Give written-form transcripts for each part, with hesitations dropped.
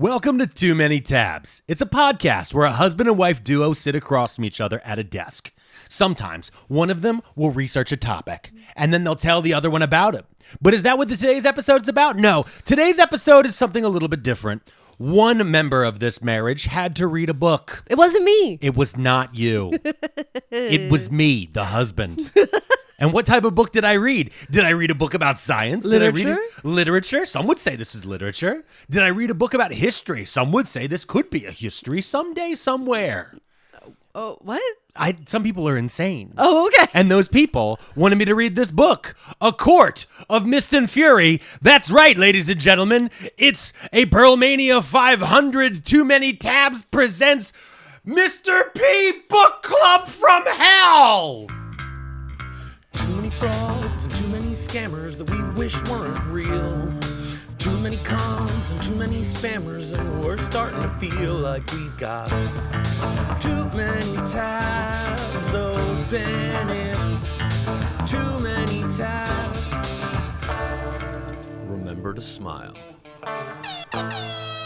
Welcome to Too Many Tabs. It's a podcast where a husband and wife duo sit across from each other at a desk. Sometimes one of them will research a topic, and then they'll tell the other one about it. But is that what today's episode is about? No. Today's episode is something a little bit different. One member of this marriage had to read a book. It wasn't me. It was not you. It was me, the husband. And what type of book did I read? Did I read a book about science? Literature? Did I read literature? Some would say this is literature. Did I read a book about history? Some would say this could be a history someday, somewhere. Oh, what? Some people are insane. Oh, okay. And those people wanted me to read this book, A Court of Mist and Fury. That's right, ladies and gentlemen. It's a Pearlmania 500 Too Many Tabs presents Mr. P Book Club from Hell. Too many frauds and too many scammers that we wish weren't real. Too many cons and too many spammers, and we're starting to feel like we've got too many tabs open. It's too many tabs. Remember to smile.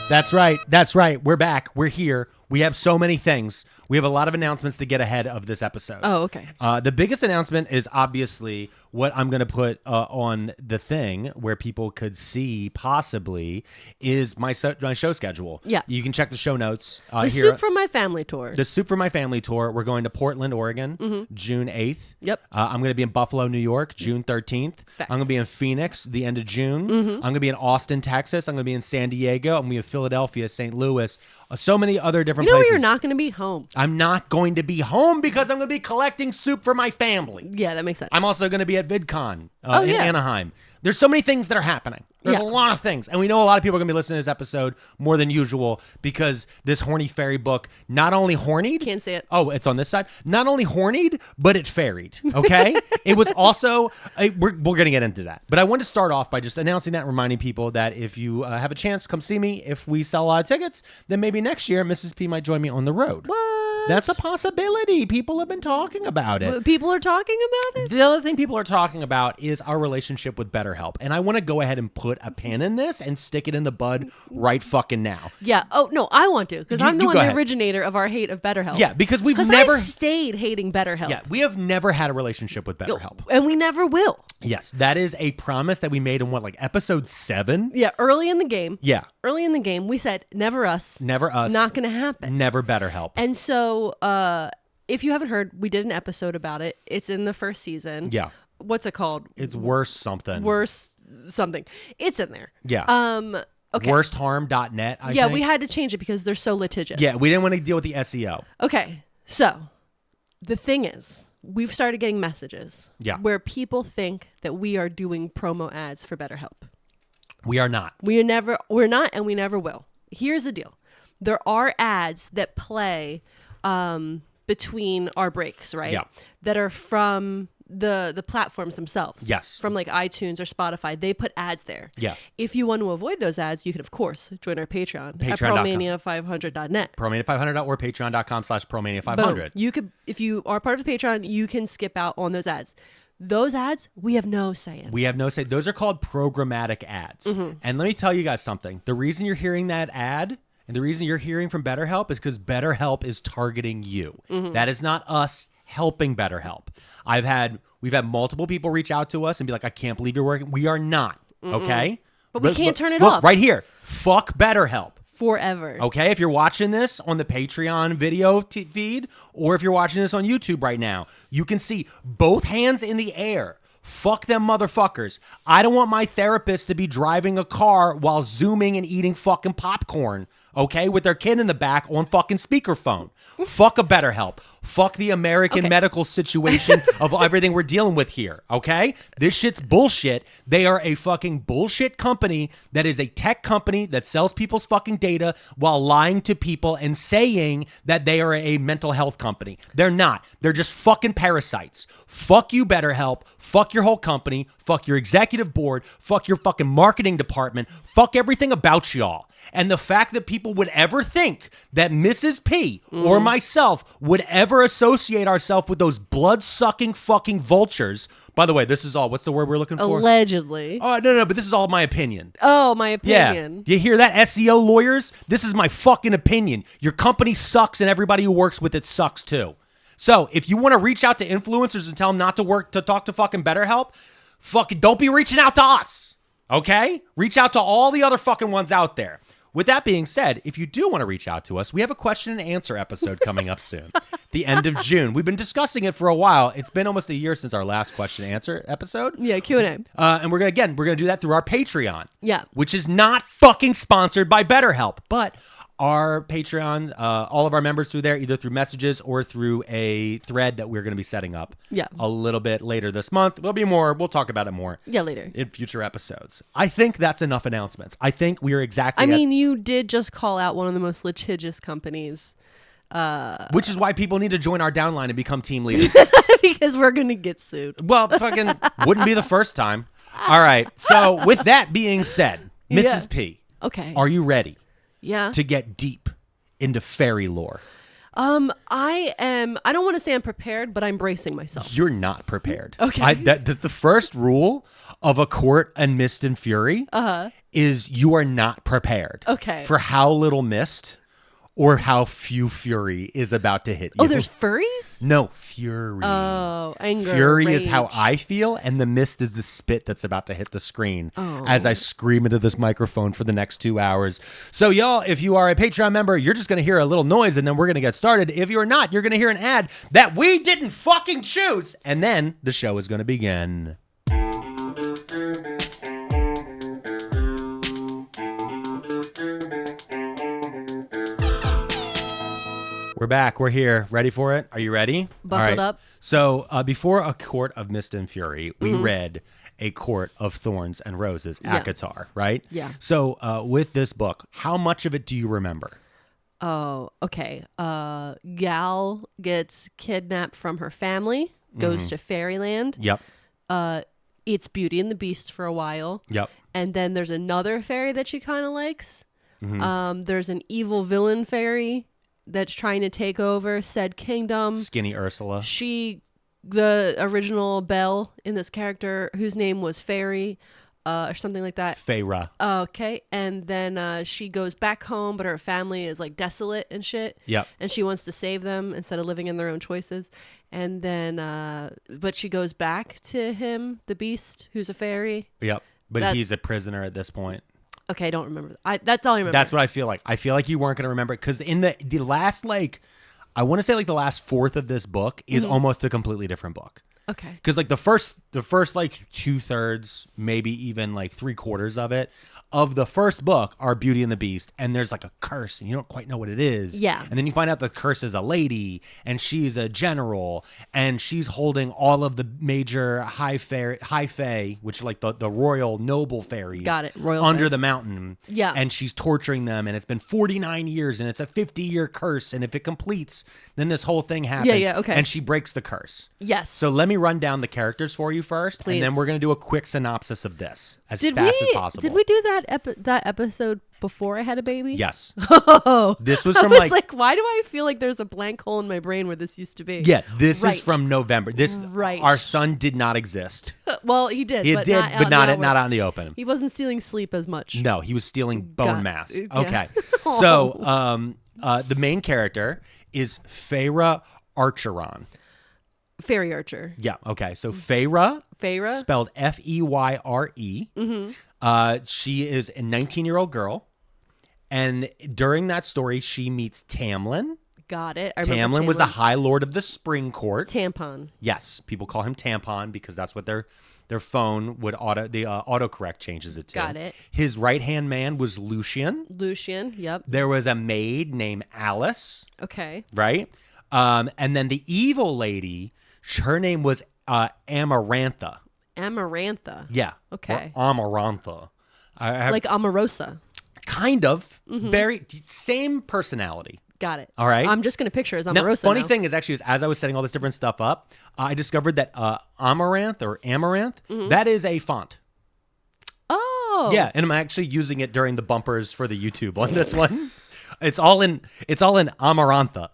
That's right. That's right. We're back. We're here. We have so many things. We have a lot of announcements to get ahead of this episode. Oh, okay. The biggest announcement is obviously what I'm going to put on the thing where people could see possibly is my show schedule. Yeah. You can check the show notes The here. Soup from My Family tour. The Soup for My Family tour. We're going to Portland, Oregon, June 8th. Yep. I'm going to be in Buffalo, New York, June 13th. Facts. I'm going to be in Phoenix the end of June. I'm going to be in Austin, Texas. I'm going to be in San Diego. I'm going to be in Philadelphia, St. Louis. So many other different You know places. you're not going to be home. I'm not going to be home because I'm going to be collecting soup for my family. Yeah, that makes sense. I'm also going to be at VidCon in yeah. Anaheim. There's so many things that are happening. There's a lot of things. And we know a lot of people are going to be listening to this episode more than usual because this horny fairy book not only hornied. Can't say it. Oh, it's on this side. Not only hornied, but it fairied. Okay? It was also, we're going to get into that. But I want to start off by just announcing that and reminding people that if you have a chance, come see me. If we sell a lot of tickets, then maybe next year Mrs. P might join me on the road. What? That's a possibility. People have been talking about it. People are talking about it? The other thing people are talking about is our relationship with BetterHelp. And I want to go ahead and put a pin in this and stick it in the bud right fucking now. Yeah. Oh, no, I want to because I'm the one, go the ahead. originator of our hate of BetterHelp. Yeah, because we've Because never... I stayed hating BetterHelp. Yeah, we have never had a relationship with BetterHelp. And we never will. Yes, that is a promise that we made in episode 7? Yeah, early in the game. Yeah. Early in the game, we said, never us. Never us. Not going to happen. Never BetterHelp. And so, if you haven't heard, we did an episode about it. It's in the first season. Yeah. What's it called? It's worse something. Worse something. It's in there. Yeah. Okay. Worstharm.net, I Yeah, think. we had to change it because they're so litigious. Yeah, we didn't want to deal with the SEO. Okay. So, the thing is, we've started getting messages where people think that we are doing promo ads for BetterHelp. We are not. We're not, and we never will. Here's the deal. There are ads that play between our breaks, right? Yeah. That are from the platforms themselves. Yes. From like iTunes or Spotify. They put ads there. Yeah. If you want to avoid those ads, you can, of course, join our Patreon at Patreon.com. Pearlmania500.net. Pearlmania500 or patreon.com/Pearlmania500. Boom. You could, if you are part of the Patreon, you can skip out on those ads. Those ads, we have no say in. We have no say. Those are called programmatic ads. And let me tell you guys something. The reason you're hearing that ad and the reason you're hearing from BetterHelp is because BetterHelp is targeting you. That is not us helping BetterHelp. We've had multiple people reach out to us and be like, I can't believe you're working. We are not. Okay? But we can't turn it look, off. Right here. Fuck BetterHelp. Forever. Okay, if you're watching this on the Patreon video feed, or if you're watching this on YouTube right now, you can see both hands in the air. Fuck them motherfuckers. I don't want my therapist to be driving a car while zooming and eating fucking popcorn, okay, with their kid in the back on fucking speakerphone. Fuck a BetterHelp. Fuck the American medical situation of everything we're dealing with here, okay? This shit's bullshit. They are a fucking bullshit company that is a tech company that sells people's fucking data while lying to people and saying that they are a mental health company. They're not. They're just fucking parasites. Fuck you, BetterHelp. Fuck fuck your whole company, fuck your executive board, fuck your fucking marketing department, fuck everything about y'all. And the fact that people would ever think that Mrs. P or myself would ever associate ourselves with those blood-sucking fucking vultures. By the way, this is all, what's the word we're looking for? Allegedly. Oh, no, but this is all my opinion. Oh, my opinion. Yeah. You hear that, SEO lawyers? This is my fucking opinion. Your company sucks and everybody who works with it sucks too. So if you want to reach out to influencers and tell them not to talk to fucking BetterHelp, fucking don't be reaching out to us. Okay? Reach out to all the other fucking ones out there. With that being said, if you do want to reach out to us, we have a question and answer episode coming up soon, the end of June. We've been discussing it for a while. It's been almost a year since our last question and answer episode. Yeah, Q&A. And we're going to do that through our Patreon. Yeah. Which is not fucking sponsored by BetterHelp, but our Patreon, all of our members through there, either through messages or through a thread that we're going to be setting up a little bit later this month. There'll be more. We'll talk about it more. Yeah, later. In future episodes. I think that's enough announcements. I think we are exactly... you did just call out one of the most litigious companies. Which is why people need to join our downline and become team leaders. Because we're going to get sued. Well, fucking wouldn't be the first time. All right. So with that being said, Mrs. P. Okay. Are you ready? Yeah. To get deep into fairy lore? I don't want to say I'm prepared, but I'm bracing myself. You're not prepared. Okay. The first rule of A Court and Mist and Fury is you are not prepared. Okay. For how little mist or how few fury is about to hit you. Oh, there's furries? No, fury. Oh, anger. Fury rage. is how I feel, and the mist is the spit that's about to hit the screen as I scream into this microphone for the next 2 hours. So, y'all, if you are a Patreon member, you're just going to hear a little noise, and then we're going to get started. If you're not, you're going to hear an ad that we didn't fucking choose, and then the show is going to begin. We're back. We're here. Ready for it? Are you ready? Buckled up. So before A Court of Mist and Fury, we read A Court of Thorns and Roses, ACOTAR, right? Yeah. So with this book, how much of it do you remember? Oh, okay. Gal gets kidnapped from her family, goes to Fairyland. Yep. Eats Beauty and the Beast for a while. Yep. And then there's another fairy that she kind of likes. There's an evil villain fairy that's trying to take over said kingdom. Skinny Ursula. The original Belle in this character, whose name was Fairy, or something like that. Feyre. Okay. And then she goes back home, but her family is like desolate and shit. Yep. And she wants to save them instead of living in their own choices. And then, but she goes back to him, the Beast, who's a fairy. Yep. But he's a prisoner at this point. Okay, I don't remember. That's all I remember. That's what I feel like. I feel like you weren't going to remember it because in the last, I want to say the last fourth of this book is almost a completely different book. Okay. Because the first 2/3, maybe even 3/4 of it, of the first book are Beauty and the Beast, and there's a curse, and you don't quite know what it is. Yeah. And then you find out the curse is a lady, and she's a general, and she's holding all of the major high fae, which are the royal noble fairies. Got it. Royal under fairies. the mountain. Yeah. And she's torturing them, and it's been 49 years, and it's a 50-year curse, and if it completes, then this whole thing happens. Yeah, okay. And she breaks the curse. Yes. So let me run down the characters for you first, Please. and then we're going to do a quick synopsis of this as fast as possible. Did we do that episode before I had a baby? Yes. Oh. This was from I was why do I feel like there's a blank hole in my brain where this used to be? Yeah, this Right. is from November. Our son did not exist. Well, he did. He but did, not but not out out in the open. He wasn't stealing sleep as much. No, he was stealing bone mass. Yeah. Okay. So the main character is Feyre Archeron. Fairy Archer. Yeah, okay. So Feyre, spelled Feyre. She is a 19-year-old girl. And during that story, she meets Tamlin. Got it. Tamlin was the High Lord of the Spring Court. Tampon. Yes, people call him Tampon because that's what their phone would autocorrect changes it to. Got it. His right-hand man was Lucien. Lucien, yep. There was a maid named Alice. Okay. Right? And then the evil lady, her name was Amarantha. Amarantha. Yeah. Okay. Or Amarantha. Like Omarosa. Kind of. Very same personality. Got it. All right. I'm just going to picture as Now, Omarosa funny now. thing is actually, as I was setting all this different stuff up, I discovered that Amaranth, that is a font. Oh. Yeah, and I'm actually using it during the bumpers for the YouTube on this one. It's all in Amarantha.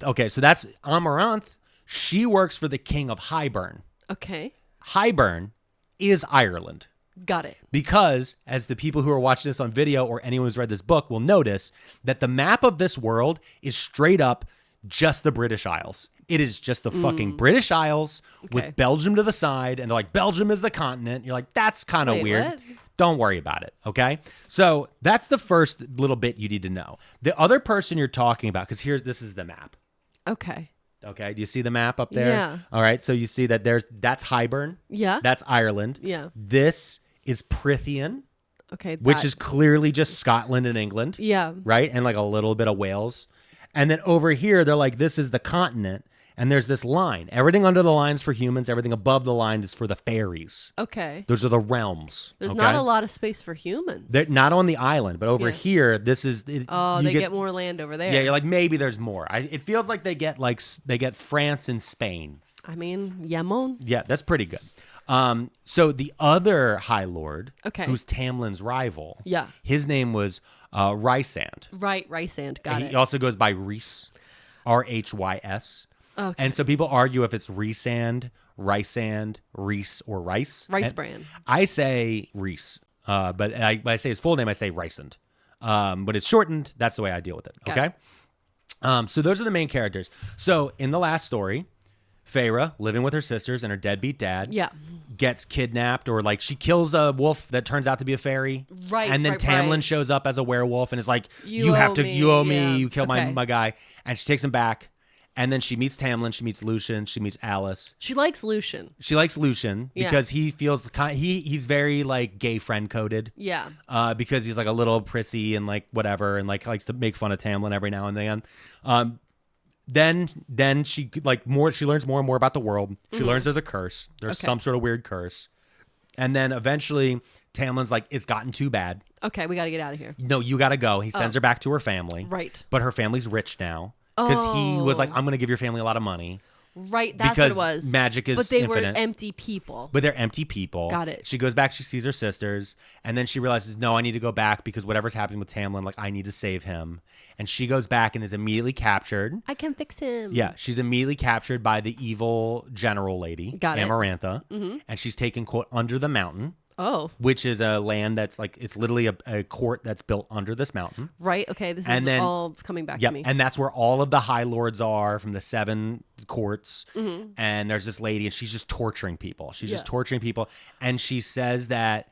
Okay, so that's Amaranth. She works for the king of Hybern. Okay. Hybern is Ireland. Got it. Because, as the people who are watching this on video or anyone who's read this book will notice, that the map of this world is straight up just the British Isles. It is just the fucking British Isles with Belgium to the side. And they're like, Belgium is the continent. You're like, that's kind of weird. What? Don't worry about it, okay? So that's the first little bit you need to know. The other person you're talking about, because this is the map. Okay. Okay, do you see the map up there? Yeah. All right, so you see that that's Hybern. Yeah. That's Ireland. Yeah. This is Prythian, Okay. which is clearly just Scotland and England. Yeah. Right? And like a little bit of Wales. And then over here, they're like, this is the continent. And there's this line. Everything under the line's for humans. Everything above the line is for the fairies. Okay. Those are the realms. There's not a lot of space for humans. They're not on the island, but over here, this is. They get more land over there. Yeah, you're like, maybe there's more. It feels like they get France and Spain. I mean, Yemon. Yeah, that's pretty good. So the other High Lord, who's Tamlin's rival, his name was Rhysand. Right, Rhysand. Got it. He also goes by Rhys, Rhys. Okay. And so people argue if it's Rhysand, Rhys, or Rice. Rice brand. I say Rhys, but when I say his full name, I say Rhysand. But it's shortened. That's the way I deal with it. Okay. So those are the main characters. So in the last story, Feyre, living with her sisters and her deadbeat dad, gets kidnapped, or like she kills a wolf that turns out to be a fairy. Right. And then Tamlin shows up as a werewolf and is like, you owe me, you killed my guy. And she takes him back. And then she meets Tamlin, she meets Lucien, she meets Alice. She likes Lucien. She likes Lucien because he feels he's very like gay friend coded. Yeah. Because he's like a little prissy and like whatever and like likes to make fun of Tamlin every now and then. Then she she learns more and more about the world. She learns there's a curse. There's some sort of weird curse. And then eventually Tamlin's like, it's gotten too bad. Okay, we got to get out of here. No, you got to go. He sends her back to her family. Right. But her family's rich now. Because he was like, I'm going to give your family a lot of money. Right, that's because what it was. Magic is infinite. infinite. But they were empty people. But they're empty people. Got it. She goes back, she sees her sisters, and then she realizes, no, I need to go back because whatever's happening with Tamlin, like, I need to save him. And she goes back and is immediately captured. I can fix him. Yeah, she's immediately captured by the evil general lady, Amarantha, and she's taken, quote, under the mountain. Oh. Which is a land that's like, it's literally a court that's built under this mountain. Right. Okay. This is all coming back to me. And that's where all of the High Lords are from the 7 courts. And there's this lady and she's just torturing people. She's just torturing people. And she says that,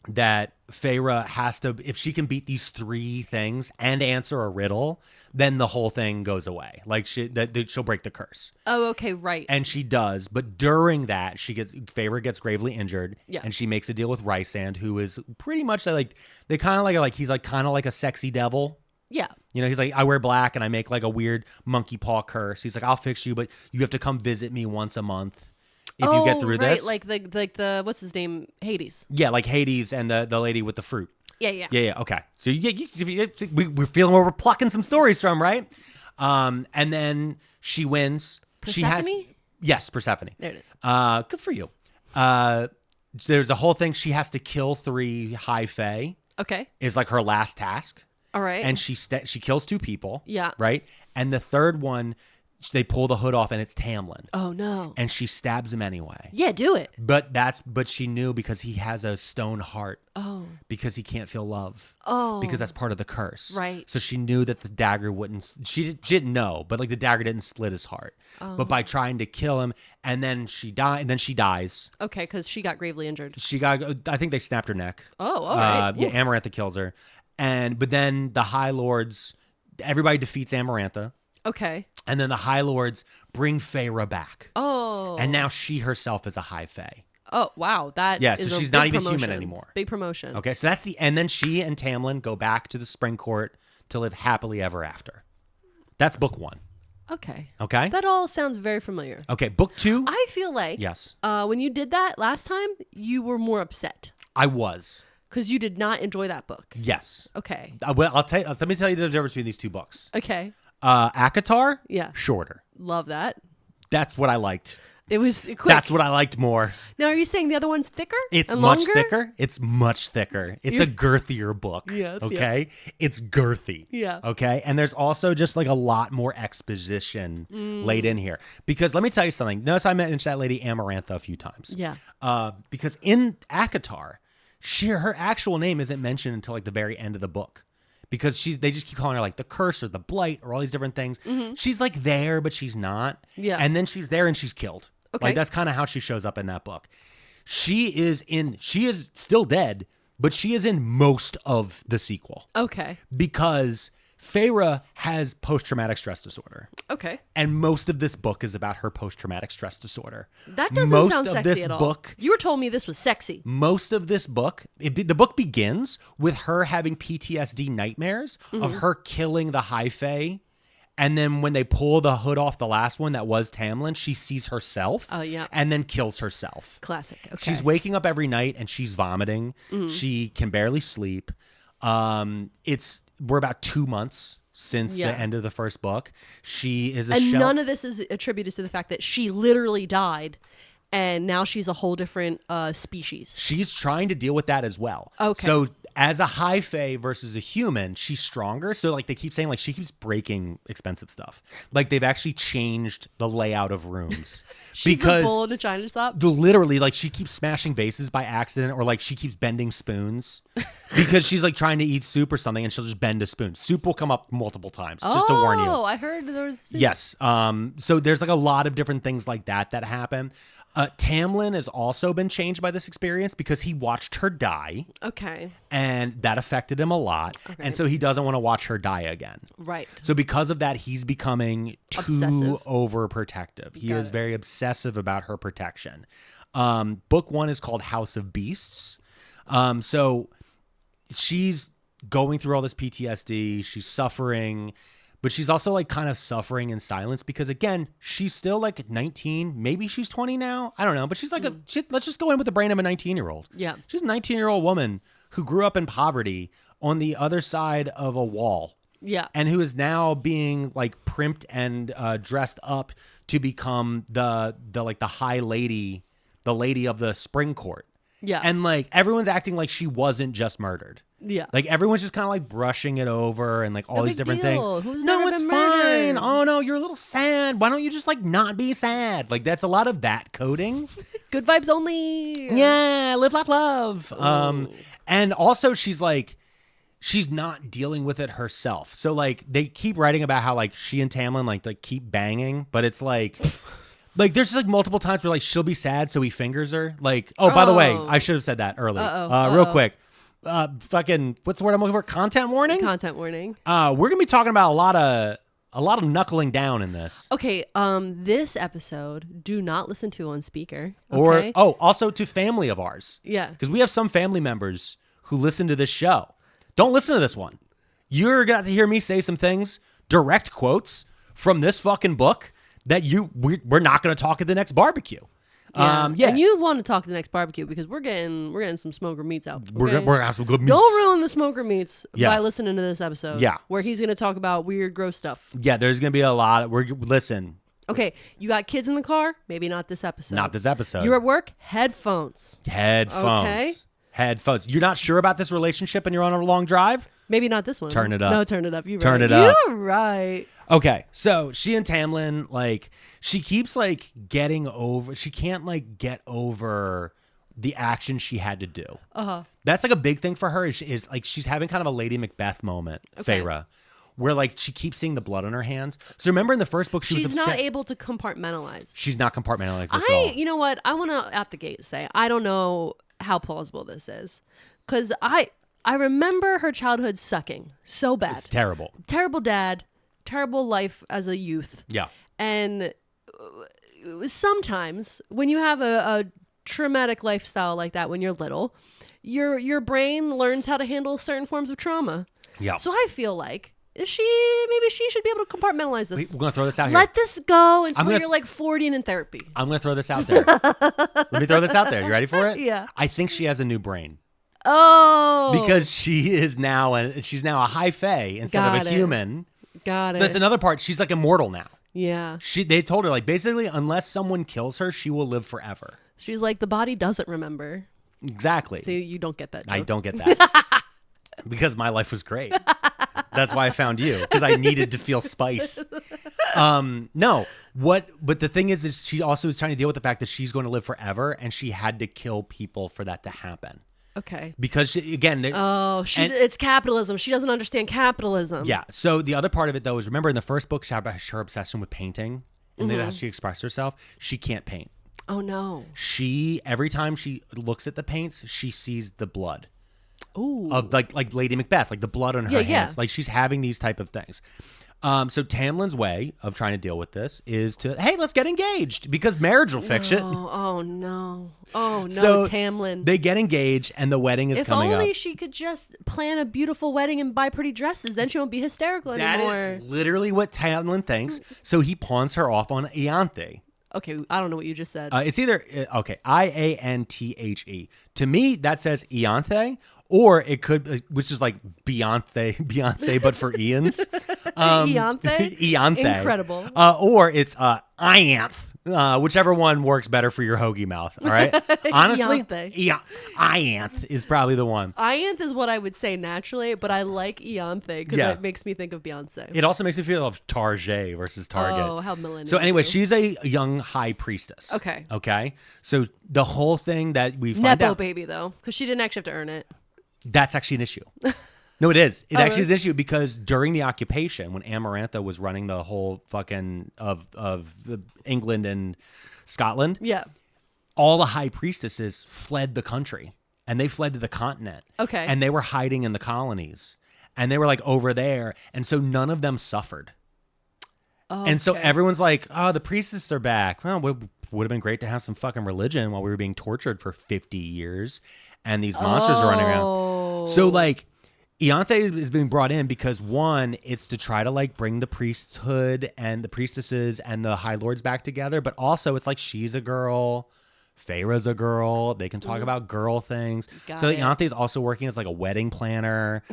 that Feyre has to, if she can beat these 3 things and answer a riddle, then the whole thing goes away. Like she'll break the curse. Oh, okay, right. And she does, but during that, Feyre gets gravely injured, and she makes a deal with Rhysand, who is pretty much like they kind of like he's like kind of like a sexy devil. Yeah. You know, he's like, I wear black and I make like a weird monkey paw curse. He's like, I'll fix you, but you have to come visit me once a month. If you get through this. Like the what's his name? Hades. Yeah, like Hades and the lady with the fruit. Yeah. Okay. So we're feeling where we're plucking some stories from, right? And then she wins. Persephone? Yes, Persephone. There it is. Good for you. There's a whole thing. She has to kill 3 High Fae. Okay. Is like her last task. All right. And she kills 2 people. Yeah. Right. And the third one, they pull the hood off and it's Tamlin. Oh no. And she stabs him anyway. Yeah, do it. But she knew because he has a stone heart. Oh. Because he can't feel love. Oh. Because that's part of the curse. Right. So she knew that the dagger wouldn't, she didn't know, but like the dagger didn't split his heart. Oh. But by trying to kill him, and then she dies. Okay, because she got gravely injured. I think they snapped her neck. Oh, all right. Yeah, Amarantha kills her. But then the High Lords, everybody defeats Amarantha. Okay. And then the High Lords bring Feyre back. Oh. And now she herself is a High Fae. Oh, wow. So she's not even human anymore. Big promotion. Okay, so and then she and Tamlin go back to the Spring Court to live happily ever after. That's book 1. Okay. Okay? That all sounds very familiar. Okay, book 2. I feel like yes. When you did that last time, you were more upset. I was. Because you did not enjoy that book. Yes. Okay. Well, let me tell you the difference between these two books. Okay. ACOTAR, Yeah. shorter. Love that. That's what I liked. It was quick. That's what I liked more. Now, are you saying the other one's thicker? It's and much longer? thicker. It's much thicker. It's a girthier book. Yeah, Okay. It's girthy. Yeah. Okay. And there's also just like a lot more exposition laid in here. Because let me tell you something. Notice I mentioned that lady Amarantha a few times. Yeah. Because in ACOTAR, her actual name isn't mentioned until like the very end of the book. Because they just keep calling her like the curse or the blight or all these different things. She's like there, but she's not. Yeah. And then she's there and she's killed. Okay. Like that's kind of how she shows up in that book. She is still dead, but she is in most of the sequel. Okay. Because Feyre has post-traumatic stress disorder. Okay. And most of this book is about her post-traumatic stress disorder. That doesn't most sound of sexy this at all. book, You were told me this was sexy. most of this book, the book begins with her having PTSD nightmares of her killing the High Fae. And then when they pull the hood off the last one that was Tamlin, she sees herself and then kills herself. Classic. Okay. She's waking up every night and she's vomiting. She can barely sleep. We're about 2 months since the end of the first book. She is a shell. None of this is attributed to the fact that she literally died and now she's a whole different species. She's trying to deal with that as well. Okay. So as a high fae versus a human, she's stronger. So like they keep saying like she keeps breaking expensive stuff. Like they've actually changed the layout of rooms. She's because a bull in a china shop. literally like she keeps smashing vases by accident or like she keeps bending spoons because she's like trying to eat soup or something and she'll just bend a spoon. Soup will come up multiple times just to warn you. Oh, I heard there was soup. Yes. So there's like a lot of different things like that happen. Tamlin has also been changed by this experience because he watched her die. Okay. And that affected him a lot. Okay. And so he doesn't want to watch her die again. Right. So because of that, he's becoming too overprotective. He is very obsessive about her protection. Book 1 is called House of Beasts. So she's going through all this PTSD. She's suffering. But she's also like kind of suffering in silence because again, she's still like 19. Maybe she's 20 now. I don't know. But she's like let's just go in with the brain of a 19-year-old. Yeah. She's a 19-year-old woman who grew up in poverty on the other side of a wall. Yeah. And who is now being like primped and dressed up to become the high lady, the lady of the spring court. Yeah. And like everyone's acting like she wasn't just murdered. Yeah. Like everyone's just kind of like brushing it over and like all these different things. Who's no, never it's been fine. murdered? Oh no, you're a little sad. Why don't you just like not be sad? Like that's a lot of that coding. Good vibes only. Yeah, live, laugh, love. And also she's not dealing with it herself. So like they keep writing about how like she and Tamlin like keep banging, but it's like like there's just like multiple times where like she'll be sad, so he fingers her. Like, oh, by the way, I should have said that early. Real quick. Fucking what's the word I'm looking for? Content warning? Content warning. We're gonna be talking about a lot of knuckling down in this. Okay, this episode do not listen to on speaker. Okay? Or also to family of ours. Yeah. Because we have some family members who listen to this show. Don't listen to this one. You're gonna have to hear me say some things, direct quotes from this fucking book that we're not gonna talk at the next barbecue. Yeah. And you want to talk to the next barbecue because we're getting some smoker meats out. We're gonna have some good meats. Don't ruin the smoker meats by listening to this episode. Yeah. Where he's gonna talk about weird, gross stuff. Yeah, there's gonna be a lot. Listen. Okay, you got kids in the car? Maybe not this episode. Not this episode. You're at work? Headphones. Okay. Headphones. You're not sure about this relationship and you're on a long drive? Maybe not this one. Turn it up. No, turn it up. You're Turn right. it up. You're right. Okay, so she and Tamlin, like, she keeps, like, she can't, like, get over the action she had to do. Uh-huh. That's, like, a big thing for her is like, she's having kind of a Lady Macbeth moment, Feyre, where, like, she keeps seeing the blood on her hands. So remember in the first book, she was upset. She's not able to compartmentalize. She's not compartmentalized at all. You know what? I want to, at the gate, say, I don't know how plausible this is. Because I remember her childhood sucking so bad. It's terrible. Terrible dad. Terrible life as a youth. Yeah. And sometimes when you have a traumatic lifestyle like that when you're little, your brain learns how to handle certain forms of trauma. Yeah. So I feel like maybe she should be able to compartmentalize this. We're going to throw this out here. Let this go until you're like 40 and in therapy. I'm going to throw this out there. Let me throw this out there. You ready for it? Yeah. I think she has a new brain. Oh. Because she's now a high fae instead of a human. Got it. That's another part. She's like immortal now. Yeah. They told her, like, basically, unless someone kills her, she will live forever. She's like, the body doesn't remember. Exactly. So you don't get that joke. I don't get that. Because my life was great. That's why I found you, because I needed to feel spice. No. But the thing is she also is trying to deal with the fact that she's going to live forever, and she had to kill people for that to happen. Okay. Because it's capitalism. She doesn't understand capitalism. Yeah. So the other part of it, though, is remember in the first book, she had her obsession with painting, and then how she expressed herself. She can't paint. Oh no. Every time she looks at the paints, she sees the blood. Ooh. Of like Lady Macbeth, like the blood on her hands. Like she's having these type of things. So Tamlin's way of trying to deal with this is to, hey, let's get engaged because marriage will fix it. Oh no. Oh no, so Tamlin. They get engaged and the wedding is coming up. If only she could just plan a beautiful wedding and buy pretty dresses, then she won't be hysterical anymore. That is literally what Tamlin thinks. So he pawns her off on Ianthe. Okay, I don't know what you just said. It's either, Ianthe. To me, that says Ianthe, or it could, which is like Beyonce, but for Ians. Ianthe. Incredible. Or it's Ianth, whichever one works better for your hoagie mouth, all right? Honestly, Ianth is probably the one. Ianth is what I would say naturally, but I like Ianthe because it makes me think of Beyonce. It also makes me feel of Target versus Target. Oh, how millennial. So anyway, she's a young high priestess. Okay. So the whole thing that we find Nepo out, baby though, because she didn't actually have to earn it. that's actually an issue. No, it is. It actually is an issue because during the occupation, when Amarantha was running the whole fucking of England and Scotland, all the high priestesses fled the country and they fled to the continent. Okay. And they were hiding in the colonies and they were like over there. And so none of them suffered. Okay. And so everyone's like, oh, the priestesses are back. Well, would have been great to have some fucking religion while we were being tortured for 50 years and these monsters are running around. So like Ianthe is being brought in because one, it's to try to like bring the priesthood and the priestesses and the high lords back together, but also it's like she's a girl, Feyre's a girl, they can talk about girl things. So Ianthe is also working as like a wedding planner.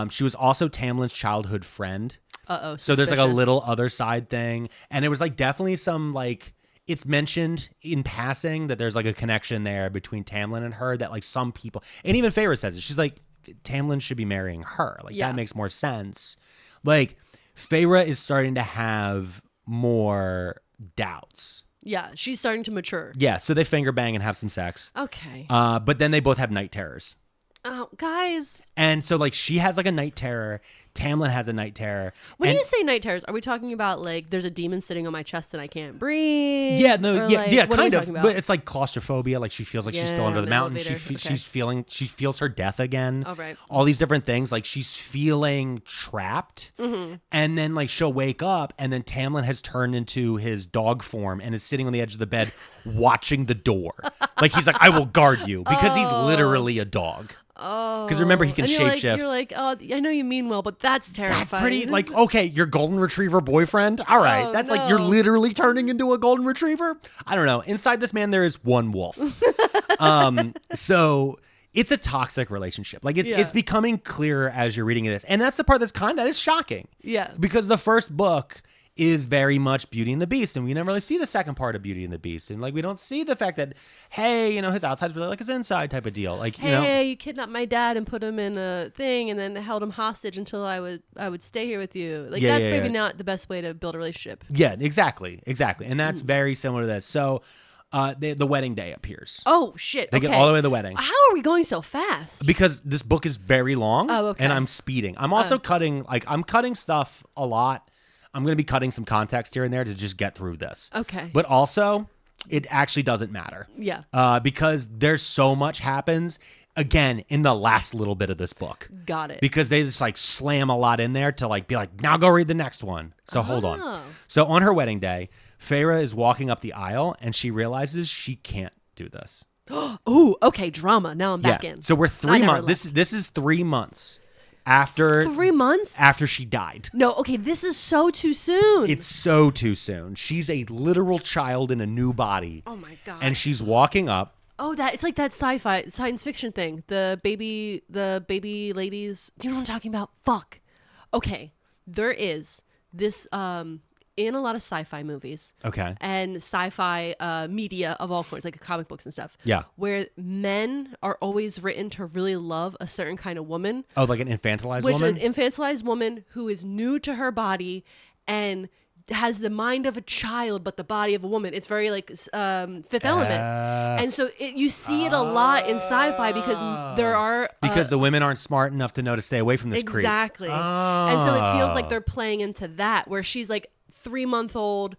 She was also Tamlin's childhood friend. So there's like a little other side thing, and it was like definitely some like, it's mentioned in passing that there's like a connection there between Tamlin and her that like some people, and even Feyre says it. She's like, Tamlin should be marrying her. Like that makes more sense. Like Feyre is starting to have more doubts. Yeah, she's starting to mature. Yeah, so they finger bang and have some sex. Okay. But then they both have night terrors. Oh, guys. And so like she has like a night terror. Tamlin has a night terror. When you say night terrors, are we talking about like there's a demon sitting on my chest and I can't breathe? Yeah, no, yeah, kind of. But it's like claustrophobia. Like she feels like she's still under the mountain. Elevator. She feels her death again. Oh, right. All these different things. Like she's feeling trapped. Mm-hmm. And then like she'll wake up and then Tamlin has turned into his dog form and is sitting on the edge of the bed watching the door. Like he's like, I will guard you because he's literally a dog. Oh, because remember he can shapeshift. You're like, oh, I know you mean well, but that's terrifying. That's pretty like, okay, your golden retriever boyfriend. All right, that's like you're literally turning into a golden retriever. I don't know. Inside this man, there is one wolf. So it's a toxic relationship. Like it's becoming clearer as you're reading this, and that's the part that is shocking. Yeah, because the first book is very much Beauty and the Beast, and we never really see the second part of Beauty and the Beast, and like we don't see the fact that, hey, his outside's really like his inside type of deal. Like, hey, you kidnapped my dad and put him in a thing, and then held him hostage until I would stay here with you. Like that's maybe not the best way to build a relationship. Yeah, exactly, and that's very similar to this. So. The wedding day appears. Oh shit! They get all the way to the wedding. How are we going so fast? Because this book is very long. Oh, okay. And I'm speeding. I'm also cutting stuff a lot. I'm going to be cutting some context here and there to just get through this. Okay. But also, it actually doesn't matter. Yeah. Because there's so much happens, again, in the last little bit of this book. Got it. Because they just like slam a lot in there to like be like, now go read the next one. So hold on. So on her wedding day, Feyre is walking up the aisle and she realizes she can't do this. Ooh, okay, drama. Now I'm back in. So we're 3 months. This is 3 months. After 3 months? After she died. No, okay, this is so too soon. It's so too soon. She's a literal child in a new body. Oh my God. And she's walking up Oh, it's like that sci-fi science fiction thing. The baby ladies. Do you know what I'm talking about? Fuck. Okay, there is this in a lot of sci-fi movies. Okay. And sci-fi media of all sorts, like comic books and stuff. Yeah. Where men are always written to really love a certain kind of woman. Oh, like an infantilized woman? An infantilized woman who is new to her body and has the mind of a child but the body of a woman. It's very like Fifth Element. And so you see it a lot in sci-fi because there are... because the women aren't smart enough to know to stay away from this creep. Exactly. And so it feels like they're playing into that, where she's like 3-month-old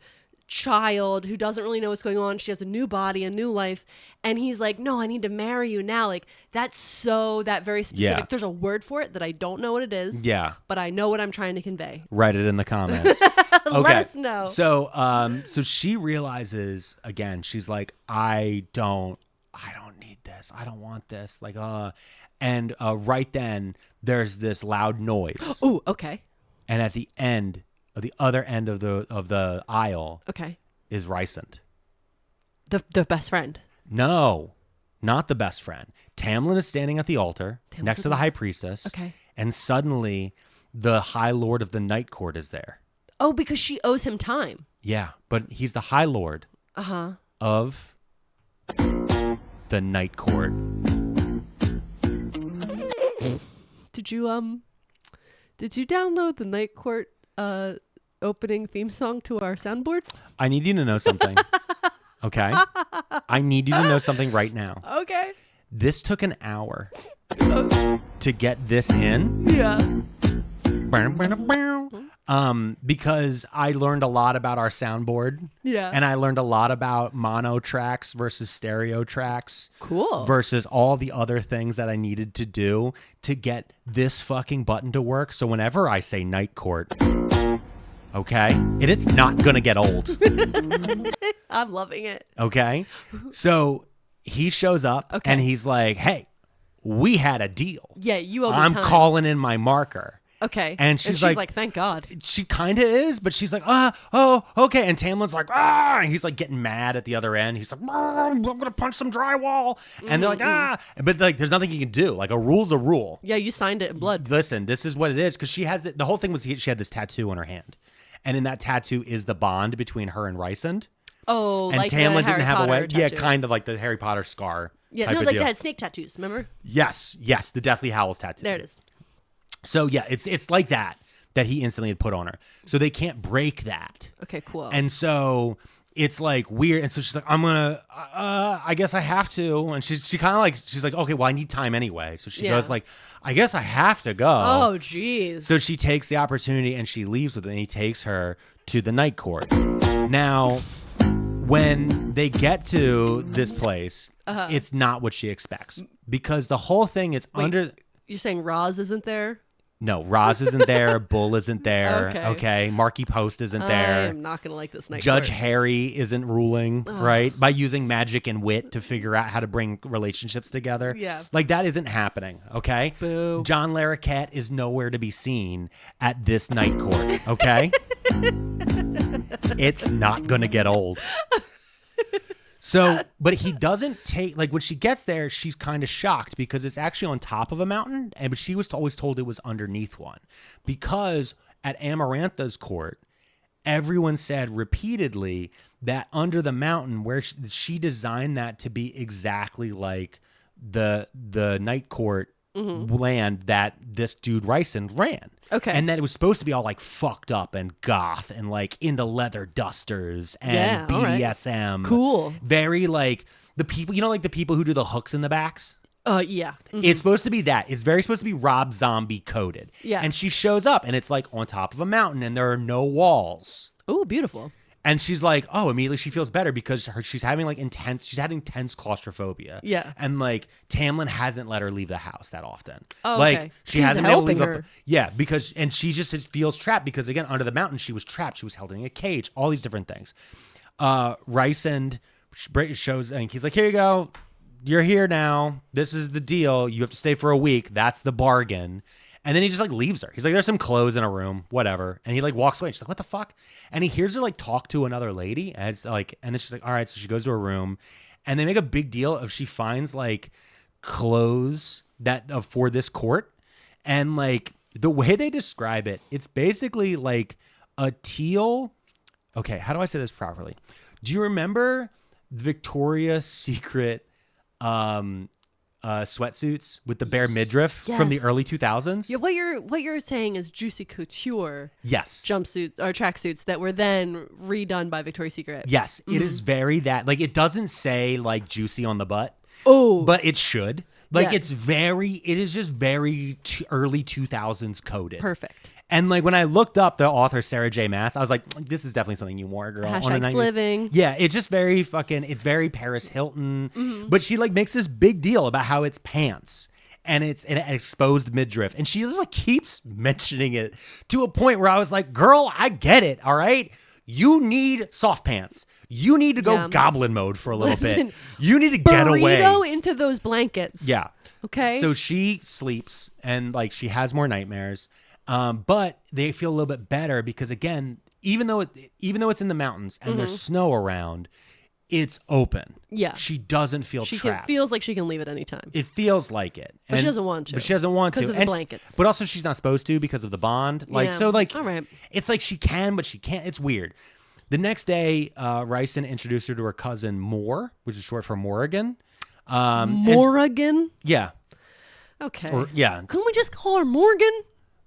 child who doesn't really know what's going on. She has a new body, a new life, and he's like, no, I need to marry you now. Like, that's that very specific. Yeah. There's a word for it that I don't know what it is. Yeah. But I know what I'm trying to convey. Write it in the comments. Okay. Let us know. So she realizes again, she's like, I don't need this. I don't want this. Like, and right then there's this loud noise. Oh, okay. And at the other end of the aisle, okay, is Rhysand. The best friend. No, not the best friend. Tamlin is standing at the altar next to the high priestess. Okay. And suddenly the High Lord of the Night Court is there. Oh, because she owes him time. Yeah, but he's the High Lord of the Night Court. Did you download the Night Court opening theme song to our soundboard? I need you to know something. Okay? I need you to know something right now. Okay. This took an hour to get this in. Yeah. Because I learned a lot about our soundboard. Yeah. And I learned a lot about mono tracks versus stereo tracks. Cool. Versus all the other things that I needed to do to get this fucking button to work. So whenever I say Night Court, okay, it's not gonna get old. I'm loving it. Okay. So he shows up and he's like, hey, we had a deal. Yeah, you owe me I'm time. calling in my marker. Okay. And she's like, thank God. She kind of is, but she's like, oh, okay. And Tamlin's like, and he's like getting mad at the other end. He's like, I'm going to punch some drywall. And they're like, but like, there's nothing you can do. Like, a rule's a rule. Yeah, you signed it in blood. Listen, this is what it is. Because she has the whole thing was she had this tattoo on her hand. And in that tattoo is the bond between her and Rhysand. Oh, and like Tamlin the didn't have Harry a way. Potter Yeah, tattoo. kind of like the Harry Potter scar. Yeah, type no, of like deal. they had snake tattoos, remember? Yes, the Deathly Howls tattoo. There it is. So yeah, it's like that he instantly had put on her. So they can't break that. Okay, cool. And so it's like weird. And so she's like, I'm gonna, I guess I have to. And she kind of like, she's like, okay, well, I need time anyway. So she goes like, I guess I have to go. Oh, geez. So she takes the opportunity and she leaves with it, and he takes her to the Night Court. Now, when they get to this place, it's not what she expects, because the whole thing is under. You're saying Roz isn't there? No, Roz isn't there. Bull isn't there. Okay. Okay. Marky Post isn't there. I'm not going to like this Night Judge Court. Harry isn't ruling, right? By using magic and wit to figure out how to bring relationships together. Yeah. Like, that isn't happening, okay? Boo. John Larroquette is nowhere to be seen at this Night Court, okay? It's not going to get old. So, but he doesn't take, like, when she gets there, she's kind of shocked because it's actually on top of a mountain, but she was always told it was underneath one. Because at Amarantha's court, everyone said repeatedly that under the mountain, where she designed that to be exactly like the Night Court land that this dude Rhysand ran. Okay. And that it was supposed to be all like fucked up and goth and like into leather dusters and all right. BDSM. Cool. Very like the people, like the people who do the hooks in the backs. Yeah. It's supposed to be that. It's very supposed to be Rob Zombie coded. Yeah. And she shows up and it's like on top of a mountain and there are no walls. Oh, beautiful. And she's like, oh, immediately she feels better because she's having like intense claustrophobia. Yeah. And like Tamlin hasn't let her leave the house that often. Oh, like okay. she He's hasn't been able to leave helping her. Yeah, because and she just feels trapped because again, under the mountain, she was trapped. She was held in a cage, all these different things. Rhysand shows and he's like, here you go. You're here now. This is the deal. You have to stay for a week. That's the bargain. And then he just like leaves her. He's like, there's some clothes in a room, whatever. And he like walks away. And she's like, what the fuck? And he hears her like talk to another lady. And it's like, and then she's like, all right. So she goes to her room and they make a big deal of she finds like clothes that for this court, and like the way they describe it, it's basically like a teal. Okay, how do I say this properly? Do you remember Victoria's Secret sweatsuits with the bare midriff from the early 2000s? Yeah, what you're saying is Juicy Couture. Yes. Jumpsuits or tracksuits that were then redone by Victoria's Secret. Yes, it is very that. Like, it doesn't say like juicy on the butt. Oh, but it should. Like, it is just very early 2000s coded. Perfect. And like when I looked up the author Sarah J Maas, I was like, this is definitely something you wore, girl. Hashtag living. Yeah, it's just very it's very Paris Hilton. But she like makes this big deal about how it's pants and it's an exposed midriff. And she just like keeps mentioning it to a point where I was like, girl, I get it, all right? You need soft pants. You need to go goblin mode for a little bit. You need to get away. Burrito into those blankets. Yeah. Okay. So she sleeps and like she has more nightmares. But they feel a little bit better because again, even though it's in the mountains and there's snow around, it's open. Yeah. She doesn't feel trapped. Feels like she can leave at any time. It feels like it. But she doesn't want to. Because of the blankets. But also she's not supposed to because of the bond. Like, so like, all right. It's like she can, but she can't. It's weird. The next day, Rhysand introduced her to her cousin Mor, which is short for Morrigan. Morrigan? Yeah. Okay. Couldn't we just call her Morgan?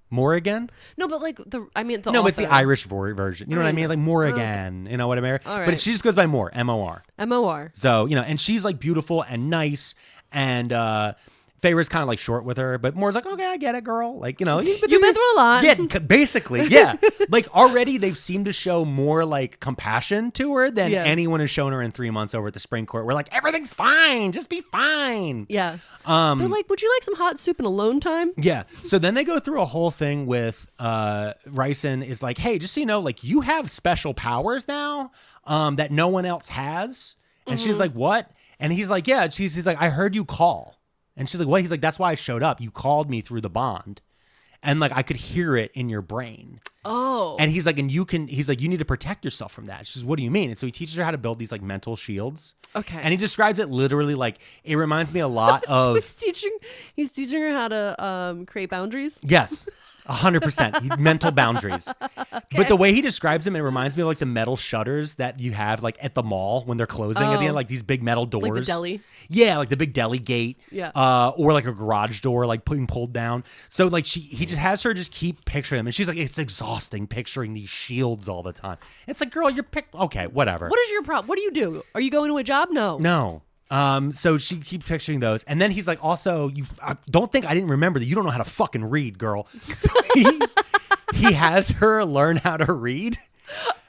Morrigan? No, but like the No, author. it's the Irish version. You know what I mean? Like Morrigan. Okay. You know what I mean? All right. But she just goes by Mor, M-O-R. M-O-R. So, and she's like beautiful and nice, and Feyre's kind of like short with her, but Mor's like, okay, I get it, girl. Like, you've been through a lot. Yeah, basically, yeah. Like already they've seemed to show more like compassion to her than anyone has shown her in 3 months over at the Spring Court. We're like, everything's fine, just be fine. Yeah. They're like, would you like some hot soup and alone time? Yeah. So then they go through a whole thing with Rhysand is like, hey, just so you know, like you have special powers now that no one else has. And she's like, what? And he's like, yeah. He's like, I heard you call. And she's like, what? He's like, that's why I showed up. You called me through the bond. And like, I could hear it in your brain. Oh. And he's like, he's like, you need to protect yourself from that. She says, what do you mean? And so he teaches her how to build these like mental shields. Okay. And he describes it literally like, it reminds me a lot of. So he's teaching her how to create boundaries? Yes. 100% mental boundaries. Okay. But the way he describes them, it reminds me of like the metal shutters that you have like at the mall when they're closing at the end, like these big metal doors. Like the deli? Yeah, like the big deli gate. Yeah. Or like a garage door, like being pulled down. So like he just has her just keep picturing them. And she's like, it's exhausting picturing these shields all the time. It's like, girl, okay, whatever. What is your problem? What do you do? Are you going to a job? No. So she keeps picturing those. And then he's like, also, don't think I didn't remember that you don't know how to fucking read, girl. So he has her learn how to read.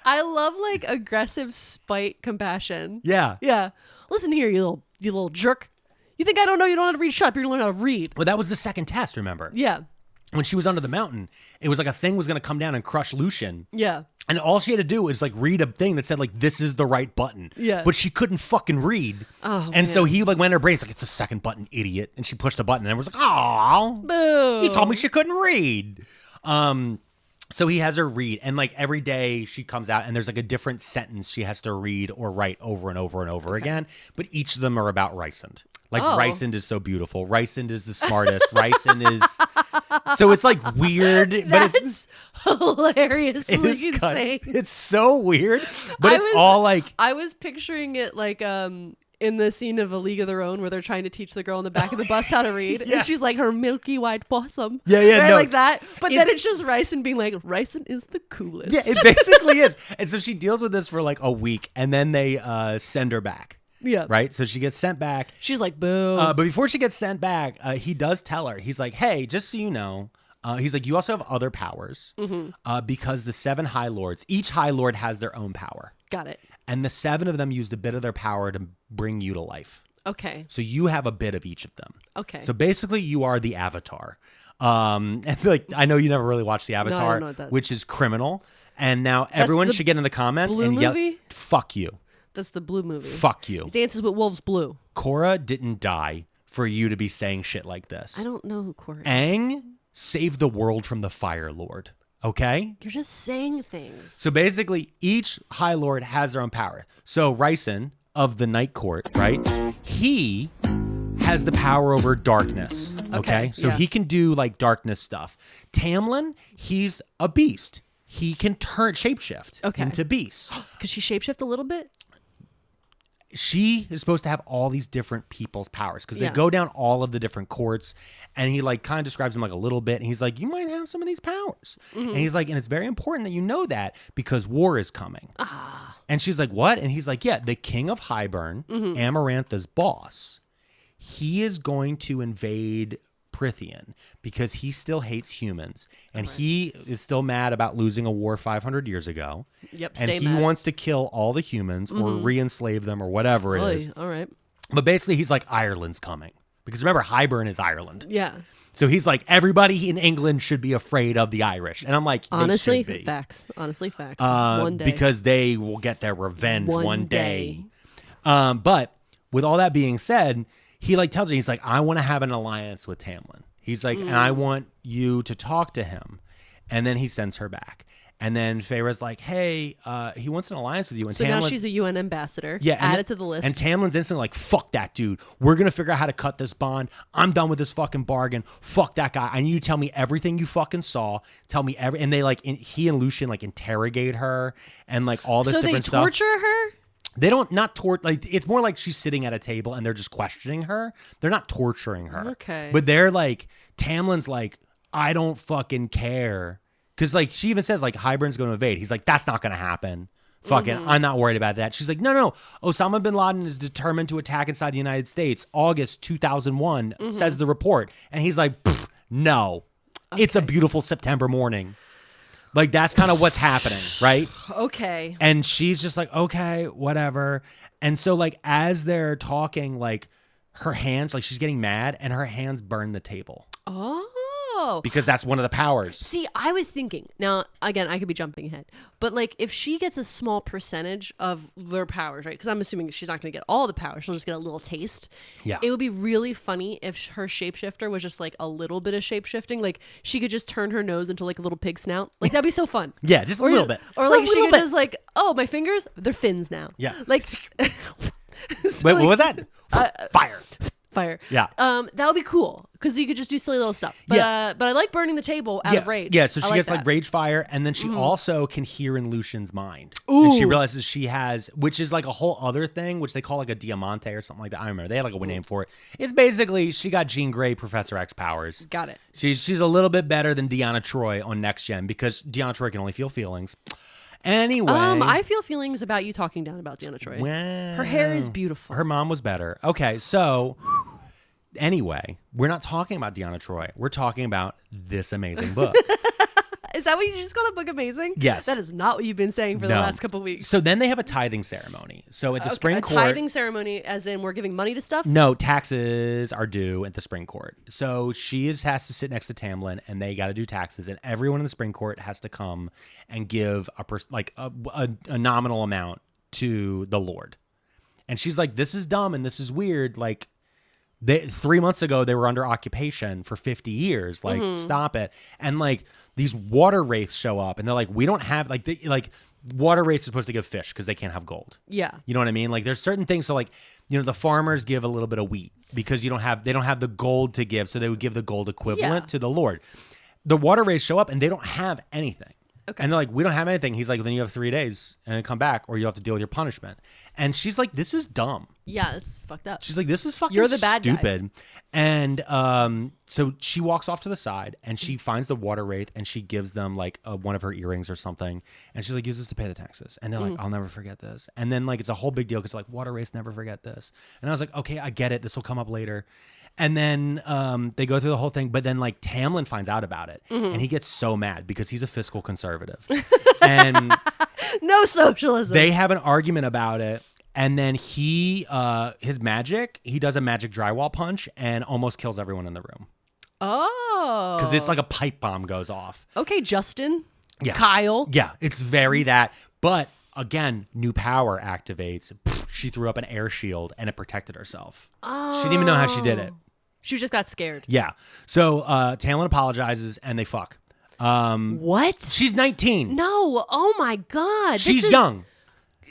I love like aggressive spite compassion. Yeah. Yeah. Listen here, you little jerk. You think I don't know you don't know how to read? Shut up, you're gonna learn how to read. Well, that was the second test, remember? Yeah. When she was under the mountain, it was like a thing was gonna come down and crush Lucien. Yeah. And all she had to do was like read a thing that said like, this is the right button. Yeah. But she couldn't fucking read. Oh, and so he like went in her brain, it's like, it's the second button, idiot. And she pushed a button and everyone's like, oh, boo. He told me she couldn't read. So he has her read, and like every day she comes out and there's like a different sentence she has to read or write over and over and over again. But each of them are about Rhysand. Like Rhysand is so beautiful. Rhysand is the smartest. Rhysand is so it's like weird, but it's hilariously insane. It's so weird, but all like I was picturing it like in the scene of A League of Their Own where they're trying to teach the girl in the back of the bus how to read. Yeah. And she's like her milky white possum. Yeah, right, no. like that. But then it's just Rhysand being like, Rhysand is the coolest. Yeah, it basically is. And so she deals with this for like a week and then they send her back. Yeah. Right? So she gets sent back. She's like, boo. But before she gets sent back, he does tell her, he's like, hey, just so you know, he's like, you also have other powers because the 7 High Lords, each High Lord has their own power. Got it. And the 7 of them used a bit of their power to bring you to life. Okay. So you have a bit of each of them. Okay. So basically you are the Avatar. And like, I know you never really watched the Avatar, no, I don't know what that which is criminal. And now everyone should get in the comments blue and yell, movie? fuck you. That's the blue movie. Fuck you. Dances with Wolves Blue. Korra didn't die for you to be saying shit like this. I don't know who Korra is. Aang saved the world from the Fire Lord. Okay? You're just saying things. So basically, each High Lord has their own power. So Rhysand of the Night Court, right? He has the power over darkness. Okay. So he can do like darkness stuff. Tamlin, he's a beast. He can shapeshift into beasts. Could she shapeshift a little bit? She is supposed to have all these different people's powers because they go down all of the different courts, and he like kind of describes them like a little bit, and he's like, you might have some of these powers. And he's like, and it's very important that you know that because war is coming. And she's like, what? And he's like, yeah, the king of Hybern, Amarantha's boss, he is going to invade Prythian because he still hates humans, and he is still mad about losing a war 500 years ago. And he wants to kill all the humans or re-enslave them or whatever it is. All right. But basically, he's like, Ireland's coming. Because remember, Hybern is Ireland. Yeah. So he's like, everybody in England should be afraid of the Irish. And I'm like, honestly, they should be. Facts. Honestly, facts. One day. Because they will get their revenge one day. But with all that being said, he like tells her, he's like, I want to have an alliance with Tamlin. He's like, and I want you to talk to him. And then he sends her back. And then Feyre's like, hey, he wants an alliance with you. And so now she's a UN ambassador. Yeah. Add it to the list. And Tamlin's instantly like, fuck that dude. We're going to figure out how to cut this bond. I'm done with this fucking bargain. Fuck that guy. I need you to tell me everything you fucking saw. Tell me and they like, he and Lucien like interrogate her and like all this different stuff. So they torture her? They don't like it's more like she's sitting at a table and they're just questioning her. They're not torturing her. Okay. But they're like, Tamlin's like, I don't fucking care. Cause like she even says like Hybern's going to invade. He's like, that's not going to happen. Fucking, I'm not worried about that. She's like, no. Osama bin Laden is determined to attack inside the United States. August 2001 says the report. And he's like, no, it's a beautiful September morning. Like, that's kind of what's happening, right? Okay. And she's just like, okay, whatever. And so, like, as they're talking, like, her hands, like, she's getting mad, and her hands burn the table. Oh. Because that's one of the powers. See, I was thinking, now, again, I could be jumping ahead, but, like, if she gets a small percentage of their powers, right? Because I'm assuming she's not going to get all the powers. She'll just get a little taste. Yeah. It would be really funny if her shapeshifter was just, like, a little bit of shapeshifting. Like, she could just turn her nose into, like, a little pig snout. Like, that'd be so fun. Yeah, just a little bit. Or, like, she could just, like, oh, my fingers, they're fins now. Yeah. Like, Wait, what was that? Fire. Yeah. That would be cool because you could just do silly little stuff. But but I like burning the table out of rage. Yeah, so she gets like rage fire, and then she also can hear in Lucien's mind. And she realizes she has, which is like a whole other thing, which they call like a diamante or something like that. I remember they had like a name for it. It's basically she got Jean Grey Professor X powers. Got it. She's a little bit better than Deanna Troi on Next Gen because Deanna Troi can only feel feelings. Anyway, I feel feelings about you talking down about Deanna Troi. Well, her hair is beautiful. Her mom was better. Okay, so anyway, we're not talking about Deanna Troi. We're talking about this amazing book. Is that what you just call the book amazing? Yes. That is not what you've been saying for the last couple of weeks. So then they have a tithing ceremony. So at the spring court. A tithing ceremony as in we're giving money to stuff? No, taxes are due at the spring court. So she has to sit next to Tamlin and they got to do taxes. And everyone in the spring court has to come and give a nominal amount to the Lord. And she's like, this is dumb and this is weird. Like, 3 months ago, they were under occupation for 50 years. Like, stop it. And like these water wraiths show up and they're like, we don't have like water wraiths are supposed to give fish because they can't have gold. Yeah. You know what I mean? Like there's certain things. So like, the farmers give a little bit of wheat because they don't have the gold to give. So they would give the gold equivalent to the Lord. The water wraiths show up and they don't have anything. Okay. And they're like, we don't have anything. He's like, well, then you have 3 days and then come back or you have to deal with your punishment. And she's like, this is dumb. Yeah, it's fucked up. She's like, this is fucking You're the bad stupid. Guy. And so she walks off to the side and she finds the water wraith and she gives them like one of her earrings or something. And she's like, use this to pay the taxes. And they're like, I'll never forget this. And then like, it's a whole big deal because like water wraiths never forget this. And I was like, okay, I get it. This will come up later. And then they go through the whole thing. But then like Tamlin finds out about it and he gets so mad because he's a fiscal conservative. And no socialism. They have an argument about it. And then he does a magic drywall punch and almost kills everyone in the room. Oh. Because it's like a pipe bomb goes off. Okay, Justin. Yeah. Kyle. Yeah, it's very that. But again, new power activates. She threw up an air shield and it protected herself. Oh. She didn't even know how she did it. She just got scared. Yeah. So Tamlin apologizes and they fuck. What? She's 19. No. Oh my God. She's young.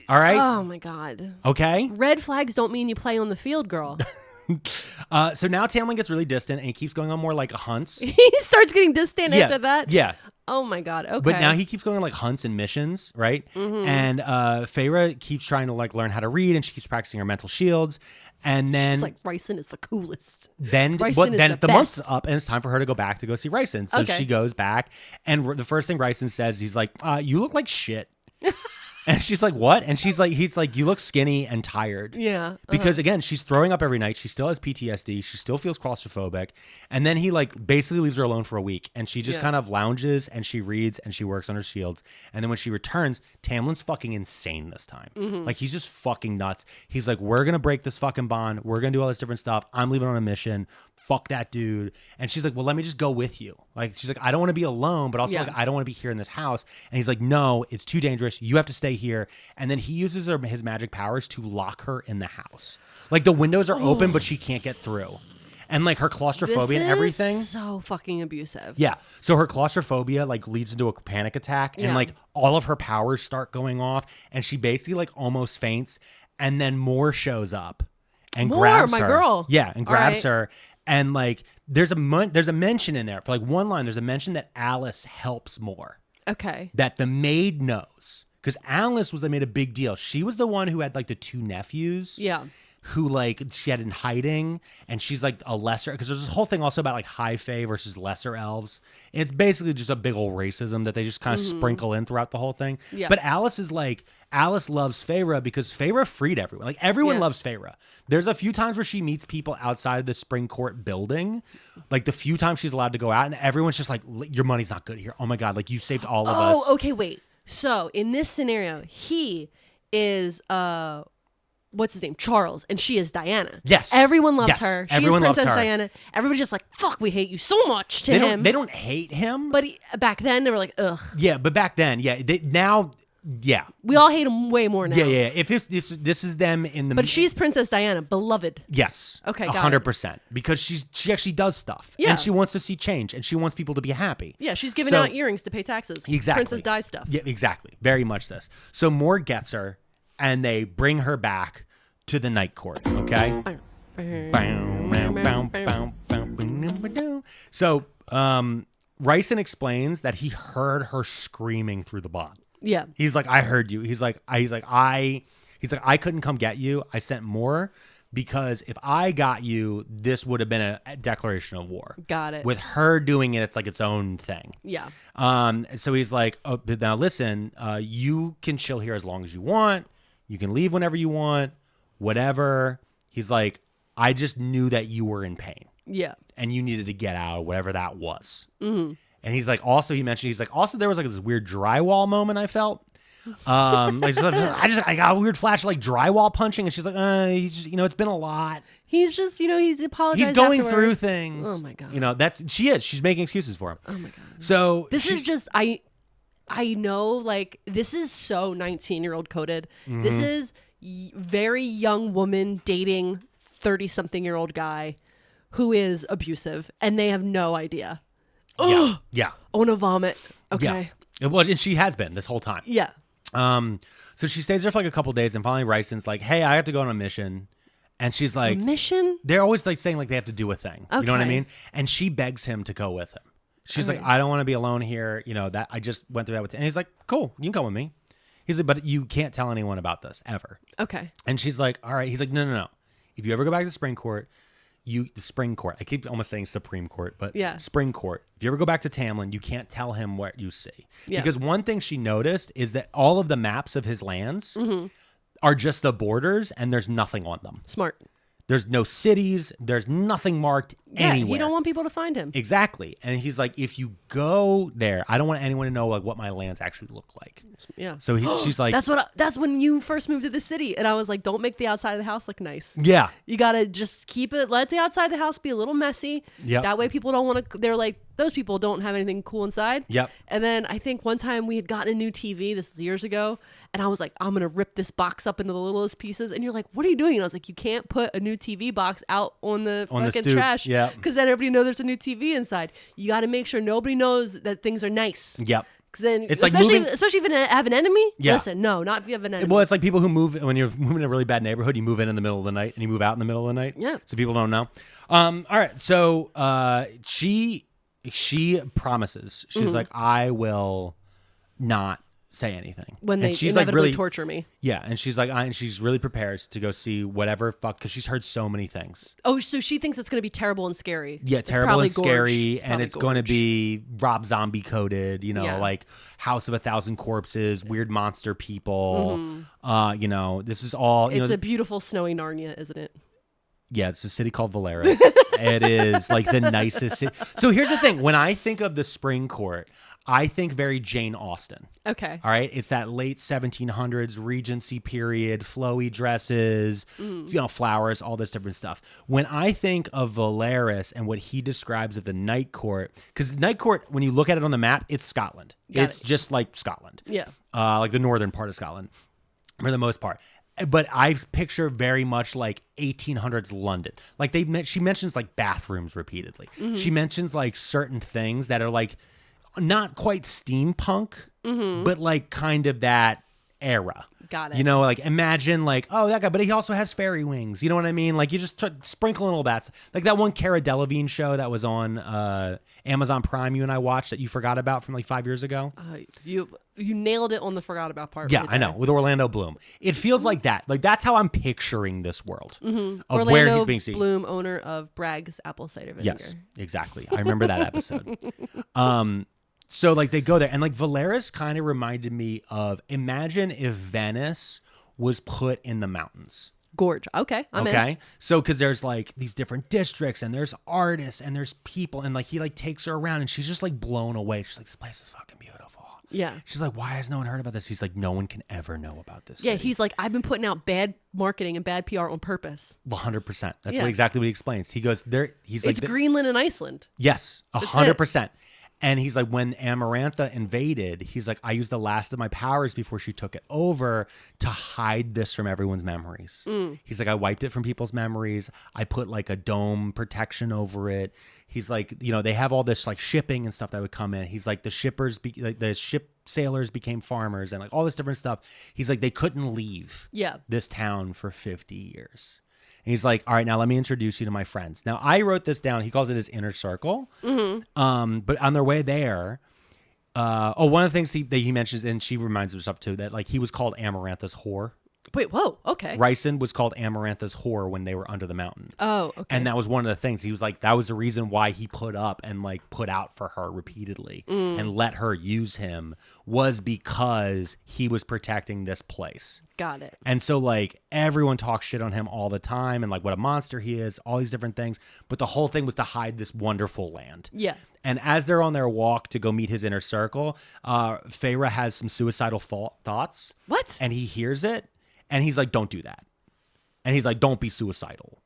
All right? Oh, my God. Okay? Red flags don't mean you play on the field, girl. So now Tamlin gets really distant, and he keeps going on more like hunts. He starts getting distant after that? Yeah. Oh, my God. Okay. But now he keeps going on like hunts and missions, right? And Feyre keeps trying to like learn how to read, and she keeps practicing her mental shields. And then she's like, Rhysand is the coolest. Then the month's up, and it's time for her to go back to go see Rhysand. So she goes back, and the first thing Rhysand says, he's like, "You look like shit." And she's like, "What?" And he's like, "You look skinny and tired." Yeah. Because again, she's throwing up every night. She still has PTSD. She still feels claustrophobic. And then he like basically leaves her alone for a week, and she just kind of lounges and she reads and she works on her shields. And then when she returns, Tamlin's fucking insane this time. Like he's just fucking nuts. He's like, "We're gonna break this fucking bond. We're gonna do all this different stuff. I'm leaving on a mission. Fuck that dude." And she's like, "Well, let me just go with you." Like, she's like, "I don't want to be alone, but also like, I don't want to be here in this house." And he's like, "No, it's too dangerous. You have to stay here." And then he uses his magic powers to lock her in the house. Like the windows are open, but she can't get through. And like her claustrophobia and everything. So fucking abusive. Yeah. So her claustrophobia like leads into a panic attack, and like all of her powers start going off, and she basically like almost faints. And then Mor shows up and grabs her. My girl. Yeah, and grabs her. And like there's a mention in there for like one line. There's a mention that Alice helps Mor. Okay. That the maid knows, because Alice made a big deal. She was the one who had like the two nephews. Yeah. Who like she had in hiding, and she's like a lesser, because there's this whole thing also about like high fae versus lesser elves. It's basically just a big old racism that they just kind of sprinkle in throughout the whole thing. Yeah. But Alice loves Feyre because Feyre freed everyone. Like everyone loves Feyre. There's a few times where she meets people outside of the Spring Court building, like the few times she's allowed to go out, and everyone's just like, "Your money's not good here. Oh my God, like you saved all of us." Oh, okay, wait. So in this scenario, he is what's his name? Charles, and she is Diana. Yes. Everyone loves her. Everyone she is Princess loves her. Diana. Everybody's just like, "Fuck, we hate you so much" to him. They don't hate him. But back then, they were like, "Ugh." Yeah, but back then, now. Yeah, we all hate him way more now. Yeah. If this is them in the, but she's Princess Diana, beloved. Yes, okay, 100%, because she actually does stuff, and she wants to see change, and she wants people to be happy. Yeah, she's giving out earrings to pay taxes. Exactly, Princess Di stuff. Yeah, exactly, very much this. So Mor gets her, and they bring her back to the Night Court. Okay. So Rhysand explains that he heard her screaming through the bond. Yeah. He's like, "I heard you." He's like, I couldn't come get you. I sent Mor because if I got you, this would have been a declaration of war. Got it. With her doing it, it's like its own thing. Yeah. So he's like, "Oh, but now listen, you can chill here as long as you want. You can leave whenever you want, whatever." He's like, "I just knew that you were in pain. Yeah. And you needed to get out, whatever that was." Mm-hmm. And he's like, also there was like this weird drywall moment I felt. I got a weird flash of like drywall punching, and she's like, he's just, it's been a lot. He's just, he's apologized. He's going afterwards. through things. Oh my God. She's making excuses for him. Oh my God. So this is just, I know, like, this is so 19-year-old coded. Mm-hmm. This is very young woman dating 30-something-year-old guy who is abusive, and they have no idea. Yeah. I want to vomit. Okay. Yeah. Well, and she has been this whole time. Yeah. So she stays there for like a couple days, and finally Rhysand's like, "Hey, I have to go on a mission." And she's like, "A mission?" They're always like saying like they have to do a thing. Okay. You know what I mean? And she begs him to go with him. She's like, "I don't want to be alone here. That I just went through that with him." And he's like, "Cool, you can come with me." He's like, "But you can't tell anyone about this ever." Okay. And she's like, "All right." He's like, No. If you ever go back to the Spring Court, the Spring Court. I keep almost saying Supreme Court, but Spring Court. If you ever go back to Tamlin, you can't tell him what you see. Yeah. Because one thing she noticed is that all of the maps of his lands are just the borders, and there's nothing on them. Smart. There's no cities. There's nothing marked anywhere. You don't want people to find him. Exactly. And he's like, if you go there, I don't want anyone to know like what my lands actually look like. Yeah. So she's like, that's when you first moved to the city, and I was like, don't make the outside of the house look nice. Yeah. You gotta just let the outside of the house be a little messy. Yeah. That way people don't want to. They're like, those people don't have anything cool inside. Yep. And then I think one time we had gotten a new TV. This is years ago. And I was like, I'm going to rip this box up into the littlest pieces. And you're like, what are you doing? And I was like, you can't put a new TV box out on the fucking trash. Yeah. Because then everybody knows there's a new TV inside. You got to make sure nobody knows that things are nice. Yep. Then, it's especially like if you have an enemy. Yeah. Listen, no, not if you have an enemy. Well, it's like people who move when you're moving in a really bad neighborhood. You move in the middle of the night and you move out in the middle of the night. Yeah. So people don't know. All right. So she promises. She's like, I will not say anything when they she's inevitably like really torture me. Yeah, and she's like, and she's really prepared to go see whatever because she's heard so many things. Oh, so she thinks it's going to be terrible and scary. Yeah, it's terrible and scary, it's and it's going to be Rob Zombie coded. Like House of a Thousand Corpses, weird monster people. This is all. It's a beautiful snowy Narnia, isn't it? Yeah, it's a city called Valeris. It is like the nicest city. So here's the thing: when I think of the Spring Court, I think very Jane Austen. Okay. All right. It's that late 1700s Regency period, flowy dresses, flowers, all this different stuff. When I think of Valeris and what he describes of the Night Court, because the Night Court, when you look at it on the map, it's Scotland. It's just like Scotland. Yeah. Like the northern part of Scotland for the most part. But I picture very much like 1800s London. Like she mentions like bathrooms repeatedly. She mentions like certain things that are like not quite steampunk, but like kind of that era. Got it. Like imagine like, oh, that guy, but he also has fairy wings. You know what I mean? Like you just sprinkle in all that. Like that one Cara Delevingne show that was on Amazon Prime you and I watched that you forgot about from like 5 years ago. You nailed it on the forgot about part. Yeah, right I know, with Orlando Bloom. It feels like that. Like that's how I'm picturing this world of Orlando where he's being seen. Bloom, owner of Bragg's Apple Cider Vinegar. Yes, exactly. I remember that episode. So like they go there and like Valeris kind of reminded me of, imagine if Venice was put in the mountains. Gorge. Okay. I'm in. So because there's like these different districts and there's artists and there's people and like he like takes her around and she's just like blown away. She's like, this place is fucking beautiful. Yeah. She's like, why has no one heard about this? He's like, no one can ever know about this. Yeah. City. He's like, I've been putting out bad marketing and bad PR on purpose. 100%. That's exactly what he explains. He goes there. He's like, it's Greenland and Iceland. Yes, 100%. And he's like, when Amarantha invaded, he's like, I used the last of my powers before she took it over to hide this from everyone's memories. He's like, I wiped it from people's memories. I put like a dome protection over it. He's like, they have all this like shipping and stuff that would come in. He's like, the ship sailors became farmers and like all this different stuff. He's like, they couldn't leave this town for 50 years. And he's like, all right, now let me introduce you to my friends. Now, I wrote this down. He calls it his inner circle. But on their way there, one of the things that he mentions, and she reminds herself too, that like he was called Amarantha's whore. Wait, whoa, okay. Rhysand was called Amarantha's whore when they were under the mountain. Oh, okay. And that was one of the things. He was like, that was the reason why he put up and like put out for her repeatedly and let her use him, was because he was protecting this place. Got it. And so like everyone talks shit on him all the time and like what a monster he is, all these different things. But the whole thing was to hide this wonderful land. Yeah. And as they're on their walk to go meet his inner circle, Feyre has some suicidal thoughts. What? And he hears it. And he's like, don't do that. And he's like, don't be suicidal.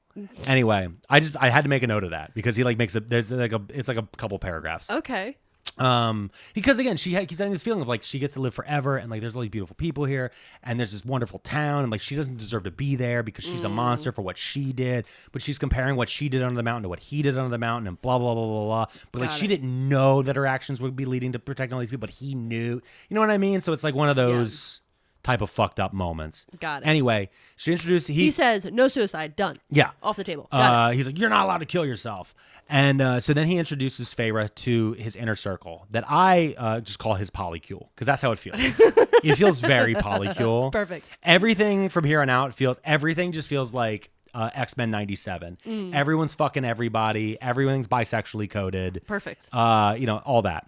Anyway, I had to make a note of that because he like makes it's like a couple paragraphs. Okay. Because again, she keeps having this feeling of like she gets to live forever and like there's all these beautiful people here and there's this wonderful town and like she doesn't deserve to be there because she's a monster for what she did, but she's comparing what she did under the mountain to what he did under the mountain and blah blah blah blah blah. But like she didn't know that her actions would be leading to protecting all these people, but he knew. You know what I mean? So it's like one of those type of fucked up moments. Got it. Anyway, she introduced he says no suicide, done. Yeah, off the table. Got it. He's like, you're not allowed to kill yourself. And so then he introduces Feyre to his inner circle that I just call his polycule because that's how it feels. It feels very polycule. Perfect. Everything from here on out everything just feels like X-Men 97. Everyone's fucking everybody. Everything's bisexually coded. Perfect. All that.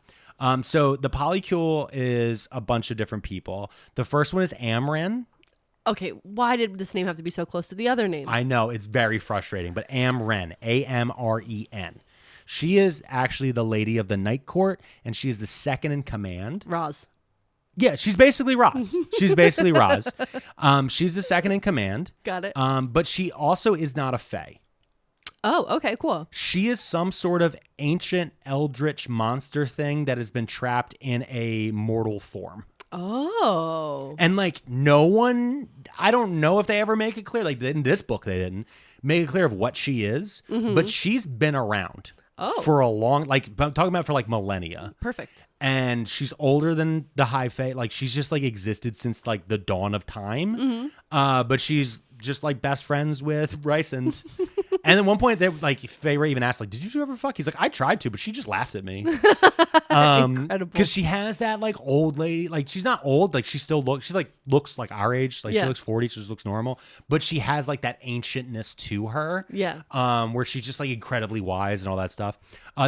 So the polycule is a bunch of different people. The first one is Amren. Okay, why did this name have to be so close to the other name? I know, it's very frustrating, but Amren, Amren. She is actually the lady of the Night Court, and she is the second in command. Roz. Yeah, she's basically Roz. She's the second in command. Got it. But she also is not a Fae. Oh, okay, cool. She is some sort of ancient eldritch monster thing that has been trapped in a mortal form. Oh. And like I don't know if they ever make it clear, like in this book they didn't make it clear of what she is, but she's been around for a long, like I'm talking about for like millennia. Perfect. and she's older than the High Fae. Like she's just like existed since like the dawn of time. But she's just like best friends with Rhysand. And at one point, they like Feyre even asked, like, "Did you ever fuck?" He's like, "I tried to, but she just laughed at me." Incredible. Because she has that like old lady, like she's not old, like she still looks like our age, like she looks 40, she just looks normal, but she has like that ancientness to her. Yeah. Where she's just like incredibly wise and all that stuff.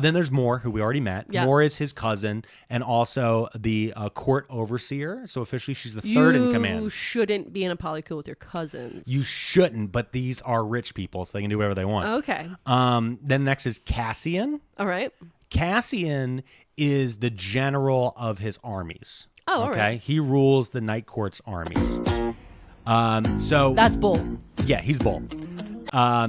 Then there's Mor, who we already met. Yeah. Mor is his cousin and also the court overseer. So officially, she's the third in command. You shouldn't be in a polycule with your cousins. You shouldn't, but these are rich people, so they can do whatever they want. Okay. Then next is Cassian. All right. Cassian is the general of his armies. Oh, all right. He rules the Night Court's armies. So That's Bull. yeah, he's Bull.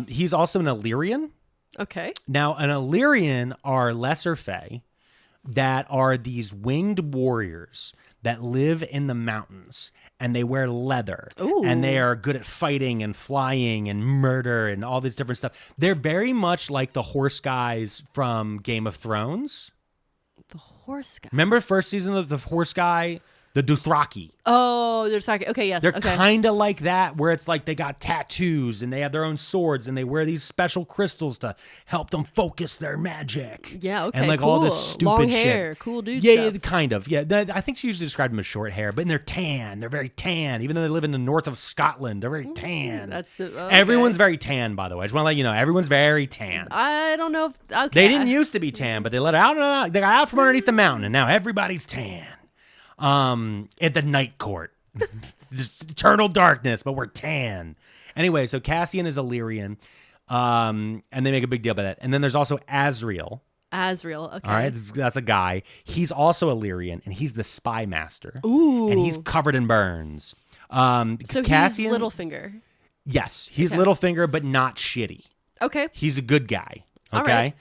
He's also an Illyrian. Okay. Now, an Illyrian are lesser fae that are these winged warriors that live in the mountains, and they wear leather. Ooh. And they are good at fighting and flying and murder and all this different stuff. They're very much like the horse guys from Game of Thrones. The horse guy. Remember first season of the horse guy? The Dothraki. Oh, they're talking. Okay, yes. They're okay. kind of like that, where it's like they got tattoos and they have their own swords and they wear these special crystals to help them focus their magic. Yeah, okay, and like cool. all this stupid Long shit. hair, cool dude Yeah, stuff. kind of. Yeah, I think she usually described them as short hair, but they're tan. They're very tan, even though they live in the north of Scotland. They're very tan. That's okay. Everyone's very tan, by the way. I just want to let you know, everyone's very tan. I don't know if okay. They didn't used to be tan, but they let it out. They got out from underneath the mountain, and now everybody's tan. At the Night Court, just eternal darkness, but we're tan. Anyway, so Cassian is Illyrian, and they make a big deal about that. And then there's also Azriel. Azriel, okay. All right, that's a guy. He's also Illyrian, and he's the spy master. Ooh. And he's covered in burns. Because So Cassian, he's Littlefinger. yes, he's Okay. Littlefinger, but not shitty. Okay. He's a good guy. All Okay,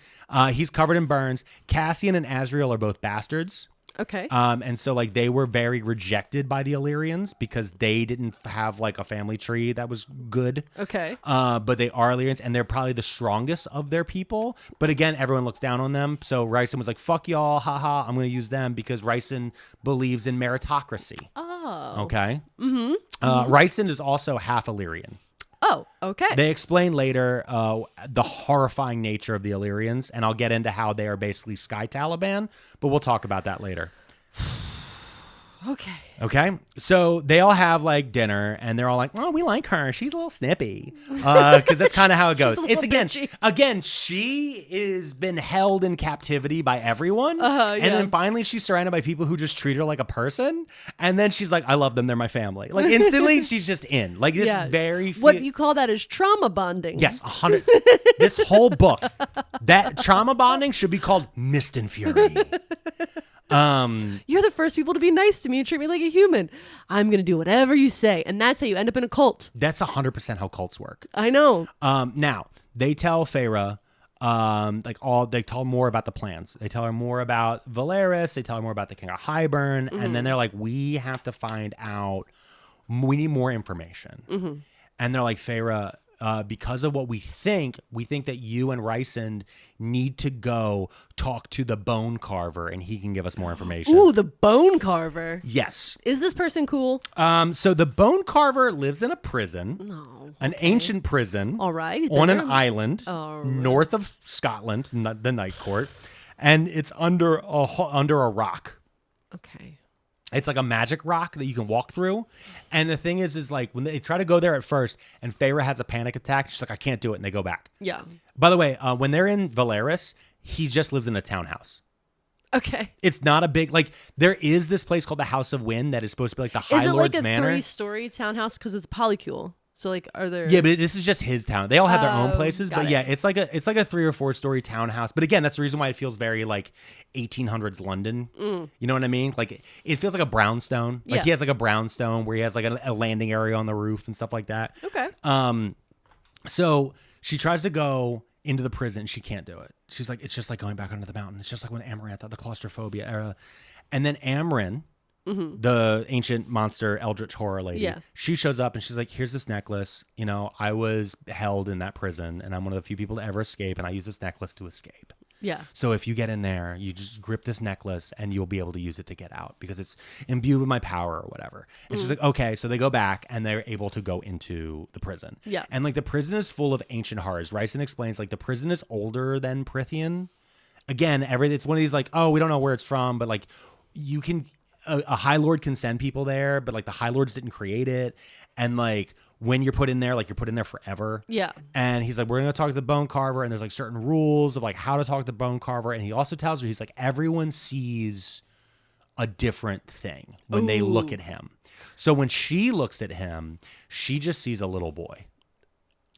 he's covered in burns. Cassian and Azriel are both bastards. Okay. And so like they were very rejected by the Illyrians because they didn't have like a family tree that was good. Okay. But they are Illyrians, and they're probably the strongest of their people. But again, everyone looks down on them. So Rhysand was like, "Fuck y'all, haha! I'm going to use them because Rhysand believes in meritocracy." Oh. Okay. Rhysand is also half Illyrian. Oh, okay. They explain later the horrifying nature of the Illyrians, and I'll get into how they are basically Sky Taliban, but we'll talk about that later. Okay. Okay, so they all have like dinner, and they're all like, "Oh, we like her. She's a little snippy," because that's kind of how it goes. a little It's bitchy. again, she is been held in captivity by everyone, and yeah. then finally she's surrounded by people who just treat her like a person, and then she's like, "I love them. They're my family." Like instantly, she's just in. Like this very What you call that is trauma bonding. yes, 100. This whole book, that trauma bonding should be called Mist and Fury. You're the first people to be nice to me and treat me like a human. I'm going to do whatever you say. And that's how you end up in a cult. That's 100% how cults work. I know. Now they tell Feyre, they tell her more about the plans. They tell her more about Valeris. They tell her more about the King of Hybern, and then they're like, we have to find out. We need more information. And they're like, Feyre, because of what we think that you and Rhysand need to go talk to the Bone Carver, and he can give us more information. Ooh, the Bone Carver. Yes. Is this person cool? So the Bone Carver lives in a prison. No. An ancient prison. All right. he's On been an there. island All right. north of Scotland, the Night Court, and it's under a rock. Okay. It's like a magic rock that you can walk through. And the thing is like when they try to go there at first, and Feyre has a panic attack, she's like, I can't do it, and they go back. Yeah. By the way, when they're in Valeris, he just lives in a townhouse. Okay. It's not a big, like, there is this place called the House of Wind that is supposed to be like the High Is it Lord's like a Manor. 3-story townhouse? Because it's a polycule. So like, are there? Yeah, but this is just his town. They all have their own Oh, places, got but it. yeah, it's like a 3 or 4 story townhouse. But again, that's the reason why it feels very like 1800s London. You know what I mean? Like it feels like a brownstone. Like Yeah. he has like a brownstone where he has like a landing area on the roof and stuff like that. Okay. So she tries to go into the prison. She can't do it. She's like, it's just like going back under the mountain. It's just like when Amarantha, the claustrophobia era, and then Amren. The ancient monster eldritch horror lady. Yeah. She shows up and she's like, here's this necklace. I was held in that prison and I'm one of the few people to ever escape, and I use this necklace to escape. Yeah. So if you get in there, you just grip this necklace and you'll be able to use it to get out because it's imbued with my power or whatever. And she's like, okay. So they go back and they're able to go into the prison. Yeah. And like the prison is full of ancient horrors. Rhysand explains like the prison is older than Prythian. Again, it's one of these like, oh, we don't know where it's from, but like you can, a High Lord can send people there, but like the High Lords didn't create it. And like, when you're put in there, like you're put in there forever. Yeah. And he's like, we're going to talk to the bone carver. And there's like certain rules of like how to talk to the bone carver. And he also tells her, he's like, everyone sees a different thing when they look at him. So when she looks at him, she just sees a little boy.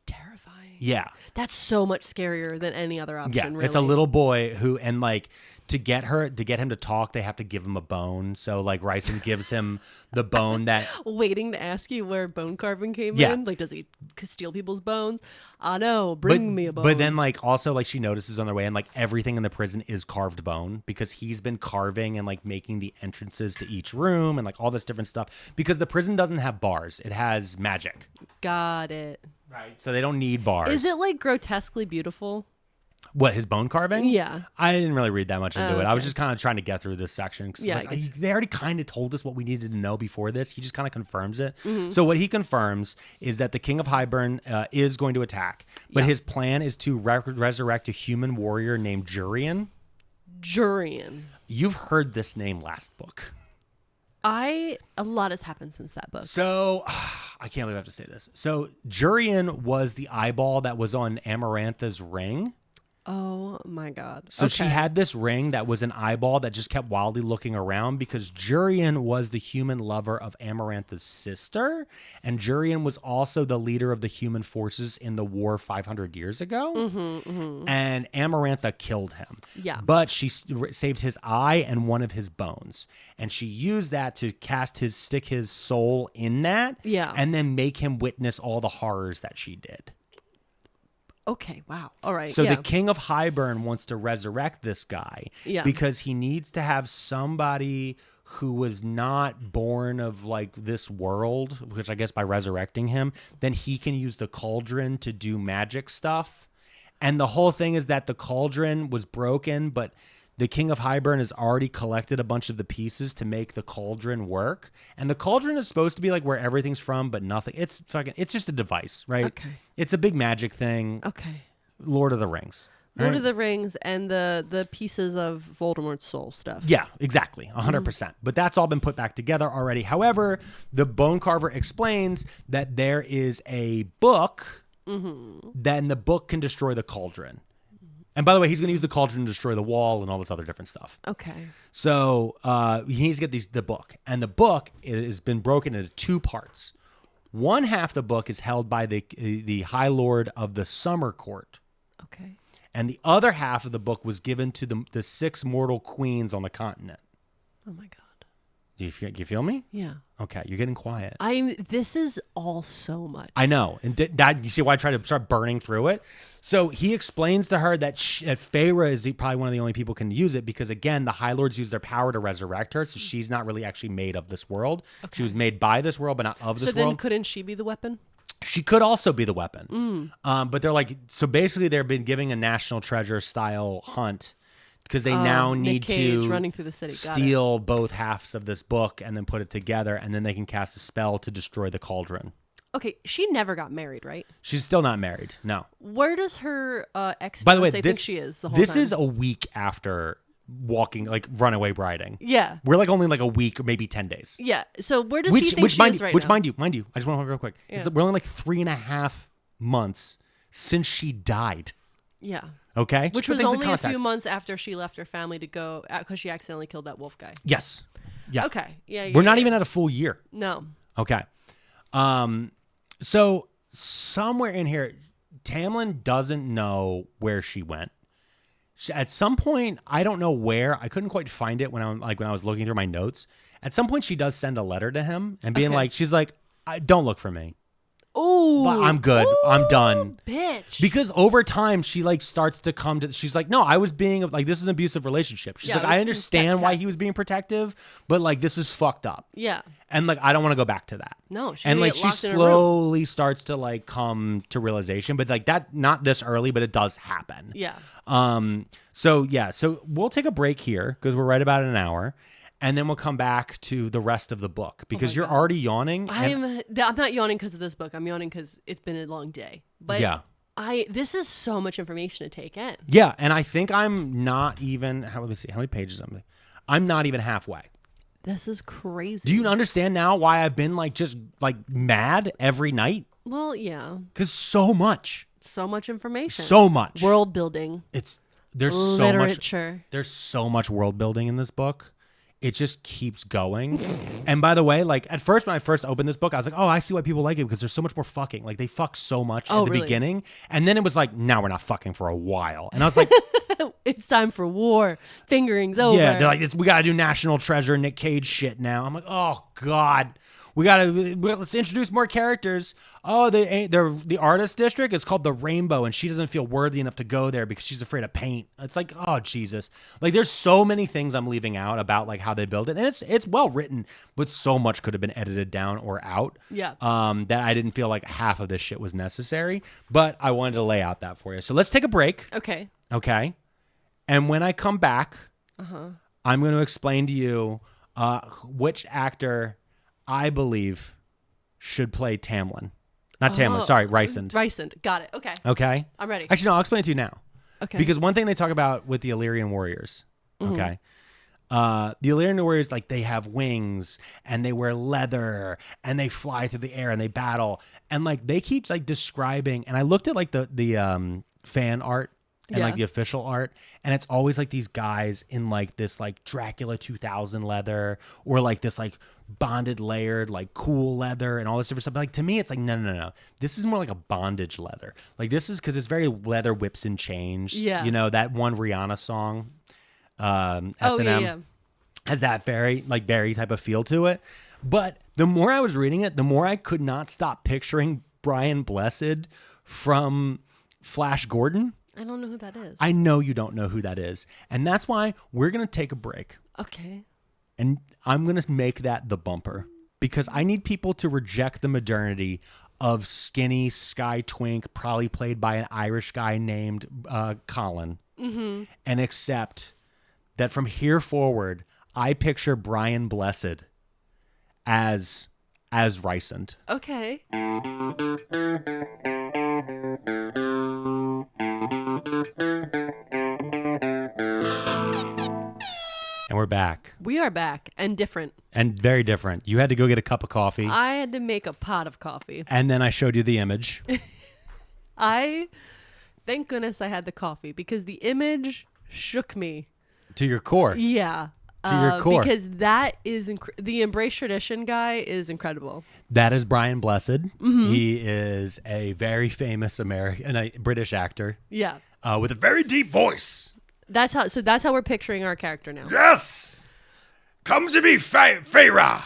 Terrifying. Yeah. That's so much scarier than any other option. Yeah. Really. It's a little boy who, and like to get him to talk, they have to give him a bone. So like Rhysand gives him the bone that. Waiting to ask you where bone carving came Yeah. in. Like, does he steal people's bones? No, bring me a bone. But then like also like she notices on their way and like everything in the prison is carved bone because he's been carving and like making the entrances to each room and like all this different stuff because the prison doesn't have bars. It has magic. Got it. Right. So they don't need bars. Is it like grotesquely beautiful? What, his bone carving? Yeah. I didn't really read that much into it. I was Okay. just kind of trying to get through this section. 'Cause Yeah, like, I get you. they already kind of told us what we needed to know before this. He just kind of confirms it. Mm-hmm. So what he confirms is that the King of Hybern is going to attack, but his plan is to resurrect a human warrior named Jurian. Jurian. You've heard this name last book. A lot has happened since that book. So, I can't believe I have to say this. So, Jurian was the eyeball that was on Amarantha's ring. Oh my God. So she had this ring that was an eyeball that just kept wildly looking around because Jurian was the human lover of Amarantha's sister. And Jurian was also the leader of the human forces in the war 500 years ago. And Amarantha killed him. Yeah. But she saved his eye and one of his bones. And she used that to stick his soul in that. Yeah. And then make him witness all the horrors that she did. Okay, wow. All right. So the King of Hybern wants to resurrect this guy because he needs to have somebody who was not born of like this world, which I guess by resurrecting him, then he can use the cauldron to do magic stuff. And the whole thing is that the cauldron was broken, but the King of Hybern has already collected a bunch of the pieces to make the cauldron work. And the cauldron is supposed to be like where everything's from, but nothing. It's just a device, right? Okay. It's a big magic thing. Okay. Lord of the Rings. Lord right? of the Rings and the pieces of Voldemort's soul stuff. Yeah, exactly. 100%. But that's all been put back together already. However, the Bone Carver explains that there is a book, then the book can destroy the cauldron. And by the way, he's going to use the cauldron to destroy the wall and all this other different stuff. Okay. So he needs to get the book. And the book has been broken into two parts. One half of the book is held by the High Lord of the Summer Court. Okay. And the other half of the book was given to the 6 mortal queens on the continent. Oh my God. Do you feel me? Yeah. Okay, you're getting quiet. This is all so much. I know. And that you see why I try to start burning through it? So he explains to her that Feyre is probably one of the only people who can use it because, again, the High Lords use their power to resurrect her, so she's not really actually made of this world. Okay. She was made by this world, but not of this world. So then couldn't she be the weapon? She could also be the weapon. But they're like, so basically they've been giving a National Treasure style hunt because they now need to running through the city. steal both halves of this book and then put it together, and then they can cast a spell to destroy the cauldron. Okay, she never got married, right? She's still not married. No. Where does her ex By the way, think she is the whole this time? is a week after walking, like runaway briding. Yeah. We're like only like a week or maybe 10 days. Yeah. So where does he think she is right now? Mind you, I just want to real quick. Yeah. We're only like 3.5 months since she died. Yeah. Okay? Which Just was put things in only a context. few months after she left her family to go because she accidentally killed that wolf guy. Yes. Yeah. Okay. Yeah. We're not even at a full year. No. Okay. So somewhere in here, Tamlin doesn't know where she went. At some point, I don't know where. I couldn't quite find it when I was looking through my notes. At some point, she does send a letter to him and being like, she's like, don't look for me. Ooh. But I'm good. I'm done. Bitch. Because over time, she like starts to come to, she's like, no, I was being like, this is an abusive relationship. She's like, I understand why he was being protective, but like, this is fucked up. Yeah. And like, I don't want to go back to that. No, and like she slowly starts to like come to realization, but like that, not this early, but it does happen. Yeah. So we'll take a break here because we're right about an hour, and then we'll come back to the rest of the book because you're already yawning. I'm not yawning because of this book. I'm yawning because it's been a long day. But yeah. This is so much information to take in. Yeah, and I think I'm not even. Let me see how many pages I'm not even halfway. This is crazy. Do you understand now why I've been like just like mad every night? Well, yeah. Because so much information. So much world building. There's literature. There's so much world building in this book. It just keeps going. And by the way, like at first when I first opened this book, I was like, oh, I see why people like it because there's so much more fucking. Like they fuck so much at the beginning. And then it was like, now we're not fucking for a while. And I was like, it's time for war. Fingering's over. Yeah, they're like, we got to do National Treasure Nick Cage shit now. I'm like, oh God. Let's introduce more characters. Oh, the artist district. It's called the Rainbow, and she doesn't feel worthy enough to go there because she's afraid of paint. It's like, oh Jesus! Like there's so many things I'm leaving out about like how they build it, and it's well written, but so much could have been edited down or out. Yeah. That I didn't feel like half of this shit was necessary, but I wanted to lay out that for you. So let's take a break. Okay. Okay. And when I come back, I'm going to explain to you which actor I believe should play Tamlin. Not Tamlin, sorry, Rhysand. Rhysand, got it. Okay. Okay? I'm ready. Actually, no, I'll explain it to you now. Okay. Because one thing they talk about with the Illyrian warriors, okay? The Illyrian warriors, like, they have wings, and they wear leather, and they fly through the air, and they battle. And, like, they keep, like, describing, and I looked at, like, the fan art, and like the official art, and it's always like these guys in like this like Dracula 2000 leather or like this like bonded layered like cool leather and all this different stuff. But like to me, it's like no. This is more like a bondage leather. Like this is because it's very leather whips and chains. Yeah, you know that one Rihanna song, S&M has that very type of feel to it. But the more I was reading it, the more I could not stop picturing Brian Blessed from Flash Gordon. I don't know who that is. I know you don't know who that is. And that's why we're going to take a break. Okay. And I'm going to make that the bumper because I need people to reject the modernity of skinny Sky Twink, probably played by an Irish guy named Colin, and accept that from here forward, I picture Brian Blessed as Rhysand. Okay. And we're back. We are back and different. And very different. You had to go get a cup of coffee. I had to make a pot of coffee. And then I showed you the image. Thank goodness I had the coffee because the image shook me. To your core. Yeah. To your core. Because that is, the Embrace Tradition guy is incredible. That is Brian Blessed. He is a very famous British actor. Yeah. With a very deep voice. That's how we're picturing our character now. Yes! Come to me, Feyre!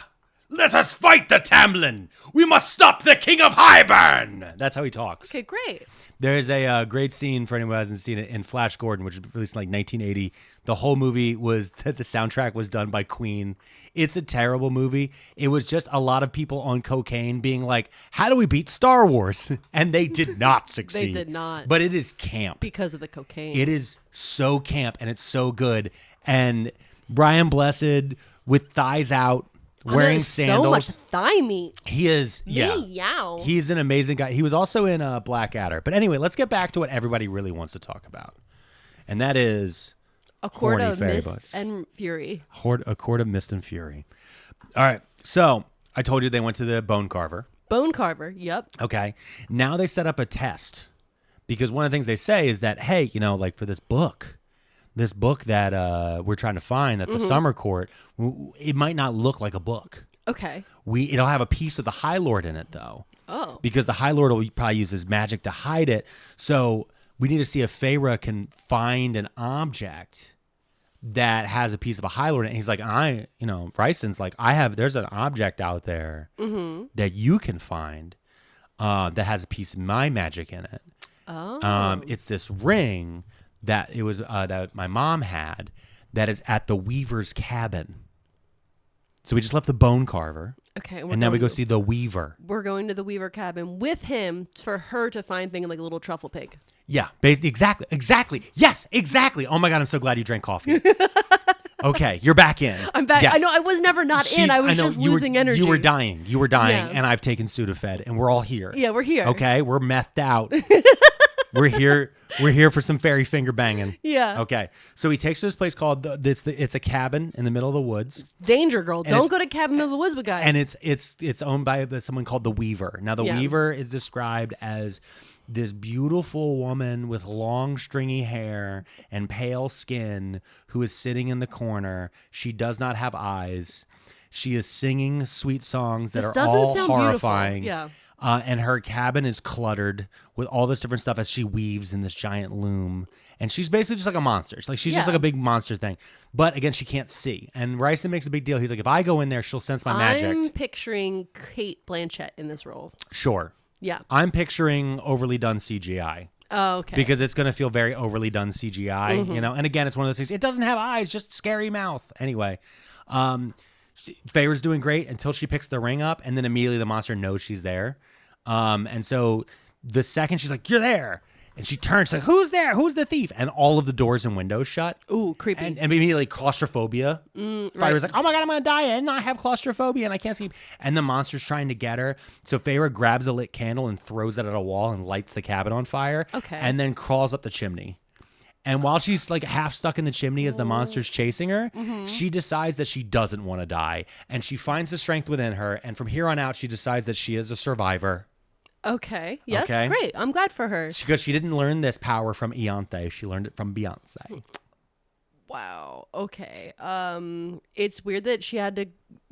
Let us fight the Tamlin! We must stop the King of Hybern! That's how he talks. Okay, great. There's a great scene for anyone who hasn't seen it in Flash Gordon, which was released in like 1980. The whole movie the soundtrack was done by Queen. It's a terrible movie. It was just a lot of people on cocaine being like, how do we beat Star Wars? And they did not succeed. They did not. But it is camp. Because of the cocaine. It is so camp and it's so good. And Brian Blessed with thighs out, wearing sandals. So much thigh meat. He is, yeah. Yow. He's an amazing guy. He was also in Blackadder. But anyway, let's get back to what everybody really wants to talk about. And that is A Court of fairy Mist books. and Fury. A Court of Mist and Fury. All right. So I told you they went to the Bone Carver. Bone Carver, yep. Okay. Now they set up a test. Because one of the things they say is that, hey, you know, like for this book that we're trying to find at the Summer Court, it might not look like a book. Okay. It'll have a piece of the High Lord in it, though. Oh. Because the High Lord will probably use his magic to hide it. So we need to see if Feyre can find an object that has a piece of a High Lord in it. And he's like, Rhysand's like, there's an object out there that you can find that has a piece of my magic in it. Oh. It's this ring that that my mom had that is at the Weaver's cabin. So we just left the Bone Carver. Okay. And then we go see the Weaver. We're going to the Weaver cabin with him for her to find things like a little truffle pig. Yeah, exactly. Yes, exactly. Oh my God, I'm so glad you drank coffee. Okay, you're back in. I'm back. Yes. I know I was never not in. I was just losing energy. You were dying, and I've taken Sudafed, and we're all here. Yeah, we're here. Okay, we're methed out. We're here for some fairy finger banging. Yeah. Okay, so he takes to this place called it's a cabin in the middle of the woods. Danger, girl. Don't go to cabin in the woods with guys. And it's owned by someone called the Weaver. Now the Weaver is described as this beautiful woman with long stringy hair and pale skin who is sitting in the corner. She does not have eyes. She is singing sweet songs that are all horrifying. Yeah. And her cabin is cluttered with all this different stuff as she weaves in this giant loom. And she's basically just like a monster. She's just like a big monster thing. But again, she can't see. And Rhysand makes a big deal. He's like, if I go in there, she'll sense my magic. I'm picturing Cate Blanchett in this role. Sure. Yeah. I'm picturing overly done CGI. Oh, okay. Because it's going to feel very overly done CGI, you know? And again, it's one of those things. It doesn't have eyes, just scary mouth. Anyway, Feyre's doing great until she picks the ring up, and then immediately the monster knows she's there. And so the second she's like, you're there, and she turns, she's like, who's there? Who's the thief? And all of the doors and windows shut. Ooh, creepy. And immediately claustrophobia. Feyre's like, oh my God, I'm going to die, and I have claustrophobia, and I can't sleep. And the monster's trying to get her. So Feyre grabs a lit candle and throws it at a wall and lights the cabin on fire. Okay. And then crawls up the chimney. And while she's like half stuck in the chimney as the monster's chasing her, she decides that she doesn't want to die. And she finds the strength within her. And from here on out, she decides that she is a survivor. Okay. Yes. Okay. Great. I'm glad for her. Because she didn't learn this power from Ianthe. She learned it from Beyonce. Wow. Okay. It's weird that she had to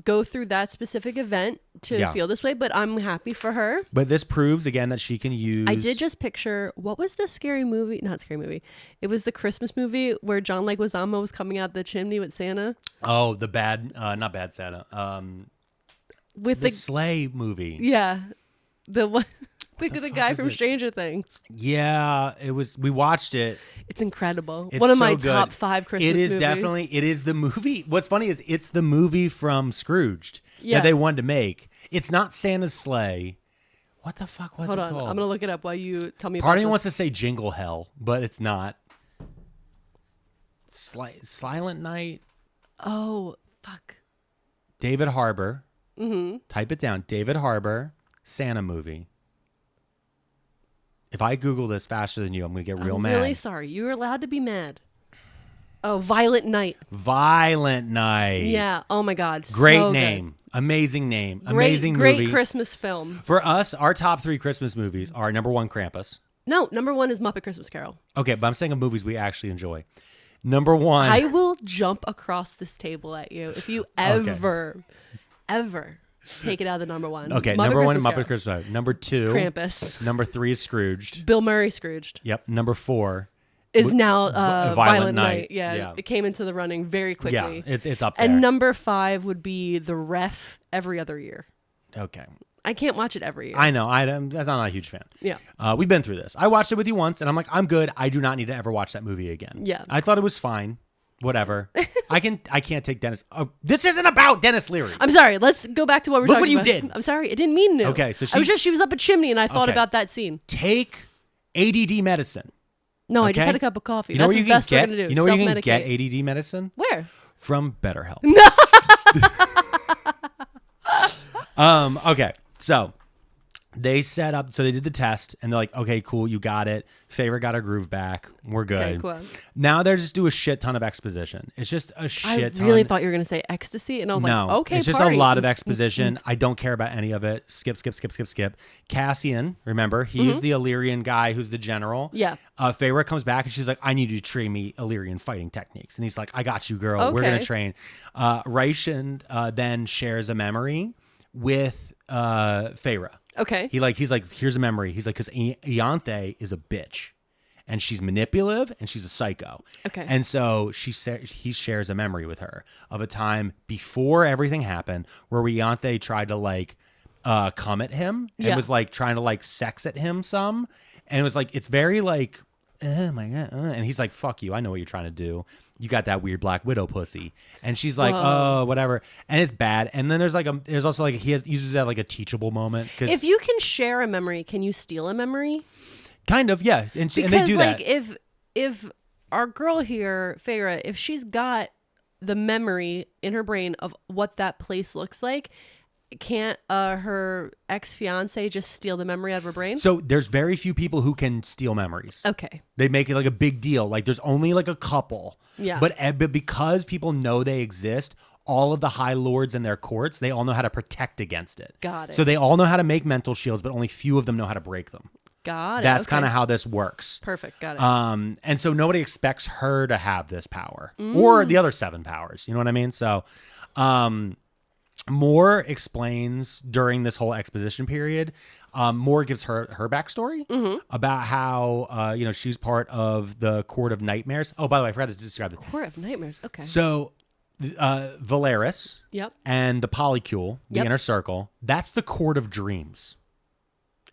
go through that specific event to feel this way, but I'm happy for her. But this proves again that she can use. I did just picture, what was the scary movie? Not scary movie. It was the Christmas movie where John Leguizamo was coming out the chimney with Santa. Oh, the bad, not bad Santa. With the sleigh movie. Yeah. The one. The guy from Stranger Things. Yeah, it was. We watched it. It's incredible. It's one of my top 5 Christmas movies. It is definitely. It is the movie. What's funny is it's the movie from Scrooged that they wanted to make. It's not Santa's Sleigh. What the fuck was it called? I'm gonna look it up while you tell me. Part of me wants to say Jingle Hell, but it's not. Silent Night. Oh fuck. David Harbour. Type it down. David Harbour. Santa movie. If I Google this faster than you, I'm going to get real mad. I'm really sorry. You're allowed to be mad. Oh, Violent Night. Violent Night. Yeah. Oh, my God. Great so name. Good. Amazing name. Amazing movie. Great Christmas film. For us, our top 3 Christmas movies are number 1, Krampus. No, number 1 is Muppet Christmas Carol. Okay, but I'm saying of movies we actually enjoy. Number 1. I will jump across this table at you if you ever take it out of the number 1. Okay, Muppet number 1 Christmas Muppet Carol. Christmas Carol. Number 2, Krampus. Number 3 is Scrooged. Bill Murray Scrooged. Yep. Number 4 is now Violent Night. Yeah, it came into the running very quickly. Yeah, it's up there. And number 5 would be The Ref every other year. Okay. I can't watch it every year. I know. I'm not a huge fan. Yeah. We've been through this. I watched it with you once, and I'm like, I'm good. I do not need to ever watch that movie again. Yeah. I thought it was fine. Whatever. I can't take Dennis. Oh, this isn't about Dennis Leary. I'm sorry. Let's go back to what we're talking about. Look what you did. I'm sorry. I didn't mean to. Okay, so she was up a chimney, and I thought about that scene. Take ADD medicine. No, I just had a cup of coffee. You know That's where the best we're gonna do. You know where you can get ADD medicine? Where? From BetterHelp. Okay, so they set up, so they did the test, and they're like, okay, cool, you got it. Feyre got her groove back. We're good. Okay, cool. Now they're just do a shit ton of exposition. It's just a shit ton. I really thought you were going to say ecstasy, and I was like, okay, it's just a lot of exposition. I don't care about any of it. Skip. Cassian, remember, he's the Illyrian guy who's the general. Yeah. Feyre comes back, and she's like, I need you to train me Illyrian fighting techniques. And he's like, I got you, girl. Okay. We're going to train. Rhysand then shares a memory with Feyre. Okay. He's like, here's a memory. He's like, because Ianthe is a bitch, and she's manipulative, and she's a psycho. Okay. And so he shares a memory with her of a time before everything happened where Ianthe tried to come at him and was like trying to like sex at him some, and it was like it's very like oh my God. And he's like, fuck you. I know what you're trying to do. You got that weird Black Widow pussy. And she's like, oh, whatever. And it's bad. And then there's also like, uses that like a teachable moment. If you can share a memory, can you steal a memory? Kind of, yeah. And they do like, that. If our girl here, Feyre, if she's got the memory in her brain of what that place looks like, can't her ex-fiance just steal the memory out of her brain? So there's very few people who can steal memories. Okay. They make it like a big deal. Like there's only like a couple. Yeah. But because people know they exist, all of the high lords in their courts, they all know how to protect against it. Got it. So they all know how to make mental shields, but only few of them know how to break them. Got it. That's kind of how this works. Perfect. Got it. And so nobody expects her to have this power or the other 7 powers. You know what I mean? So, Mor explains during this whole exposition period. Mor gives her backstory about how she's part of the Court of Nightmares. Oh, by the way, I forgot to describe this. Court of Nightmares. Okay. So, Valeris. Yep. And the Polycule, the inner circle. That's the Court of Dreams.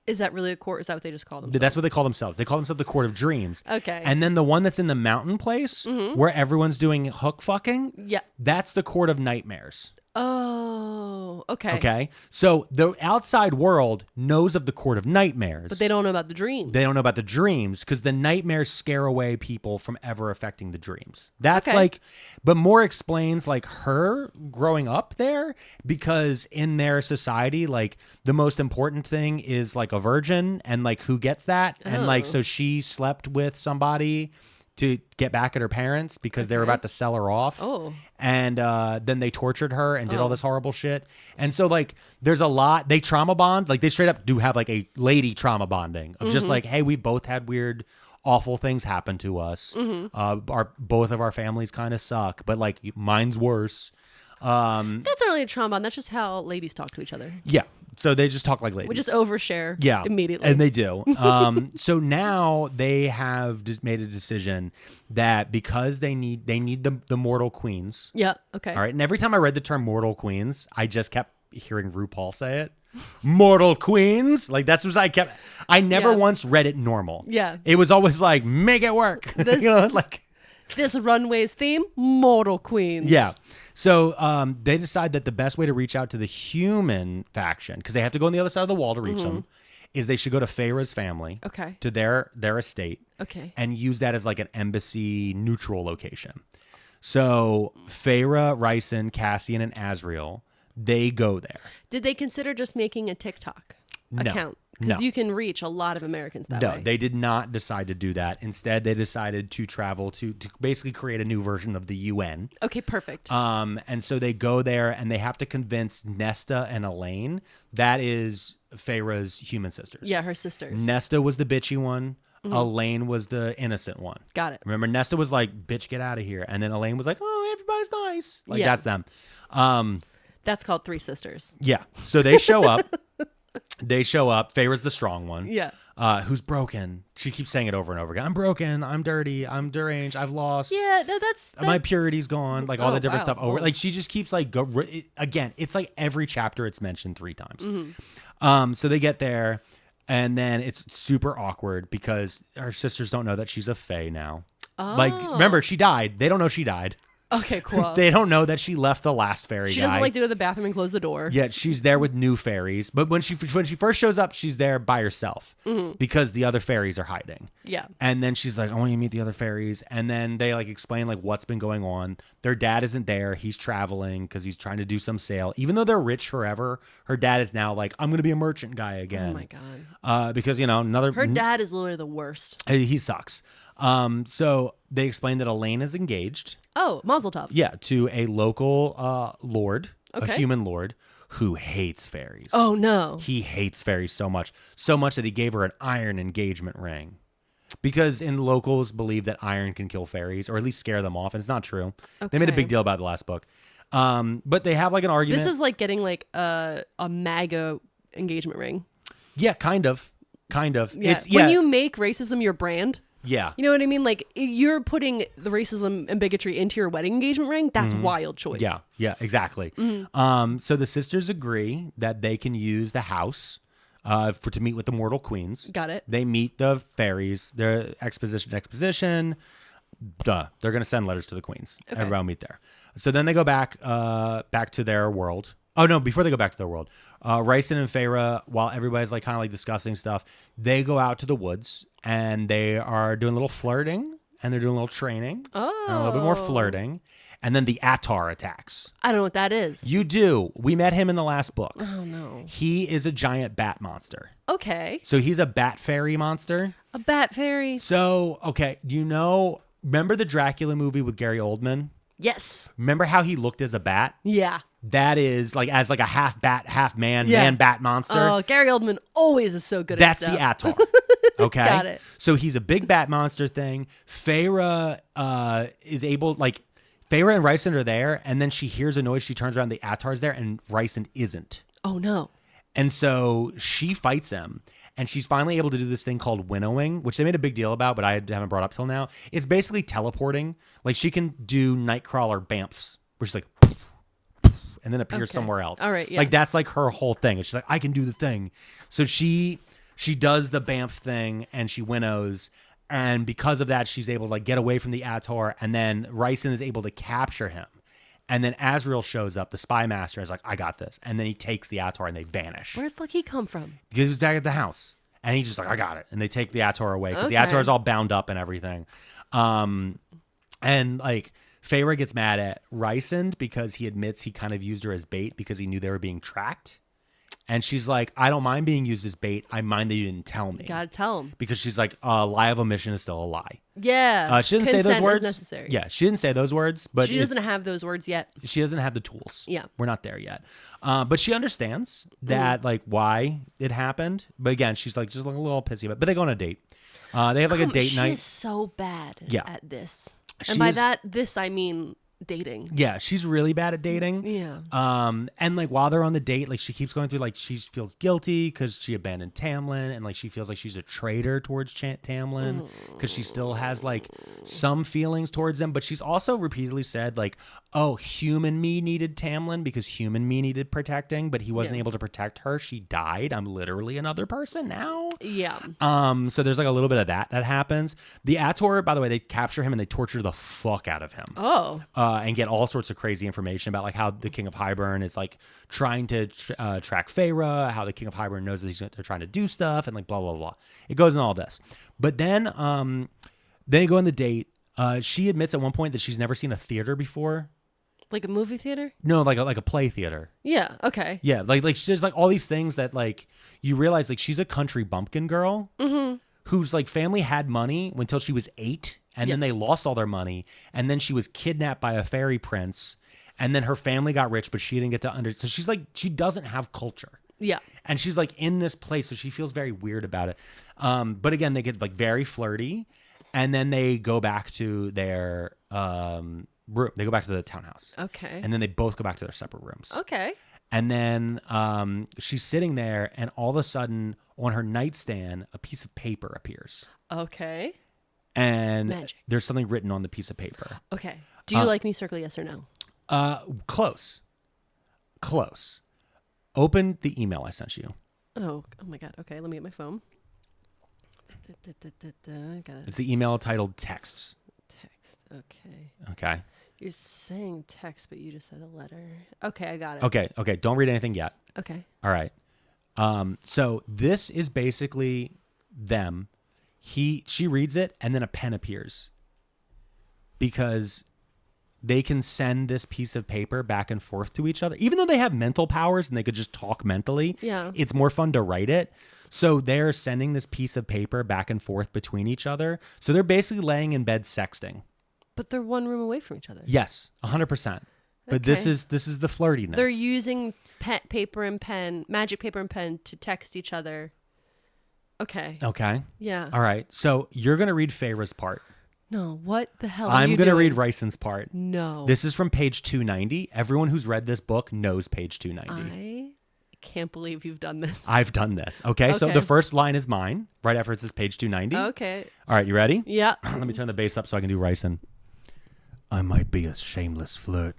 Is that really a court? Is that what they just call themselves? That's what they call themselves. They call themselves the Court of Dreams. Okay. And then the one that's in the mountain place where everyone's doing hook fucking, that's the Court of Nightmares. Oh, okay. Okay. So the outside world knows of the Court of Nightmares. But they don't know about the dreams. They don't know about the dreams because the nightmares scare away people from ever affecting the dreams. That's like, but Mor explains like her growing up there because in their society, like the most important thing is like a virgin and like who gets that. And like, so she slept with somebody to get back at her parents because they were about to sell her off. Oh. And then they tortured her and did all this horrible shit. And so, like, there's a lot. They trauma bond. Like, they straight up do have, like, a lady trauma bonding of just like, hey, we both had weird, awful things happen to us. Both of our families kind of suck, but, like, mine's worse. That's not really a trauma bond. That's just how ladies talk to each other. Yeah. So they just talk like ladies. We just overshare immediately. And they do. So now they have just made a decision that because they need the mortal queens. Yeah, okay. All right. And every time I read the term mortal queens, I just kept hearing RuPaul say it. Mortal queens. Like that's what I never once read it normal. Yeah. It was always like, make it work. This runway's theme, mortal queens. Yeah. So they decide that the best way to reach out to the human faction, because they have to go on the other side of the wall to reach them, is they should go to Feyre's family, to their estate, and use that as like an embassy neutral location. So Feyre, Rhysand, Cassian, and Azriel, they go there. Did they consider just making a TikTok account? Because you can reach a lot of Americans that way. No, they did not decide to do that. Instead, they decided to travel to basically create a new version of the UN. Okay, perfect. And so they go there and they have to convince Nesta and Elaine. That is Feyre's human sisters. Yeah, her sisters. Nesta was the bitchy one. Elaine was the innocent one. Got it. Remember, Nesta was like, bitch, get out of here. And then Elaine was like, oh, everybody's nice. Like, that's them. That's called Three Sisters. Yeah. So they show up. Feyre's the strong one. Yeah. Who's broken. She keeps saying it over and over again. I'm broken. I'm dirty. I'm deranged. I've lost. Yeah, no, my purity's gone. Like all the different stuff over. Like she just keeps like again. It's like every chapter it's mentioned 3 times. So they get there, and then it's super awkward because our sisters don't know that she's a Fae now. Oh. Like remember, she died. They don't know she died. Okay, cool. They don't know that she left the last fairy guy. She doesn't like to go to the bathroom and close the door. Yeah, she's there with new fairies. But when she first shows up, she's there by herself because the other fairies are hiding. Yeah. And then she's like, I want you to meet the other fairies. And then they like explain like what's been going on. Their dad isn't there. He's traveling because he's trying to do some sale. Even though they're rich forever, her dad is now like, I'm going to be a merchant guy again. Oh my God. Because, her dad is literally the worst. He sucks. So they explain that Elaine is engaged. Oh, Mazel Tov. Yeah, to a local lord, a human lord, who hates fairies. Oh, no. He hates fairies so much that he gave her an iron engagement ring. Because locals believe that iron can kill fairies, or at least scare them off, and it's not true. Okay. They made a big deal about it the last book. But they have like an argument. This is like getting like a MAGA engagement ring. Yeah, kind of. Yeah. When you make racism your brand. Yeah. You know what I mean? Like, you're putting the racism and bigotry into your wedding engagement ring. That's wild choice. Yeah, exactly. So the sisters agree that they can use the house to meet with the mortal queens. Got it. They meet the fairies. Their exposition. Duh. They're going to send letters to the queens. Okay. Everybody will meet there. So then they go back to their world. Oh, no, before they go back to their world, Rhysand and Feyre, while everybody's like kind of like discussing stuff, they go out to the woods and they are doing a little flirting and they're doing a little training. Oh. And a little bit more flirting. And then the ACOTAR attacks. I don't know what that is. You do. We met him in the last book. Oh, no. He is a giant bat monster. Okay. So he's a bat fairy monster. A bat fairy. So, okay, remember the Dracula movie with Gary Oldman? Yes. Remember how he looked as a bat? Yeah. That is like as like a half bat, half man, yeah. man bat monster. Oh, Gary Oldman always is so good That's at stuff. the ACOTAR. Okay. Got it. So he's a big bat monster thing. Feyre is able, like, Feyre and Rhysand are there, and then she hears a noise. She turns around, the ACOTAR's there, and Rhysand isn't. Oh, no. And so she fights him, and she's finally able to do this thing called winnowing, which they made a big deal about, but I haven't brought up till now. It's basically teleporting. Like, she can do Nightcrawler bamfs, where she's like, poof, poof, and then appears somewhere else. All right, yeah. Like, that's like her whole thing. She's like, I can do the thing. So she does the bamf thing, and she winnows. And because of that, she's able to like get away from the ACOTAR, and then Rhysand is able to capture him. And then Azriel shows up, the spy master, is like, I got this. And then he takes the ACOTAR and they vanish. Where the fuck he come from? He was back at the house. And he's just like, I got it. And they take the ACOTAR away because the Okay. ACOTAR is all bound up and everything. And like Feyre gets mad at Rhysand because he admits he kind of used her as bait because he knew they were being tracked. And she's like, I don't mind being used as bait. I mind that you didn't tell me. Gotta tell him. Because she's like, a lie of omission is still a lie. Yeah. She didn't say those Consent words. is necessary. Yeah, she didn't say those words. But she doesn't have those words yet. She doesn't have the tools. Yeah. We're not there yet. But she understands that, like, why it happened. But again, she's like, just like a little pissy about it. But they go on a date. They have like a date night. She's so bad at this. And by this, I mean dating. Yeah, she's really bad at dating. Yeah. And like while they're on the date, like she keeps going through, like she feels guilty because she abandoned Tamlin, and like she feels like she's a traitor towards Tamlin because she still has like some feelings towards him. But she's also repeatedly said like, oh, human me needed Tamlin because human me needed protecting, but he wasn't able to protect her. She died. I'm literally another person now. Yeah. So there's like a little bit of that happens. The ACOTAR, by the way, they capture him and they torture the fuck out of him. Oh. And get all sorts of crazy information about like how the King of Hybern is like trying to track Feyre, how the King of Hybern knows that they're trying to do stuff, and like blah, blah, blah. It goes in all this. But then they go on the date. She admits at one point that she's never seen a theater before. Like a movie theater? No, like a play theater. Yeah, okay. Yeah, like there's like all these things that like you realize like she's a country bumpkin girl whose like family had money until she was 8. And then they lost all their money. And then she was kidnapped by a fairy prince. And then her family got rich, but she didn't get to So she's like, she doesn't have culture. Yeah. And she's like in this place. So she feels very weird about it. But again, they get like very flirty. And then they go back to their room. They go back to the townhouse. Okay. And then they both go back to their separate rooms. Okay. And then she's sitting there. And all of a sudden on her nightstand, a piece of paper appears. Okay. And Magic. There's something written on the piece of paper. Okay. Do you like me? Circle yes or no. Close. Open the email I sent you. Oh my God. Okay, let me get my phone. Got it. It's the email titled Texts. Text. Okay. Okay. You're saying text, but you just said a letter. Okay, I got it. Okay. Don't read anything yet. Okay. All right. So this is basically them. She reads it, and then a pen appears because they can send this piece of paper back and forth to each other. Even though they have mental powers and they could just talk mentally, it's more fun to write it. So they're sending this piece of paper back and forth between each other. So they're basically laying in bed sexting. But they're one room away from each other. Yes, 100%. But this is the flirtiness. They're using paper and pen, magic paper and pen to text each other. Okay. Yeah. All right. So you're going to read Feyre's part. No, what the hell I'm going to read Rhysand's part. No. This is from page 290. Everyone who's read this book knows page 290. I can't believe you've done this. I've done this. Okay. So the first line is mine, right after it says page 290. Okay. All right. You ready? Yeah. Let me turn the bass up so I can do Rhysand. I might be a shameless flirt,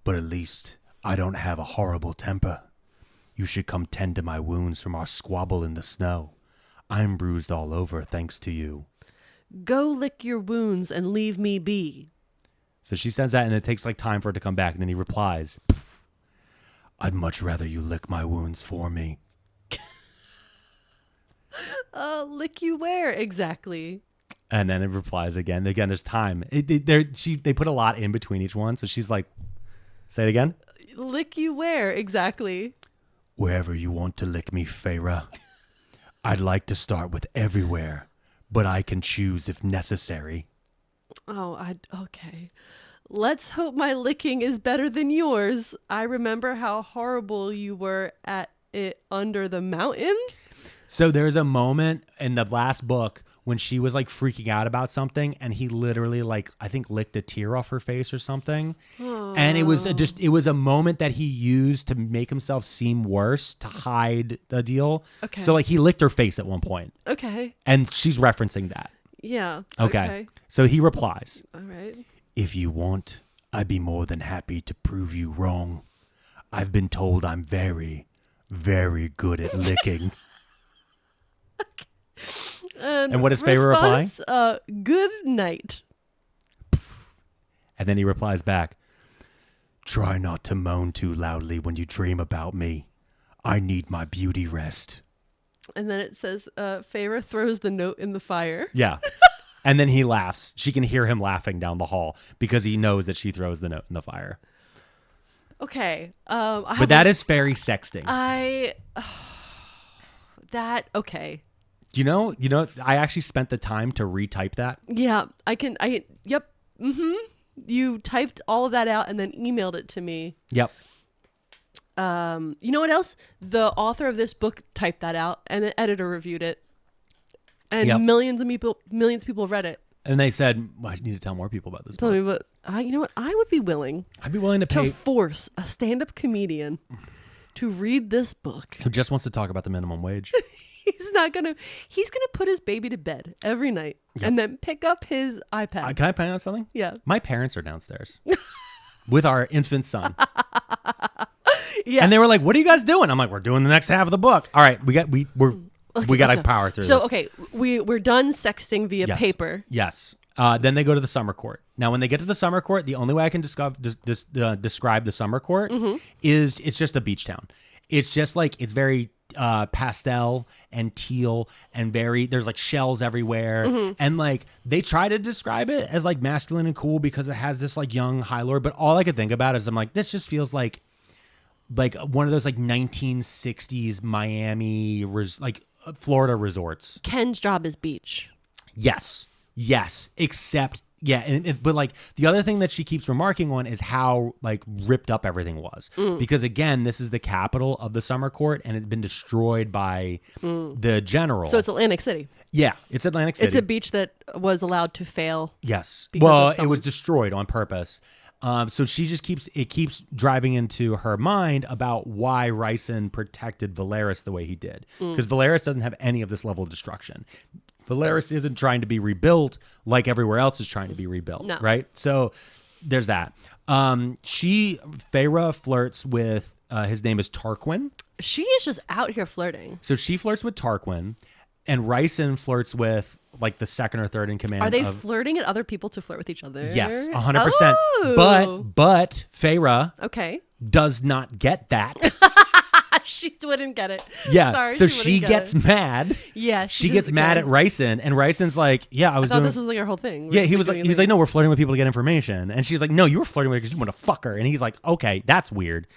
but at least I don't have a horrible temper. You should come tend to my wounds from our squabble in the snow. I'm bruised all over thanks to you. Go lick your wounds and leave me be. So she sends that, and it takes like time for it to come back, and then he replies, I'd much rather you lick my wounds for me. Lick you where exactly? And then it replies again. Again, there's time. They put a lot in between each one, so she's like, say it again. Lick you where exactly? Wherever you want to lick me, Feyre. I'd like to start with everywhere, but I can choose if necessary. Okay. Let's hope my licking is better than yours. I remember how horrible you were at it under the mountain. So there's a moment in the last book when she was like freaking out about something, and he literally like, I think, licked a tear off her face or something. Aww. And it was a moment that he used to make himself seem worse, to hide the deal. Okay. So like he licked her face at one point. Okay. And she's referencing that. Yeah. Okay. So he replies, all right. If you want, I'd be more than happy to prove you wrong. I've been told I'm very, very good at licking. Okay. And what does Feyre reply? Good night. And then he replies back, try not to moan too loudly when you dream about me. I need my beauty rest. And then it says, Feyre throws the note in the fire. Yeah. And then he laughs. She can hear him laughing down the hall because he knows that she throws the note in the fire. Okay. But that is fairy sexting. Okay. You know, I actually spent the time to retype that. Yeah, yep. Mm-hmm. You typed all of that out and then emailed it to me. Yep. You know what else? The author of this book typed that out, and the editor reviewed it. And millions of people have read it. And they said, well, I need to tell more people about this book. Me, but you know what? I would be willing. I'd be willing to pay. To force a stand-up comedian to read this book. Who just wants to talk about the minimum wage. He's gonna put his baby to bed every night and then pick up his iPad. Can I point out something? Yeah. My parents are downstairs with our infant son. Yeah. And they were like, what are you guys doing? I'm like, we're doing the next half of the book. All right, we got to power through this. So, okay, we're done sexting via paper. Yes. Then they go to the summer court. Now, when they get to the summer court, the only way I can describe the summer court is it's just a beach town. It's just like, it's very pastel and teal and there's like shells everywhere. And like, they try to describe it as like masculine and cool because it has this like young High Lord. But all I could think about is I'm like, this just feels like one of those like 1960s Miami, like Florida resorts. Ken's job is beach. Yes. Except, but like the other thing that she keeps remarking on is how like ripped up everything was. Because again, this is the capital of the summer court and it's been destroyed by the general. So it's Atlantic City. Yeah, it's Atlantic City. It's a beach that was allowed to fail. Yes. Well, it was destroyed on purpose. So she just keeps driving into her mind about why Rhysand protected Velaris the way he did. Because Velaris doesn't have any of this level of destruction. Velaris isn't trying to be rebuilt like everywhere else is trying to be rebuilt, right? So there's that. Feyre flirts with, his name is Tarquin. She is just out here flirting. So she flirts with Tarquin, and Rhysand flirts with like the second or third in command. Are they flirting at other people to flirt with each other? Yes, 100%. Oh. But Feyre does not get that. She wouldn't get it. Yeah. Sorry, so she gets mad. Yeah. She gets mad at Rhysand, and Rhysand's like, I thought this was like our whole thing. He was like, no, we're flirting with people to get information. And she's like, no, you were flirting with her because you want to fuck her. And he's like, okay, that's weird.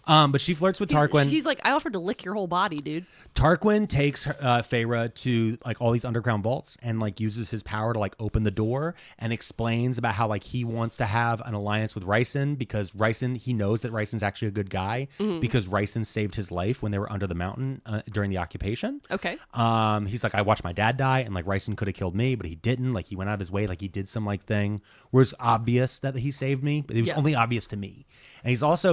But she flirts with Tarquin. He's like, I offered to lick your whole body, dude. Tarquin takes Feyre to like all these underground vaults and like uses his power to like open the door and explains about how like he wants to have an alliance with Rhysand because he knows that Rhysand's actually a good guy because Rhysand saved his life when they were under the mountain during the occupation. Okay. He's like, I watched my dad die and like Rhysand could have killed me, but he didn't. Like he went out of his way, like he did some like thing where it's obvious that he saved me, but it was only obvious to me. And he talks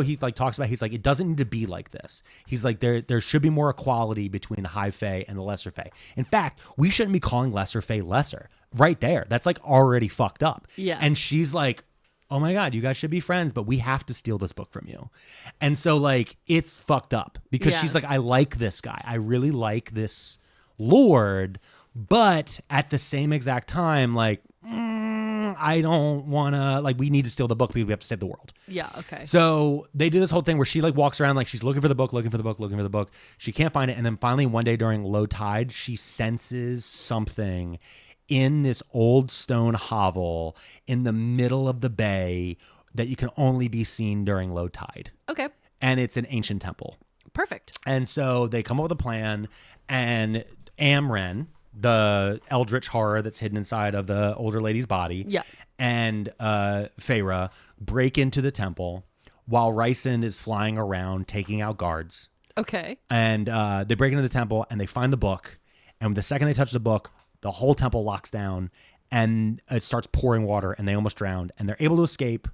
about, he's like, it doesn't need to be like this. He's like, there should be more equality between the high fae and the lesser fae. In fact, we shouldn't be calling lesser fae lesser. Right there. That's like already fucked up. Yeah. And she's like, oh my God, you guys should be friends, but we have to steal this book from you. And so like, it's fucked up because she's like, I like this guy. I really like this lord. But at the same exact time, like, I don't want to, like, we need to steal the book because we have to save the world. Yeah, okay. So they do this whole thing where she like walks around like she's looking for the book, looking for the book, looking for the book. She can't find it. And then finally one day during low tide, she senses something in this old stone hovel in the middle of the bay that you can only be seen during low tide. Okay. And it's an ancient temple. Perfect. And so they come up with a plan, and Amren, the eldritch horror that's hidden inside of the older lady's body, and Feyre break into the temple while Rhysand is flying around taking out guards. Okay. And they break into the temple and they find the book. And the second they touch the book, the whole temple locks down and it starts pouring water and they almost drowned. And they're able to escape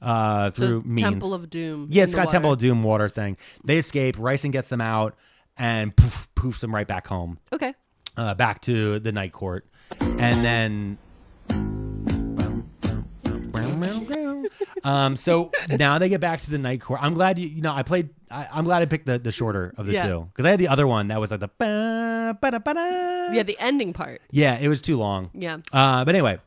through means. Temple of Doom. Yeah, it's got Temple of Doom water thing. They escape. Rhysand gets them out and poofs them right back home. Okay. Back to the night court. And then so now they get back to the night court. I'm glad I'm glad I picked the shorter of the two, because I had the other one that was like the the ending part. Yeah, it was too long. Yeah. But anyway,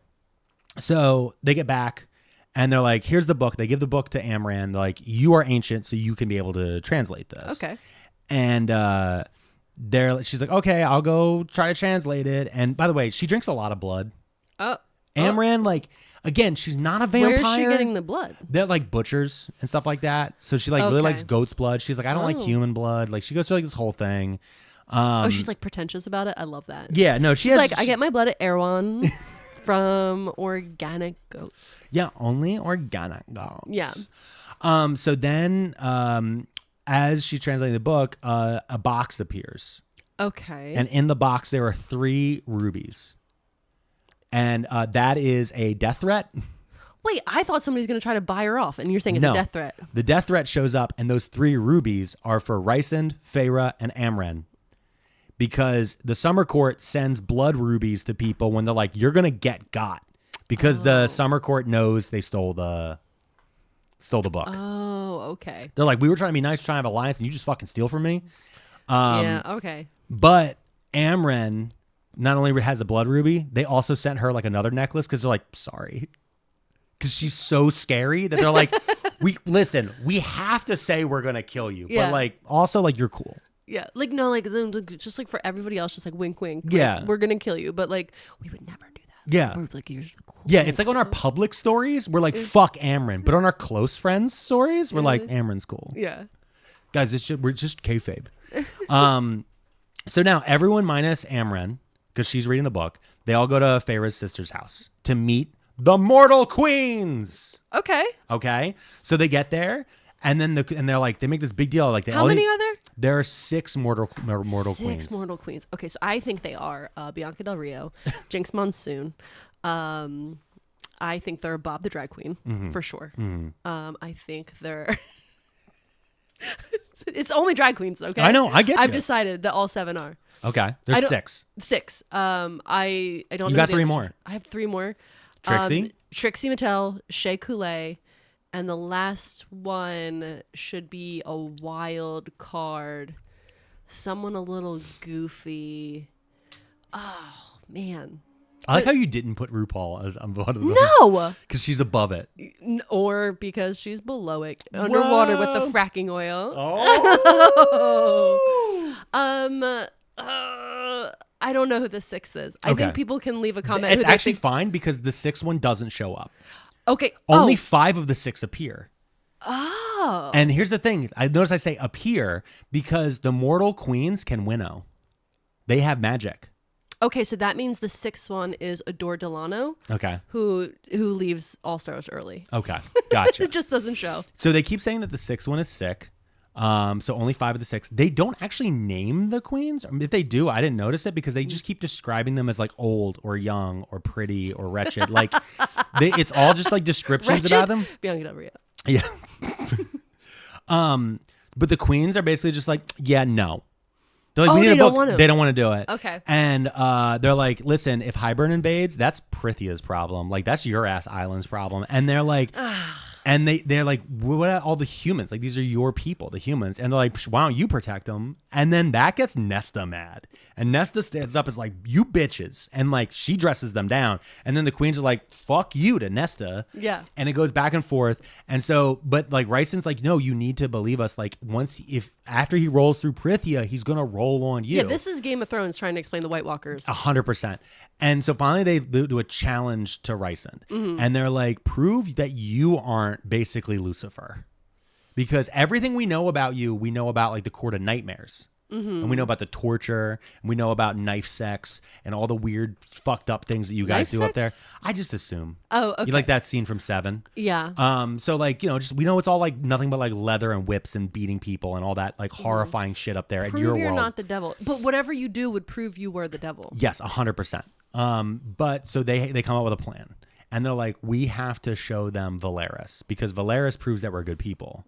so they get back and they're like, here's the book. They give the book to Amren. They're like, you are ancient, so you can be able to translate this. Okay. And she's like, okay, I'll go try to translate it. And by the way, she drinks a lot of blood. Amren, like, again, she's not a vampire. Where's she getting the blood? They're like butchers and stuff like that. So she really likes goat's blood. She's like, I don't like human blood. Like, she goes through like this whole thing. She's like pretentious about it. I love that. Yeah, no, she's like, I get my blood at Erewhon from organic goats. Yeah, only organic goats. Yeah. So then, as she's translating the book, a box appears. Okay. And in the box, there are 3 rubies. And that is a death threat. Wait, I thought somebody was going to try to buy her off, and you're saying it's a death threat. The death threat shows up, and those 3 rubies are for Rhysand, Feyre, and Amren. Because the Summer Court sends blood rubies to people when they're like, you're going to get got. Because the Summer Court knows they stole the book. Oh, okay. They're like, we were trying to be nice, trying to have alliance, and you just fucking steal from me. Yeah, okay. But Amren not only has a blood ruby, they also sent her like another necklace because they're like, sorry. Because she's so scary that they're like, we have to say we're going to kill you. Yeah. But like, also like, you're cool. Yeah. Like, no, like, just like for everybody else, just like wink, wink. Yeah. Like, we're going to kill you. But like, we would never do that. Yeah. We're like, you're cool. Yeah. It's like on our public stories, we're like, fuck Amren. But on our close friends stories, we're like, Amren's cool. Yeah. Guys, we're just kayfabe. So now everyone minus Amren, because she's reading the book, they all go to Feyre's sister's house to meet the Mortal Queens. Okay. So they get there, and then they're like, they make this big deal. Like, how many are there? There are 6 mortal queens. 6 mortal queens. Okay, so I think they are Bianca Del Rio, Jinx Monsoon. I think they're Bob the Drag Queen, for sure. I think they're... It's only drag queens, okay? I know, I get you. I've decided that all 7 are. Okay, there's 6. 6. I don't know. You got 3 more. I have 3 more. Trixie? Trixie Mattel, Shea Coulee, and the last one should be a wild card. Someone a little goofy. Oh, man. I like how you didn't put RuPaul as one of them. No! Because she's above it. Or because she's below it. Underwater with the fracking oil. Oh! I don't know who the 6th is. I think people can leave a comment. It's actually fine because the 6th one doesn't show up. Okay. Only 5 of the 6 appear. Oh. And here's the thing. I notice I say appear because the mortal queens can winnow. They have magic. Okay, so that means the 6th one is Adore Delano. Okay. Who leaves All Stars early. Okay. Gotcha. It just doesn't show. So they keep saying that the 6th one is sick. So only 5 of the 6. They don't actually name the queens. I mean, if they do, I didn't notice it because they just keep describing them as like old or young or pretty or wretched. Like it's all just like descriptions about them. Bianca Del Rio. Yeah. But the queens are basically just like, yeah, no. They're like, they don't want to. They don't want to do it. Okay. And they're like, listen, if Hybern invades, that's Prythia's problem. Like, that's your ass island's problem. And they're like, and they're like, what about all the humans? Like, these are your people, the humans. And they're like, why don't you protect them? And then that gets Nesta mad. And Nesta stands up and is like, you bitches. And like, she dresses them down. And then the queens are like, fuck you to Nesta. Yeah. And it goes back and forth. And so, but like, Rhysand's like, no, you need to believe us. Like, after he rolls through Prythia, he's going to roll on you. Yeah, this is Game of Thrones trying to explain the White Walkers. 100%. And so finally they do a challenge to Rhysand. And they're like, prove that you aren't basically Lucifer. Because everything we know about you, we know about like the Court of Nightmares. And we know about the torture, and we know about knife sex and all the weird fucked up things that you guys do up there. I just assume. Oh, okay. You like that scene from Seven? Yeah. So like, just we know it's all like nothing but like leather and whips and beating people and all that like horrifying shit up there at your world. Prove you're not the devil. But whatever you do would prove you were the devil. Yes, 100%. But so they come up with a plan. And they're like, we have to show them Valeris because Valeris proves that we're good people.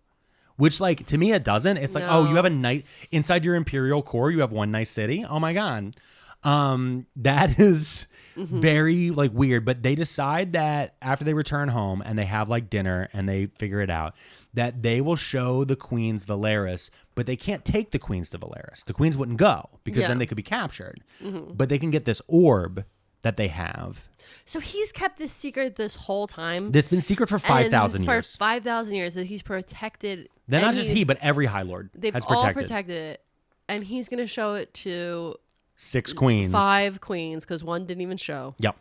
Which, like, to me, it doesn't. It's like, oh, you have a night inside your imperial core. You have one nice city. Oh, my God. That is very, like, weird. But they decide that after they return home and they have, like, dinner and they figure it out, that they will show the queens Valeris, but they can't take the queens to Valeris. The queens wouldn't go because then they could be captured. But they can get this orb that they have. So he's kept this secret this whole time. This has been secret for 5,000 years. For 5,000 years that he's protected. Then not just he, but every High Lord they've has all protected. protected it. And he's going to show it to 6 queens. 5 queens because one didn't even show. Yep.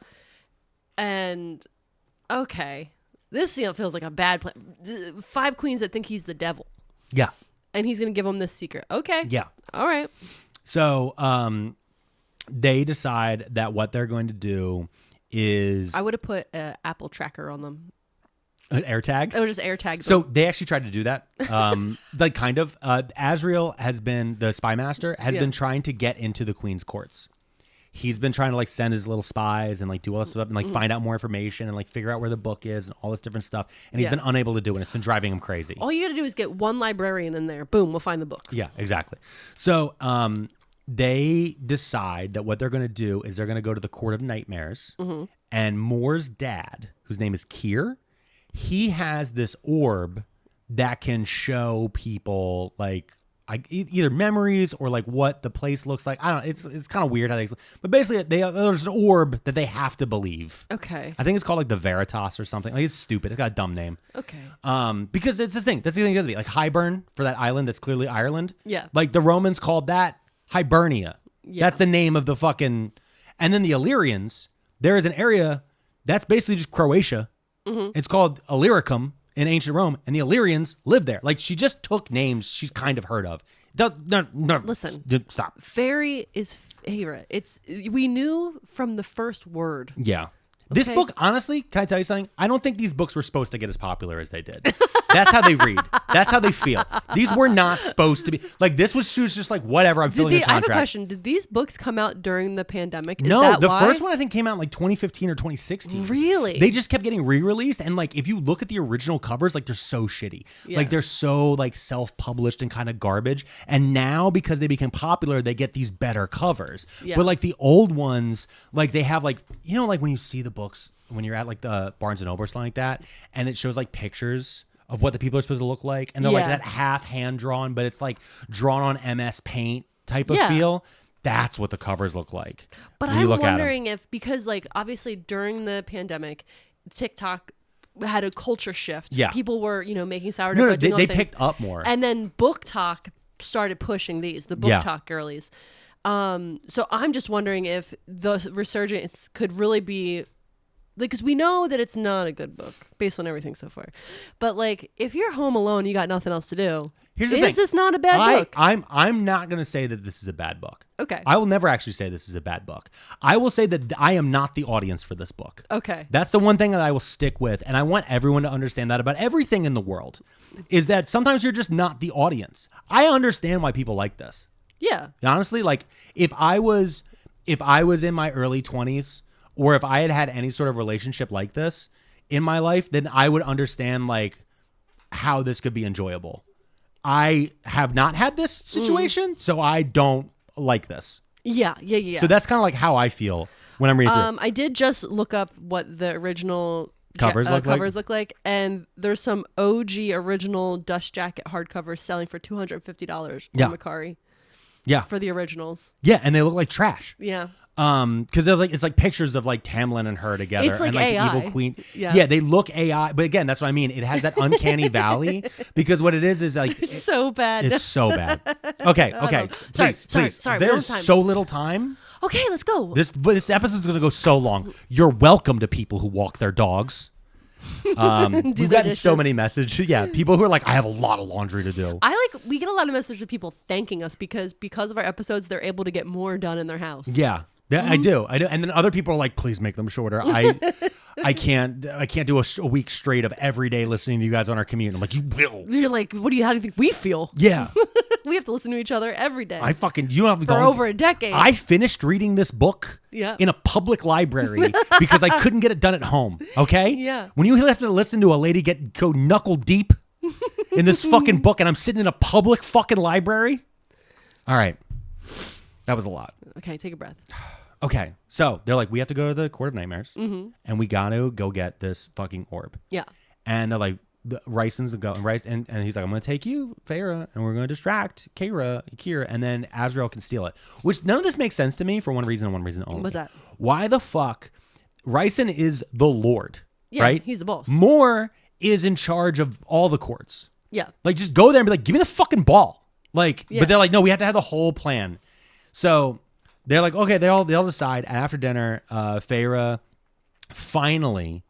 And okay, this feels like a bad plan. 5 queens that think he's the devil. Yeah. And he's going to give them this secret. Okay. Yeah. All right. So they decide that what they're going to do is... I would have put an Apple tracker on them. An AirTag? Oh, just AirTag. So they actually tried to do that. Like kind of. Azriel has been, the spy master, has been trying to get into the queen's courts. He's been trying to like send his little spies and like do all this stuff and like find out more information and like figure out where the book is and all this different stuff. And he's been unable to do it. It's been driving him crazy. All you got to do is get one librarian in there. Boom, we'll find the book. Yeah, exactly. So they decide that what they're going to do is they're going to go to the Court of Nightmares. And Mor's dad, whose name is Keir, he has this orb that can show people like either memories or like what the place looks like. I don't know. It's kind of weird how they, but basically there's an orb that they have to believe. Okay. I think it's called like the Veritas or something. Like it's stupid. It's got a dumb name. Okay. Because it's this thing. That's the thing it has to be. Like Hybern for that island that's clearly Ireland. Yeah. Like the Romans called that Hibernia. Yeah. That's the name of the fucking. And then the Illyrians, there is an area that's basically just Croatia. It's called Illyricum in ancient Rome, and the Illyrians live there. Like she just took names she's kind of heard of. No, listen. Stop. Fairy is Feyre. We knew from the first word. Yeah. This book, honestly, can I tell you something? I don't think these books were supposed to get as popular as they did. That's how they read. That's how they feel. These were not supposed to be. Like, this was just like, whatever, I'm filling a contract. I have a question. Did these books come out during the pandemic? Is no, that the why? first one I think came out in like 2015 or 2016. Really? They just kept getting re-released. And like, if you look at the original covers, like they're so shitty. Yeah. Like they're so like self-published and kind of garbage. And now because they became popular, they get these better covers. Yeah. But like the old ones, like they have like, you know, like when you see the books, when you're at like the Barnes and Noble or something like that, and it shows like pictures of what the people are supposed to look like, and they're like that half hand drawn, but it's like drawn on MS Paint type of feel. That's what the covers look like. But I'm wondering if, because like obviously during the pandemic, TikTok had a culture shift. Yeah, people were making sourdough. No, they picked up more, and then Book Talk started pushing the Book Talk girlies. So I'm just wondering if the resurgence could really be. Like, because we know that it's not a good book based on everything so far. But, like, if you're home alone, you got nothing else to do. Here's the thing. Is this not a bad book? I'm not going to say that this is a bad book. Okay. I will never actually say this is a bad book. I will say that I am not the audience for this book. Okay. That's the one thing that I will stick with. And I want everyone to understand that about everything in the world. Is that sometimes you're just not the audience. I understand why people like this. Yeah. Honestly, like, if I was in my early 20s, or if I had had any sort of relationship like this in my life, then I would understand like how this could be enjoyable. I have not had this situation, so I don't like this. Yeah. So that's kind of like how I feel when I'm reading through. I did just look up what the original covers look like, and there's some OG original Dust Jacket hardcovers selling for $250 on Macari. Yeah. For the originals. Yeah, and they look like trash. Yeah. Because they're like, it's like pictures of like Tamlin and her together. It's like and like AI. the evil queen. Yeah. They look AI. But again, that's what I mean. It has that uncanny valley because what it is like It's so bad. It's so bad. Okay. Please. Sorry. There's so little time. Okay, let's go. This episode's gonna go so long. You're welcome to people who walk their dogs. We've gotten so many messages. Yeah, people who are like, I have a lot of laundry to do. We get a lot of messages of people thanking us because of our episodes, they're able to get more done in their house. Yeah. I do. And then other people are like, please make them shorter. I can't do a week straight of every day listening to you guys on our commute. I'm like, you will. You're like, how do you think we feel? Yeah. We have to listen to each other every day. You don't have to for over a decade. I finished reading this book in a public library because I couldn't get it done at home. Okay? Yeah. When you have to listen to a lady go knuckle deep in this fucking book and I'm sitting in a public fucking library. All right. That was a lot. Okay, take a breath. Okay, so they're like, we have to go to the Court of Nightmares, and we got to go get this fucking orb. Yeah. And they're like, Rhysand's going, and he's like, I'm going to take you, Feyre, and we're going to distract Kira, and then Azriel can steal it. Which none of this makes sense to me for one reason and one reason only. What's that? Why the fuck? Rhysand is the Lord, right? He's the boss. Mor is in charge of all the courts. Yeah. Like, just go there and be like, give me the fucking ball. Like, but they're like, no, we have to have the whole plan. So they're like, okay, they all decide. And after dinner, Feyre finally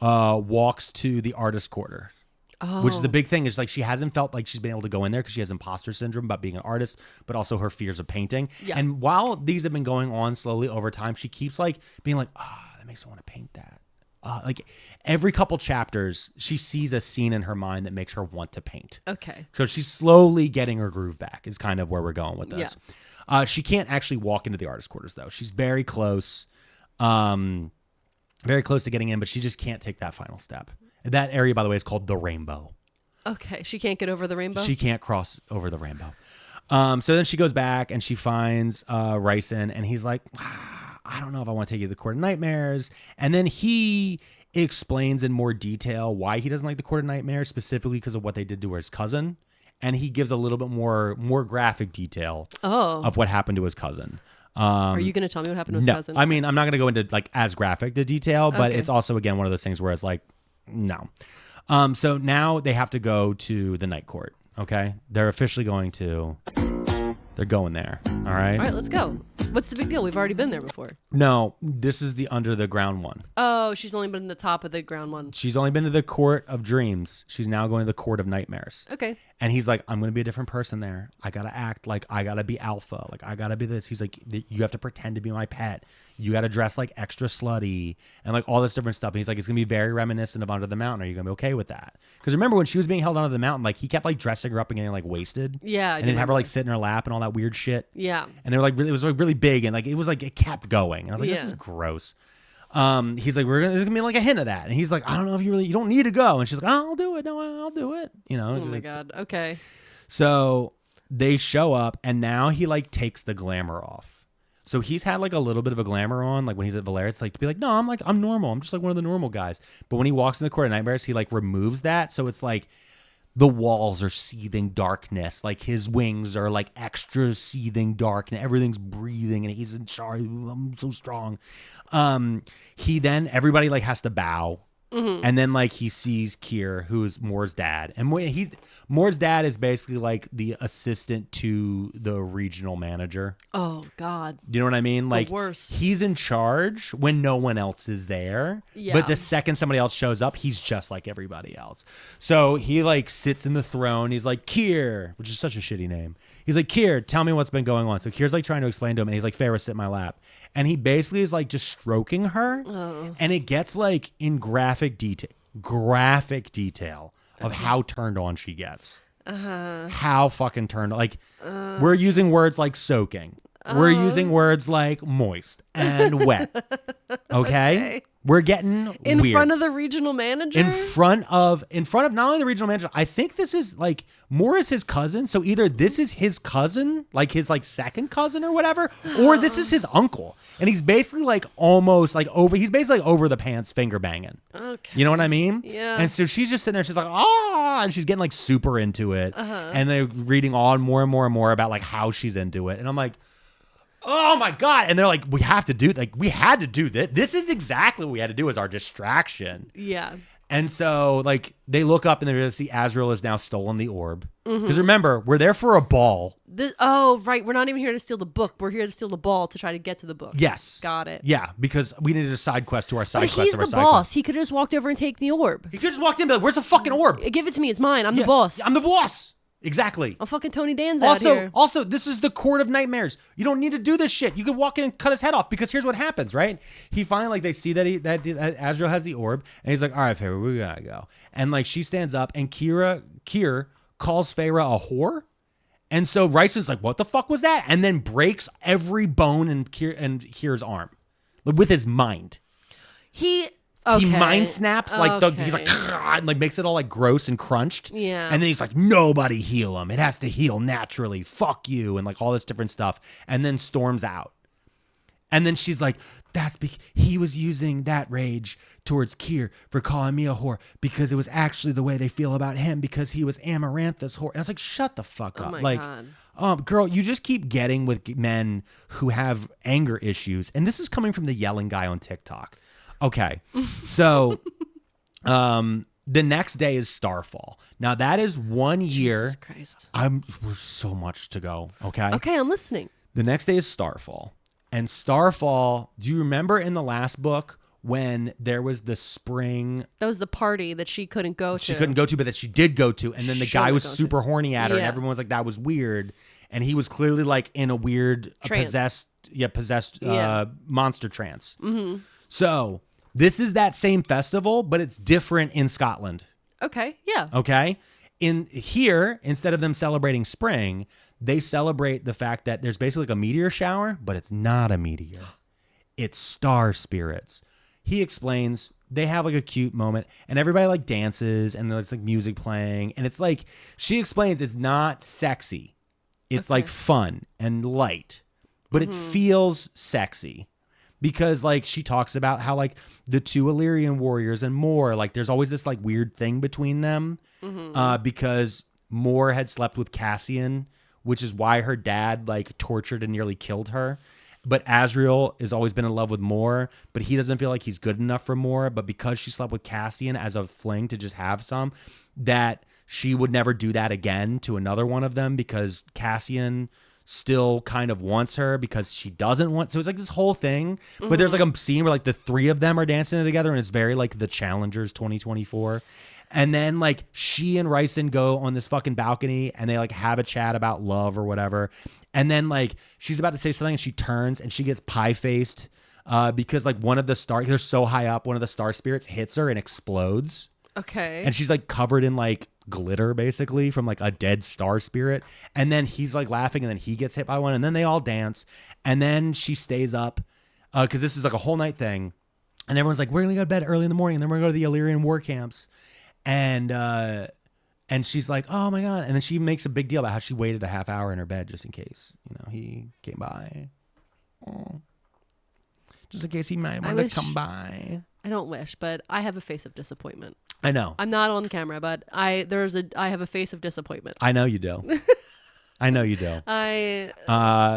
walks to the artist quarter, which is the big thing. Is like she hasn't felt like she's been able to go in there because she has imposter syndrome about being an artist, but also her fears of painting. Yeah. And while these have been going on slowly over time, she keeps like being like, that makes me want to paint that. Like every couple chapters, she sees a scene in her mind that makes her want to paint. Okay. So she's slowly getting her groove back is kind of where we're going with this. Yeah. She can't actually walk into the artist quarters though. She's very close to getting in, but she just can't take that final step. That area, by the way, is called the Rainbow. Okay. She can't get over the rainbow? She can't cross over the rainbow. So then she goes back and she finds Rhysand, and he's like, I don't know if I want to take you to the Court of Nightmares. And then he explains in more detail why he doesn't like the Court of Nightmares, specifically because of what they did to his cousin. And he gives a little bit more graphic detail of what happened to his cousin. Are you going to tell me what happened to his cousin? I mean, I'm not going to go into like as graphic the detail, but it's also, again, one of those things where it's like, no. So now they have to go to the Night Court. Okay. They're officially going there. All right. All right, let's go. What's the big deal? We've already been there before. No, this is the under the ground one. Oh, she's only been in the top of the ground one. She's only been to the Court of Dreams. She's now going to the Court of Nightmares. Okay. And he's like, I'm going to be a different person there. I got to act like I got to be alpha. Like I got to be this. He's like, you have to pretend to be my pet. You got to dress like extra slutty and like all this different stuff. And he's like, it's going to be very reminiscent of Under the Mountain. Are you going to be okay with that? Because remember when she was being held under the mountain, like he kept like dressing her up and getting like wasted. Yeah. And then have her like sit in her lap and all that weird shit. Yeah. And they were like, it was like really big and like it was like it kept going. And I was like, this is gross. He's like, there's gonna be like a hint of that, and he's like, I don't know if you don't need to go, and she's like, I'll do it. No, I'll do it. You know. Oh my god. Okay. So they show up, and now he like takes the glamour off. So he's had like a little bit of a glamour on, like when he's at Valerius, like to be like, no, I'm normal. I'm just like one of the normal guys. But when he walks in the Court of Nightmares, he like removes that, so it's like the walls are seething darkness. Like his wings are like extra seething dark and everything's breathing and he's in charge. I'm so strong. He then, everybody like has to bow. Mm-hmm. And then like he sees Kier, who is Mor's dad. And Mor's dad is basically like the assistant to the regional manager. Oh God. You know what I mean? Like the worst. He's in charge when no one else is there. Yeah. But the second somebody else shows up, he's just like everybody else. So he like sits in the throne. He's like, Kier, which is such a shitty name. He's like, Kier, tell me what's been going on. So Kier's like trying to explain to him, and he's like, Feyre, sit in my lap. And he basically is like just stroking her. Oh. And it gets like in graphic detail of how turned on she gets. How fucking turned on. Like we're using words like soaking. We're using words like moist and wet. Okay? We're getting in weird. front of the regional manager. In front of not only the regional manager. I think this is like Mor is his cousin. So either this is his cousin, like his like second cousin or whatever, or this is his uncle, and he's basically like almost like over. He's basically like over the pants finger banging. Okay. You know what I mean? Yeah. And so she's just sitting there. She's like, and she's getting like super into it, and they're reading on more and more and more about like how she's into it, and I'm like, oh my God. And they're like, we had to do this. This is exactly what we had to do as our distraction. Yeah. And so like they look up and they see Azriel has now stolen the orb. Because remember, we're there for a ball. Right. We're not even here to steal the book. We're here to steal the ball to try to get to the book. Yes. Got it. Yeah, because we needed a side quest to our side quest. He's the boss. He could have just walked over and taken the orb. He could have just walked in and be like, where's the fucking orb? Give it to me. It's mine. I'm the boss. I'm the boss. Exactly. I'm fucking Tony Danza out here. Also, this is the court of nightmares. You don't need to do this shit. You could walk in and cut his head off because here's what happens, right? He finally, like, they see that Azriel has the orb, and he's like, all right, Feyre, we gotta go. And, like, she stands up, and Kier calls Feyre a whore. And so Rhysand's like, what the fuck was that? And then breaks every bone in Kier's arm with his mind. He mind snaps he's like and like makes it all like gross and crunched. Yeah. And then he's like, nobody heal him. It has to heal naturally. Fuck you, and like all this different stuff. And then storms out. And then she's like, he was using that rage towards Kier for calling me a whore because it was actually the way they feel about him because he was Amarantha's whore. And I was like, shut the fuck up. Oh my God. Girl, you just keep getting with men who have anger issues. And this is coming from the yelling guy on TikTok. Okay, so the next day is Starfall. Now that is 1 year. Jesus Christ. We're so much to go. Okay. Okay, I'm listening. The next day is Starfall, and Starfall. Do you remember in the last book when there was the spring? That was the party that she couldn't go to. She couldn't go to, but that she did go to, and then the guy was super horny at her, and everyone was like, "That was weird," and he was clearly like in a weird possessed monster trance. Mm-hmm. So. This is that same festival, but it's different in Scotland. Okay, yeah. Okay? In here, instead of them celebrating spring, they celebrate the fact that there's basically like a meteor shower, but it's not a meteor. It's star spirits. He explains they have like a cute moment and everybody like dances and there's like music playing. And it's like, she explains it's not sexy. It's like fun and light, but it feels sexy. Because like she talks about how like the two Illyrian warriors and Mor, like there's always this like weird thing between them because Mor had slept with Cassian, which is why her dad like tortured and nearly killed her. But Azriel has always been in love with Mor, but he doesn't feel like he's good enough for Mor. But because she slept with Cassian as a fling to just have some, that she would never do that again to another one of them because Cassian still kind of wants her because she doesn't want. So it's like this whole thing, but there's like a scene where like the three of them are dancing together and it's very like the Challengers 2024. And then like she and Rhysand go on this fucking balcony and they like have a chat about love or whatever. And then like she's about to say something and she turns and she gets pie-faced because like one of the they're so high up, one of the star spirits hits her and explodes. Okay. And she's like covered in like glitter basically from like a dead star spirit. And then he's like laughing and then he gets hit by one and then they all dance. And then she stays up because this is like a whole night thing. And everyone's like, we're going to go to bed early in the morning and then we're going to go to the Illyrian war camps. And she's like, oh my God. And then she makes a big deal about how she waited a half hour in her bed just in case, you know, he came by. Oh. Just in case he might want to come by. I don't wish, but I have a face of disappointment. I know. I'm not on camera, but I have a face of disappointment. I know you do. I know you do. I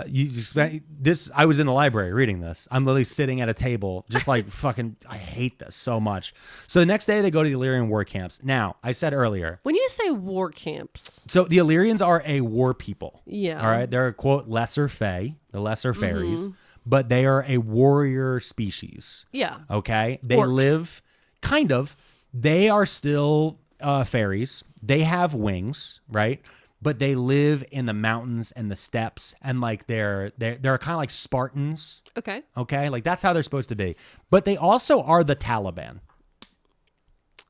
was in the library reading this. I'm literally sitting at a table, just like fucking. I hate this so much. So the next day they go to the Illyrian war camps. Now I said earlier, when you say war camps, so the Illyrians are a war people. Yeah. All right. They're a quote lesser Fae, the lesser fairies, but they are a warrior species. Yeah. Okay. They Orcs. live kind of. They are still fairies. They have wings, right? But they live in the mountains and the steppes, and like they're kind of like Spartans. Okay. Okay, like that's how they're supposed to be. But they also are the Taliban.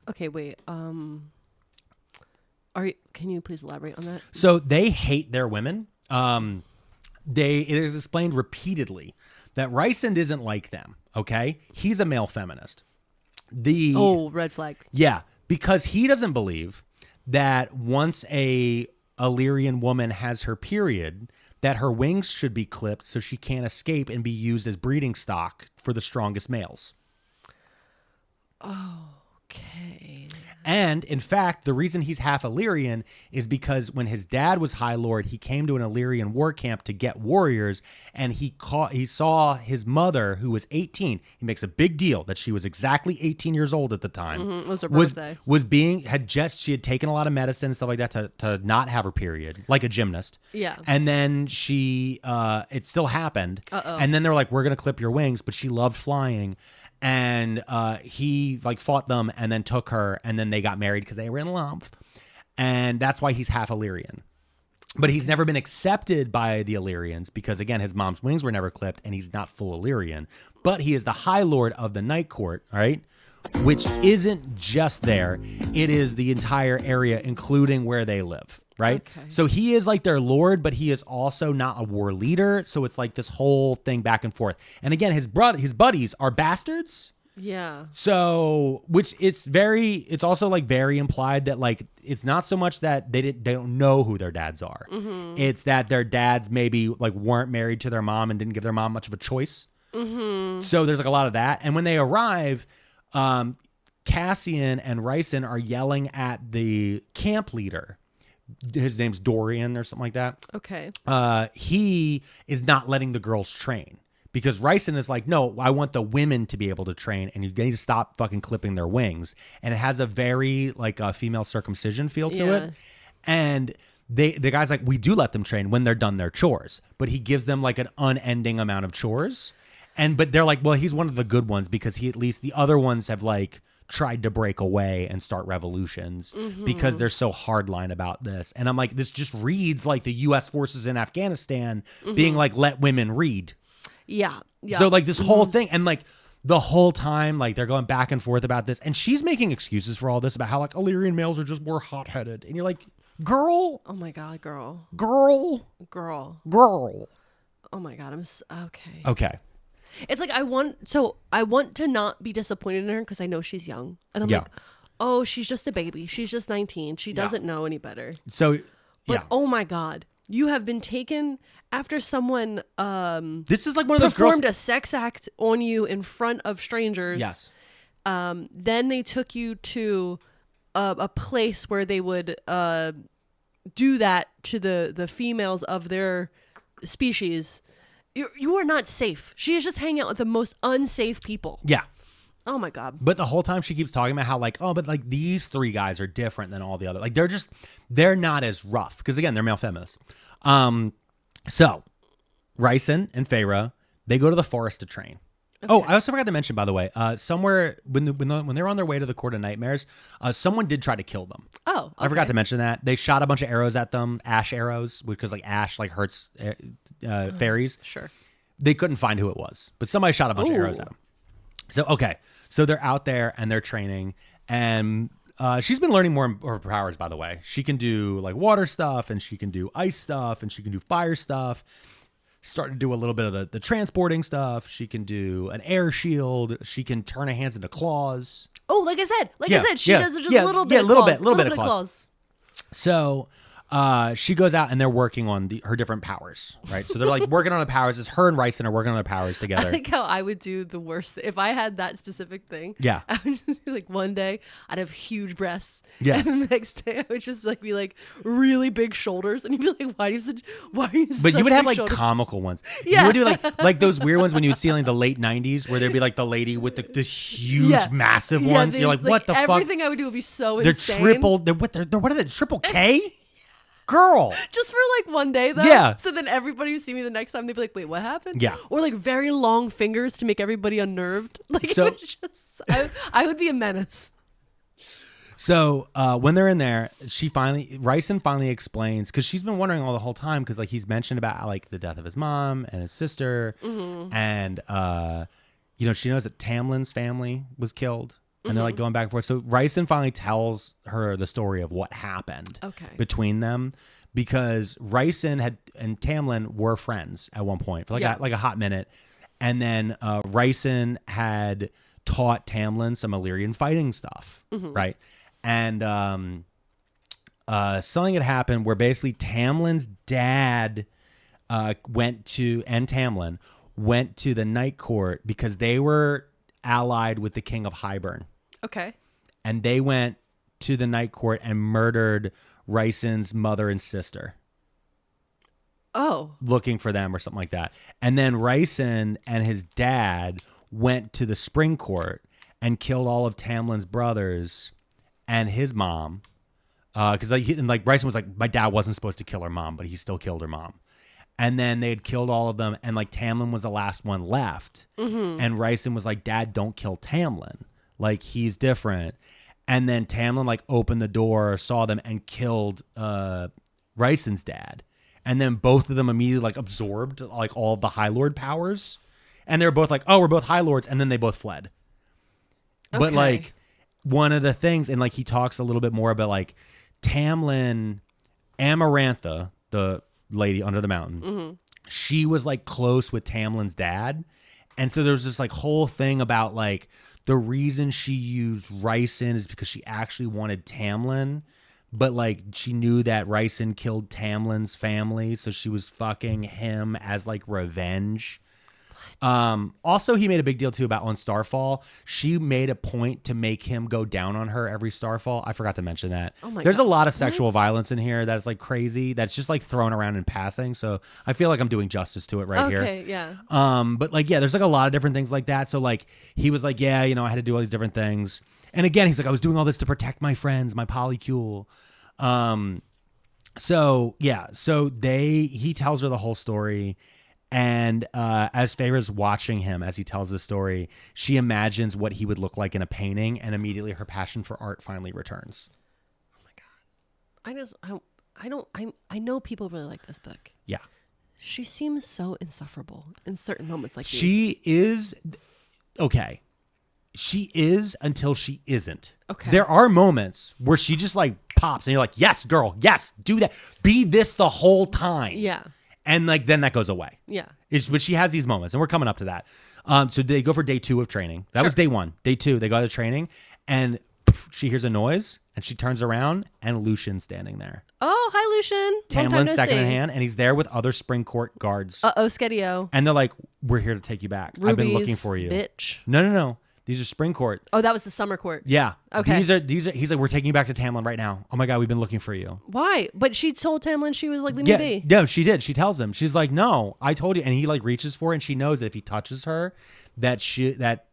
Okay, wait. Can you please elaborate on that? So they hate their women. It is explained repeatedly that Rhysand isn't like them. Okay, he's a male feminist. Red flag. Yeah, because he doesn't believe that once a Illyrian woman has her period, that her wings should be clipped so she can't escape and be used as breeding stock for the strongest males. Okay. And in fact, the reason he's half Illyrian is because when his dad was High Lord, he came to an Illyrian war camp to get warriors, and he saw his mother, who was 18. He makes a big deal that she was exactly 18 years old at the time. It was her birthday. She had taken a lot of medicine and stuff like that to not have her period, like a gymnast. Yeah. And then it still happened. And then they were like, we're going to clip your wings, but she loved flying. And he fought them and then took her, and then they got married because they were in love. And that's why he's half Illyrian. But he's never been accepted by the Illyrians because, again, his mom's wings were never clipped and he's not full Illyrian. But he is the High Lord of the Night Court, all right? Which isn't just there. It is the entire area, including where they live, right? Okay. So he is like their lord, but he is also not a war leader. So it's like this whole thing back and forth. And again, his buddies are bastards. Yeah. So, it's also like very implied that like it's not so much that they don't know who their dads are. Mm-hmm. It's that their dads maybe like weren't married to their mom and didn't give their mom much of a choice. Mm-hmm. So there's like a lot of that. And when they arrive, Cassian and Rhysand are yelling at the camp leader. His name's Dorian or something like that. Okay. He is not letting the girls train because Rhysand is like, no, I want the women to be able to train, and you need to stop fucking clipping their wings. And it has a very like a female circumcision feel to it. And the guy's like, we do let them train when they're done their chores, but he gives them like an unending amount of chores. But they're like, well, he's one of the good ones because he at least the other ones have like tried to break away and start revolutions because they're so hardline about this. And I'm like, this just reads like the U.S. forces in Afghanistan being like, let women read. Yeah. So like this whole thing, and like the whole time, like they're going back and forth about this, and she's making excuses for all this about how like Illyrian males are just more hot-headed, and you're like, girl. Oh my God, girl. Oh my God, Okay. It's like I want to not be disappointed in her because I know she's young, and I'm like, oh, she's just a baby. She's just 19. She doesn't know any better. So, but oh my God, you have been taken after someone this is like one of those performed girls a sex act on you in front of strangers. Yes. Then they took you to a place where they would do that to the females of their species. You are not safe. She is just hanging out with the most unsafe people. Yeah. Oh my God. But the whole time she keeps talking about how like, oh, but like these three guys are different than all the other. Like they're not as rough. Because again, they're male feminists. So Rhysand and Feyre, they go to the forest to train. Okay. Oh, I also forgot to mention, by the way, somewhere when they were on their way to the Court of Nightmares, someone did try to kill them. Oh, okay. I forgot to mention that. They shot a bunch of arrows at them, ash arrows, because like ash like hurts fairies. Sure. They couldn't find who it was, but somebody shot a bunch of arrows at them. So they're out there and they're training, and she's been learning more of her powers, by the way. She can do like water stuff, and she can do ice stuff, and she can do fire stuff. Starting to do a little bit of the transporting stuff. She can do an air shield. She can turn her hands into claws. Oh, like I said, she does just a little bit of claws. So she goes out and they're working on her different powers, right? So they're like working on the powers. It's her and Rhysand are working on their powers together. I think how I would do the worst if I had that specific thing. Yeah. I would just be like, one day I'd have huge breasts. Yeah. And then the next day I would just like be like really big shoulders. And you'd be like, why are you But you would have like shoulders? comical ones. Yeah. You would do like those weird ones when you would see like the late 90s where the'd be like the lady with this huge, massive ones. You're like, what the fuck? Everything I would do would be so they're insane. What are they? Triple K? Girl. Just for like one day though. Yeah. So then everybody who see me the next time they'd be like, wait, what happened? Yeah. Or like very long fingers to make everybody unnerved. Like so, it was just, I would be a menace. So when they're in there, Rhysand finally explains, because she's been wondering all the whole time, because like he's mentioned about like the death of his mom and his sister, and she knows that Tamlin's family was killed. And they're like going back and forth. So Rhysand finally tells her the story of what happened between them, because Rhysand and Tamlin were friends at one point for like a hot minute. And then Rhysand had taught Tamlin some Illyrian fighting stuff, right? And something had happened where basically Tamlin's dad Tamlin went to the Night Court because they were allied with the King of Hybern. Okay. And they went to the Night Court and murdered Rhysand's mother and sister. Oh. Looking for them or something like that. And then Rhysand and his dad went to the Spring Court and killed all of Tamlin's brothers and his mom. Because Rhysand was like, my dad wasn't supposed to kill her mom, but he still killed her mom. And then they had killed all of them. And like Tamlin was the last one left. Mm-hmm. And Rhysand was like, Dad, don't kill Tamlin. Like, he's different. And then Tamlin like opened the door, saw them, and killed Rhysand's dad. And then both of them immediately like absorbed like all of the High Lord powers. And they were both like, oh, we're both High Lords. And then they both fled. Okay. But like one of the things, and like he talks a little bit more about like Tamlin, Amarantha, the lady under the mountain, she was like close with Tamlin's dad. And so there's this like whole thing about like the reason she used Rhysand is because she actually wanted Tamlin. But like she knew that Rhysand killed Tamlin's family, so she was fucking him as like revenge. Also, he made a big deal too about on Starfall. She made a point to make him go down on her every Starfall. I forgot to mention that. Oh my There's God. A lot of sexual violence in here that's like crazy. That's just like thrown around in passing. So I feel like I'm doing justice to it right here. Okay, yeah. But like, yeah, there's like a lot of different things like that. So like he was like, yeah, you know, I had to do all these different things. And again, he's like, I was doing all this to protect my friends, my polycule. So yeah, so he tells her the whole story. And as Feyre's watching him as he tells the story, she imagines what he would look like in a painting, and immediately her passion for art finally returns. Oh my God. I know people really like this book. Yeah. She seems so insufferable in certain moments like these. She is okay. She is until she isn't. Okay. There are moments where she just like pops and you're like, yes, girl, yes, do that. Be this the whole time. Yeah. And like then that goes away. Yeah. But she has these moments, and we're coming up to that. So they go for day 2 of training. That was day 1. Day 2, they go to training, and she hears a noise, and she turns around, and Lucien's standing there. Oh, hi, Lucien. Tamlin's second in hand, and he's there with other Spring Court guards. Sketio. And they're like, we're here to take you back. Rubies, I've been looking for you. Bitch. No. These are Spring Court. Oh, that was the Summer Court. Yeah. Okay. These are. He's like, we're taking you back to Tamlin right now. Oh my God, we've been looking for you. Why? But she told Tamlin she was like, leave me be. No, she did. She tells him. She's like, no, I told you. And he like reaches for it, and she knows that if he touches her, that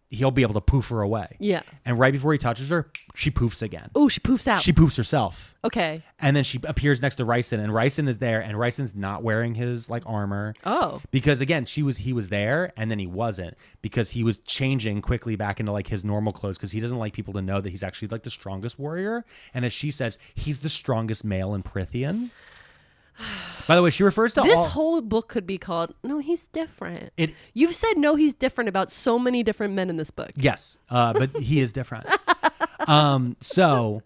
he'll be able to poof her away. Yeah. And right before he touches her, she poofs again. Oh, she poofs out. She poofs herself. Okay. And then she appears next to Rhysand, and Rhysand is there, and Rhysand's not wearing his like armor. Oh. Because again, he was there, and then he wasn't, because he was changing quickly back into like his normal clothes, because he doesn't like people to know that he's actually like the strongest warrior. And as she says, he's the strongest male in Prythian. By the way, she refers to this whole book could be called "No, He's Different." You've said "No, He's Different" about so many different men in this book. Yes, but he is different. So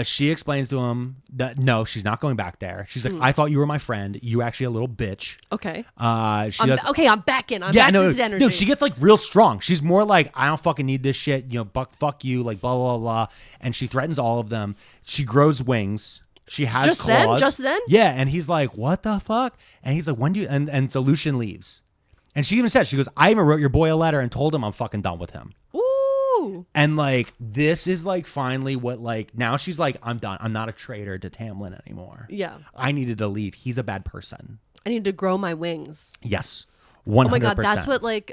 she explains to him that no, she's not going back there. She's like, I thought you were my friend. You actually a little bitch. Okay. I'm back in. I'm back in this energy. No, she gets like real strong. She's more like, I don't fucking need this shit. You know, fuck you, like blah blah blah. And she threatens all of them. She grows wings. She has claws. Just then? Yeah, and he's like, what the fuck? And he's like, when do you... And so Lucien leaves. And she even said, she goes, I even wrote your boy a letter and told him I'm fucking done with him. Ooh. And like, this is like finally what like... Now she's like, I'm done. I'm not a traitor to Tamlin anymore. Yeah. I needed to leave. He's a bad person. I need to grow my wings. Yes. 100%. Oh my God, that's what like...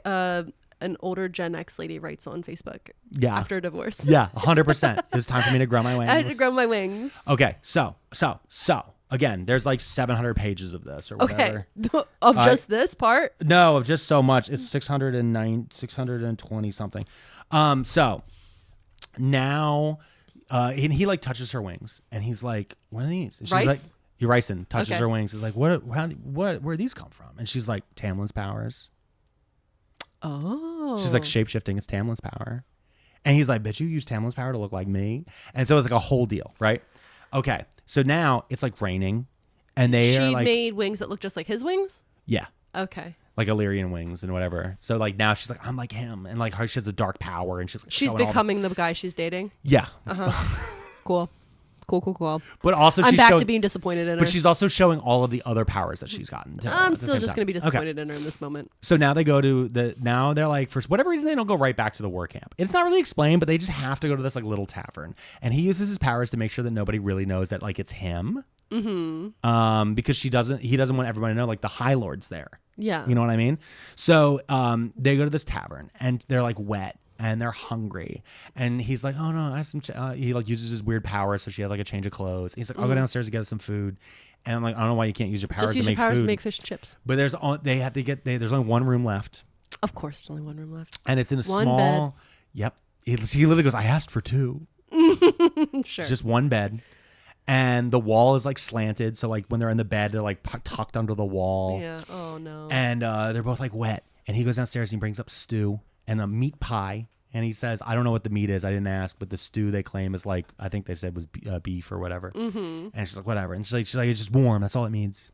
an older Gen X lady writes on Facebook. Yeah. After a divorce. Yeah, 100%. It was time for me to grow my wings. I had to grow my wings. Okay, so again, there's like 700 pages of this or whatever. Okay, of just this part? No, of just so much. It's 620 something. So now, and he like touches her wings, and he's like, "What are these?" And she's like, Rhysand touches her wings. He's like, "Where do these come from?" And she's like, "Tamlin's powers." Oh. She's like, shape-shifting, it's Tamlin's power. And he's like, bitch, you use Tamlin's power to look like me? And so it's like a whole deal, right? Okay, so now it's like raining, and she made wings that look just like his wings? Yeah. Okay. like Illyrian wings and whatever. So like now she's like, I'm like him, and like she has the dark power, and she's like, she's becoming the guy she's dating. Yeah. Cool. But also, I'm back to being disappointed in her. But she's also showing all of the other powers that she's gotten. I'm still just going to be disappointed in her in this moment. So now they go to now they're like, for whatever reason, they don't go right back to the war camp. It's not really explained, but they just have to go to this like little tavern, and he uses his powers to make sure that nobody really knows that like it's him. Mm-hmm. Because he doesn't want everybody to know like the High Lord's there. Yeah. You know what I mean? So they go to this tavern, and they're like wet. And they're hungry, and he's like, "Oh no, I have some." He like uses his weird power, so she has like a change of clothes. He's like, "I'll go downstairs to get us some food," and I'm like, "I don't know why you can't use your powers to make food." To make fish and chips. But there's only one room left. Of course, there's only one room left, and it's in a one small. Bed. Yep. He literally goes, "I asked for 2." Sure. It's just one bed, and the wall is like slanted, so like when they're in the bed, they're like tucked under the wall. Yeah. Oh no. And they're both like wet, and he goes downstairs and he brings up stew and a meat pie. And he says, I don't know what the meat is. I didn't ask, but the stew they claim is like, I think they said was beef or whatever. Mm-hmm. And she's like, whatever. And she's like, it's just warm. That's all it means.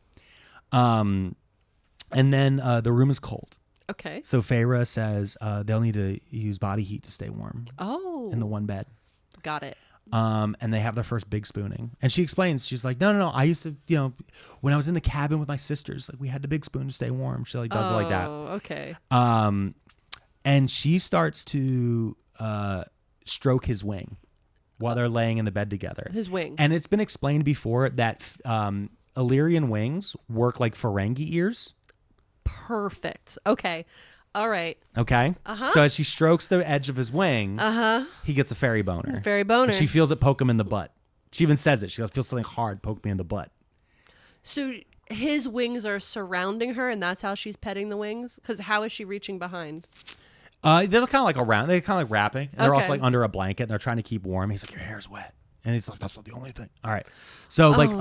And then the room is cold. Okay. So Feyre says they'll need to use body heat to stay warm. Oh. In the one bed. Got it. And they have their first big spooning. And she explains, she's like, no. I used to, when I was in the cabin with my sisters, like we had the big spoon to stay warm. She like does it like that. Oh, okay. And she starts to stroke his wing while they're laying in the bed together. His wing. And it's been explained before that Illyrian wings work like Ferengi ears. Perfect. Okay. All right. Okay. Uh-huh. So as she strokes the edge of his wing, he gets a fairy boner. Fairy boner. And she feels it poke him in the butt. She even says it. She goes, "Feel something hard poke me in the butt." So his wings are surrounding her, and that's how she's petting the wings? Because how is she reaching behind? They're kind of like around. They're kind of like wrapping. And they're Okay. also like under a blanket, and they're trying to keep warm. He's like, "Your hair's wet," and he's like, "That's not the only thing." All right, so like no.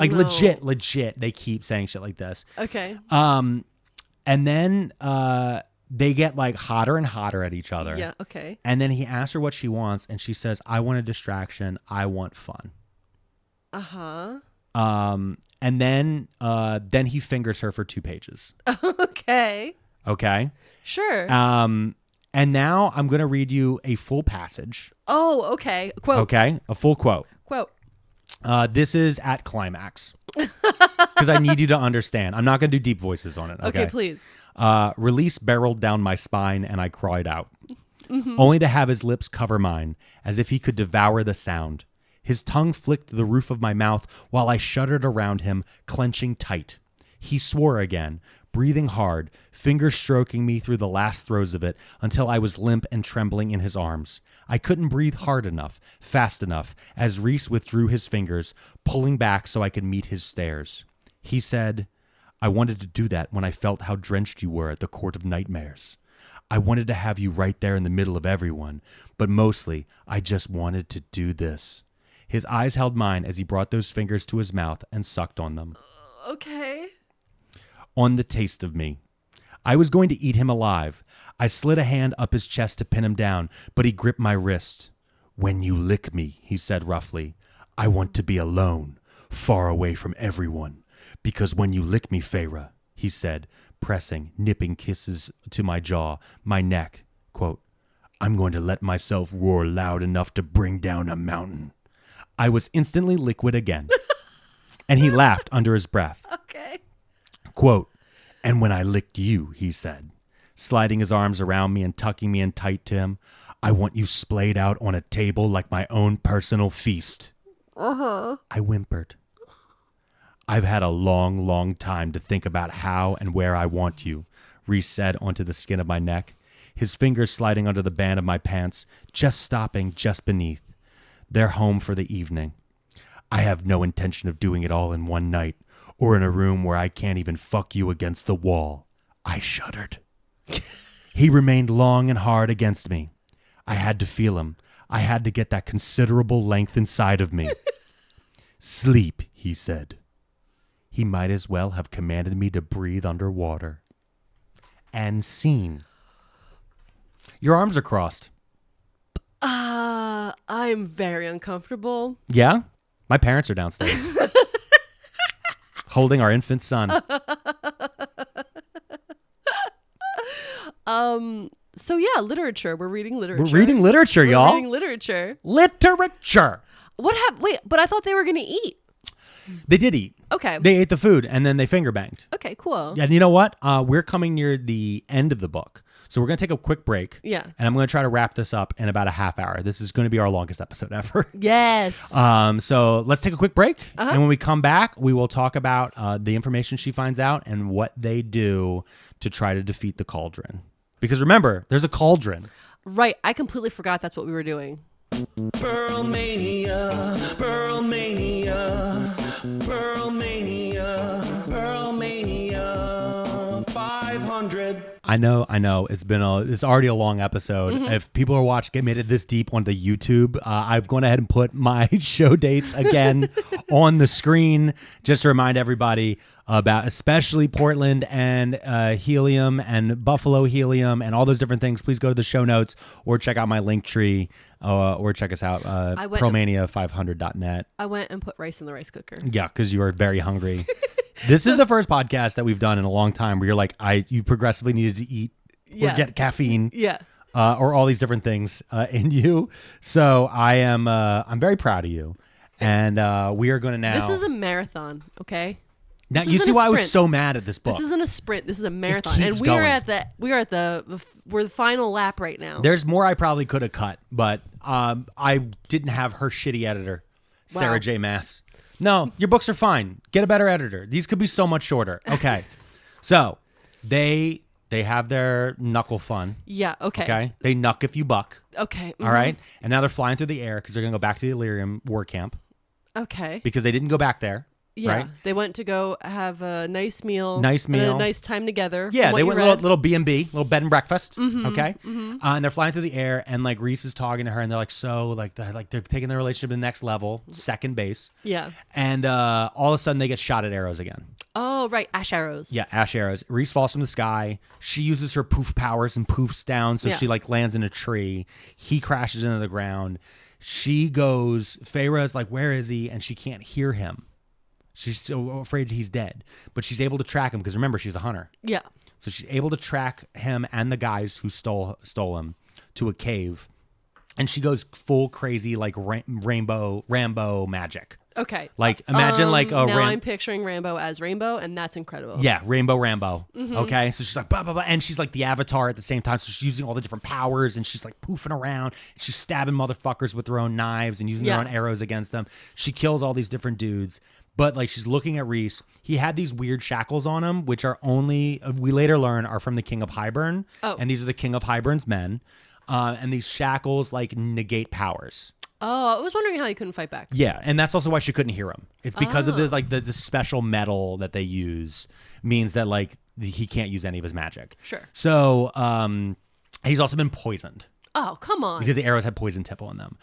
legit, they keep saying shit like this. Okay. And then they get like hotter and hotter at each other. Yeah. Okay. And then he asks her what she wants, and she says, "I want a distraction. I want fun." And then he fingers her for 2 pages. Okay. Okay. Sure. And now I'm going to read you a full passage. Oh, okay. Quote. Okay. A full quote. Quote. This is at climax. Because I need you to understand. I'm not going to do deep voices on it. Okay, please. Release barreled down my spine and I cried out. Only to have his lips cover mine, as if he could devour the sound. His tongue flicked the roof of my mouth while I shuddered around him, clenching tight. He swore again, breathing hard, fingers stroking me through the last throes of it until I was limp and trembling in his arms. I couldn't breathe hard enough, fast enough, as Rhys withdrew his fingers, pulling back so I could meet his stares. He said, "I wanted to do that when I felt how drenched you were at the Court of Nightmares. I wanted to have you right there in the middle of everyone, but mostly I just wanted to do this." His eyes held mine as he brought those fingers to his mouth and sucked on them. Okay. On the taste of me. I was going to eat him alive. I slid a hand up his chest to pin him down, but he gripped my wrist. "When you lick me," he said roughly, "I want to be alone, far away from everyone. Because when you lick me, Feyre," he said, pressing, nipping kisses to my jaw, my neck, quote, "I'm going to let myself roar loud enough to bring down a mountain." I was instantly liquid again. And he laughed under his breath. Okay. Quote, "And when I licked you," he said, sliding his arms around me and tucking me in tight to him, "I want you splayed out on a table like my own personal feast." I whimpered. "I've had a long, long time to think about how and where I want you," Rhys said onto the skin of my neck, his fingers sliding under the band of my pants, just stopping just beneath. They're home for the evening. I have no intention of doing it all in one night, or in a room where I can't even fuck you against the wall. I shuddered. He remained long and hard against me. I had to feel him. I had to get that considerable length inside of me. "Sleep," he said. He might as well have commanded me to breathe underwater. And scene. Your arms are crossed. I'm very uncomfortable. Yeah? My parents are downstairs. Holding our infant son. So yeah, literature. We're reading literature. We're reading literature, y'all. We're reading literature. Literature. Wait, but I thought they were gonna eat. They did eat. Okay. They ate the food and then they finger banged. Okay, cool. Yeah, and you know what? We're coming near the end of the book. So we're going to take a quick break. Yeah. And I'm going to try to wrap this up in about a half hour. This is going to be our longest episode ever. Yes. So let's take a quick break. And when we come back, we will talk about the information she finds out and what they do to try to defeat the cauldron. Because remember, there's a cauldron. Right. I completely forgot that's what we were doing. Pearlmania, Pearlmania, Pearlmania, Pearlmania, 500. I know. It's already a long episode. If people are watching, made it this deep on the YouTube, I've gone ahead and put my show dates again on the screen just to remind everybody about especially Portland and helium and Buffalo helium and all those different things. Please go to the show notes or check out my link tree or check us out, Pearlmania500.net. I went and put rice in the rice cooker. Yeah, because you are very hungry. This is the first podcast that we've done in a long time where you're like, you progressively needed to eat or get caffeine. Yeah. Or all these different things in you. So I'm very proud of you. Yes. And we are going to now. This is a marathon, okay? Now you see why I was so mad at this book. This isn't a sprint. This is a marathon, and we're at the final lap right now. There's more I probably could have cut, but I didn't have her shitty editor, Sarah J Maas. No, your books are fine. Get a better editor. These could be so much shorter. Okay, so they have their knuckle fun. Yeah. Okay. Okay. They knuck if you buck. Okay. All right, and now they're flying through the air because they're gonna go back to the Illyrium war camp. Okay. Because they didn't go back there. Yeah, right? They went to go have a nice meal. And a nice time together. Yeah, they went little B&B, little bed and breakfast. Okay, and they're flying through the air, and like Rhys is talking to her, and they're like, they're taking their relationship to the next level, second base. Yeah, and all of a sudden they get shot at arrows again. Oh right, ash arrows. Yeah, ash arrows. Rhys falls from the sky. She uses her poof powers and poofs down, so she like lands in a tree. He crashes into the ground. She goes. Feyre's like, "Where is he?" And she can't hear him. She's so afraid he's dead, but she's able to track him because remember, she's a hunter. Yeah. So she's able to track him and the guys who stole him to a cave, and she goes full crazy like Rambo magic. Okay. Like imagine like a now I'm picturing Rambo as Rainbow, and that's incredible. Yeah, Rambo. Okay, so she's like blah blah blah, and she's like the Avatar at the same time. So she's using all the different powers, and she's like poofing around. She's stabbing motherfuckers with her own knives and using their own arrows against them. She kills all these different dudes. But like she's looking at Rhys. He had these weird shackles on him, which are only we later learn are from the King of Hybern. Oh. And these are the King of Hybern's men. And these shackles like negate powers. Oh, I was wondering how he couldn't fight back. Yeah, and that's also why she couldn't hear him. It's because of the special metal that they use means that like he can't use any of his magic. Sure. So he's also been poisoned. Oh, come on. Because the arrows had poison tip on them.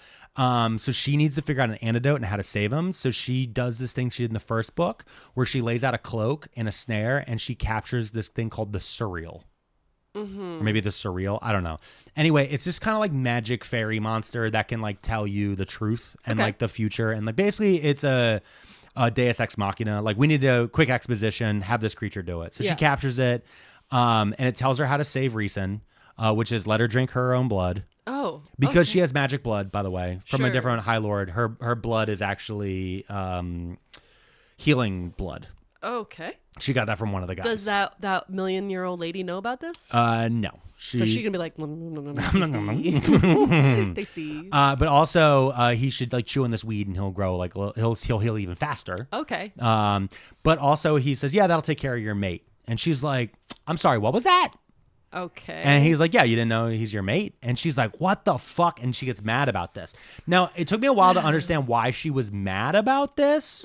So she needs to figure out an antidote and how to save him. So she does this thing she did in the first book where she lays out a cloak and a snare and she captures this thing called the surreal. Or maybe the surreal. I don't know. Anyway, it's just kind of like magic fairy monster that can like tell you the truth and like the future. And like basically it's a Deus Ex Machina. Like we need a quick exposition, have this creature do it. So she captures it and it tells her how to save Rhysand. Which is let her drink her own blood. Oh. Because she has magic blood, by the way, from a different High Lord. Her blood is actually healing blood. Okay. She got that from one of the guys. Does that million-year-old lady know about this? No. Because she can be like, tasty. But also, he should like chew on this weed and he'll grow like he'll heal even faster. Okay. But also he says, yeah, that'll take care of your mate. And she's like, I'm sorry, what was that? Okay. And he's like, yeah, you didn't know he's your mate? And she's like, what the fuck? And she gets mad about this. Now, it took me a while to understand why she was mad about this.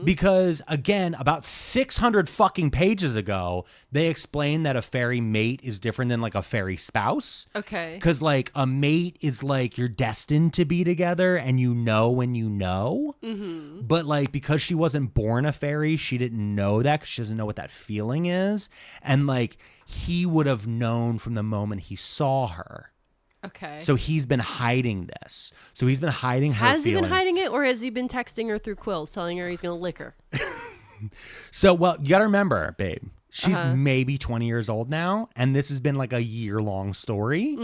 Because, again, about 600 fucking pages ago, they explained that a fairy mate is different than, like, a fairy spouse. Okay. Because, like, a mate is, like, you're destined to be together and you know when you know. But, like, because she wasn't born a fairy, she didn't know that because she doesn't know what that feeling is. And, like, he would have known from the moment he saw her. Okay. So he's been hiding this. So he's been hiding her Has feeling. he been hiding it, or has he been texting her through quills, telling her he's going to lick her? So, well, you got to remember, babe, She's maybe 20 years old now, and this has been like a year-long story.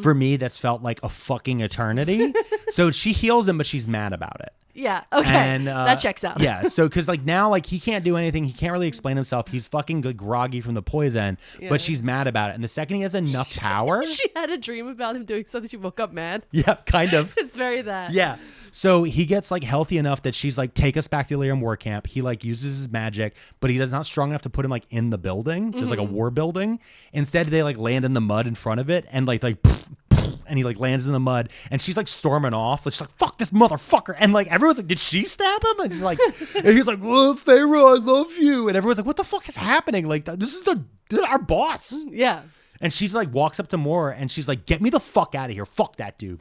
For me, that's felt like a fucking eternity. So she heals him, but she's mad about it. Yeah. Okay. And, that checks out. Yeah. So, because like now, like he can't do anything. He can't really explain himself. He's fucking like, groggy from the poison, but she's mad about it. And the second he has enough power, she had a dream about him doing something. She woke up mad. Yeah, kind of. It's very that. Yeah. So he gets like healthy enough that she's like, take us back to Illyrian war camp. He like uses his magic, but he's not strong enough to put him like in the building. There's like a war building. Instead, they like land in the mud in front of it and like and he like lands in the mud and she's like storming off. Like, she's like, fuck this motherfucker. And like everyone's like, did she stab him? And he's like, well, Feyre, I love you. And everyone's like, what the fuck is happening? Like, this is our boss. Yeah. And she's like walks up to Mor and she's like, get me the fuck out of here. Fuck that dude.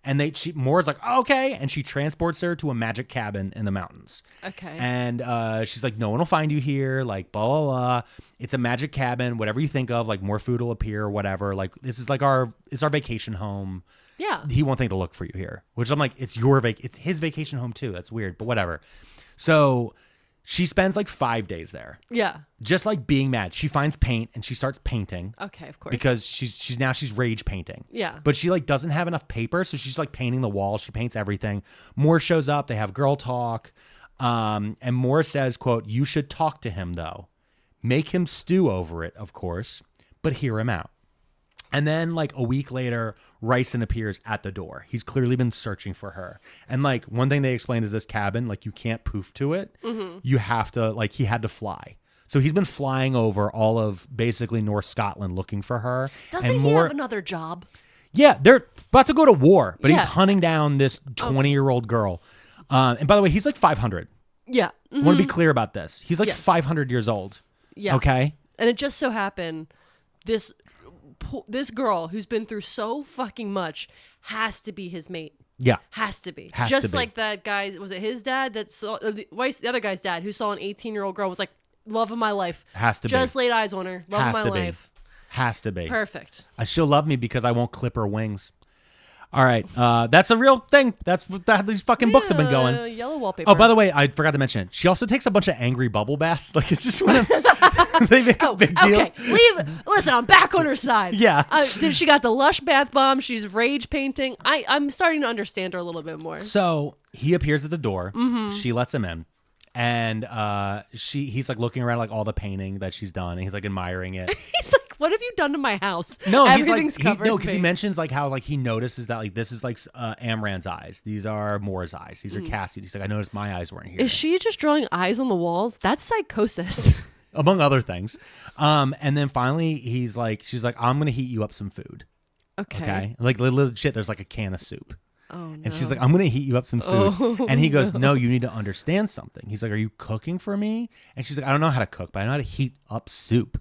And Mor's like, oh, okay. And she transports her to a magic cabin in the mountains. Okay. And she's like, no one will find you here. Like, blah, blah, blah. It's a magic cabin. Whatever you think of, like more food will appear or whatever. Like, this is like it's our vacation home. Yeah. He won't think to look for you here. Which I'm like, it's his vacation home too. That's weird, but whatever. So she spends like 5 days there. Yeah. Just like being mad. She finds paint and she starts painting. Okay, of course. Because she's rage painting. Yeah. But she like doesn't have enough paper, so she's like painting the walls. She paints everything. Mor shows up. They have girl talk. And Mor says, quote, you should talk to him though. Make him stew over it, of course, but hear him out. And then like a week later, Rhysand appears at the door. He's clearly been searching for her. And like one thing they explained is this cabin, like you can't poof to it. You have to, like he had to fly. So he's been flying over all of basically North Scotland looking for her. Doesn't he have another job? Yeah, they're about to go to war, but he's hunting down this 20-year-old girl. And by the way, he's like 500. Yeah. I want to be clear about this. He's like 500 years old. Yeah. Okay? And it just so happened this girl who's been through so fucking much has to be his mate. Yeah. Has to be. Has just to be. like that guy, was it his dad that saw, the other guy's dad who saw an 18-year-old girl was like, love of my life. Has to be. Just laid eyes on her. Love Has of to my be. life. Has to be. Perfect. She'll love me because I won't clip her wings. All right. That's a real thing. That's what these fucking books have been going. Yellow wallpaper. Oh, by the way, I forgot to mention, she also takes a bunch of angry bubble baths. Like, it's just one of they make a big deal. Okay, listen, I'm back on her side. Yeah. She got the Lush bath bomb. She's rage painting. I'm starting to understand her a little bit more. So he appears at the door. She lets him in. And he's like looking around like all the painting that she's done, and he's like admiring it. He's like, "What have you done to my house?" No, everything's covered. No, because he mentions like how like he notices that like this is like Amran's eyes. These are Mor's eyes. These are Cassian. He's like, I noticed my eyes weren't here. Is she just drawing eyes on the walls? That's psychosis. Among other things. And then finally she's like, I'm gonna heat you up some food. Okay. Like little shit. There's like a can of soup. Oh, no. And she's like, I'm going to heat you up some food. And he goes, no, you need to understand something. He's like, are you cooking for me? And she's like, I don't know how to cook, but I know how to heat up soup.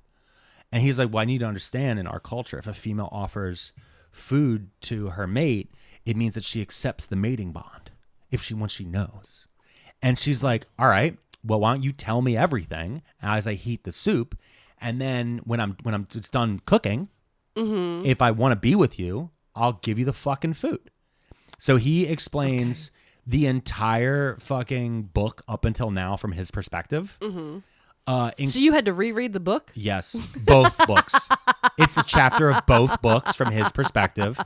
And he's like, well, I need to understand in our culture, if a female offers food to her mate, it means that she accepts the mating bond once she knows. And she's like, all right, well, why don't you tell me everything as I heat the soup? And then when I'm it's done cooking, if I want to be with you, I'll give you the fucking food. So he explains the entire fucking book up until now from his perspective. So you had to reread the book? Yes, both books. It's a chapter of both books from his perspective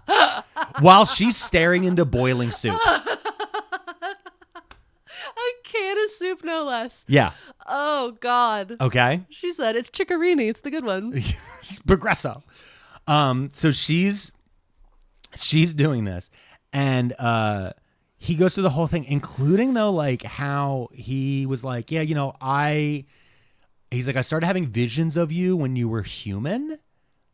while she's staring into boiling soup. A can of soup, no less. Yeah. Oh, God. Okay. She said, it's Chicorini. It's the good one. It's Progresso. So she's doing this. And he goes through the whole thing, including though, like how he was like, yeah, he's like, I started having visions of you when you were human.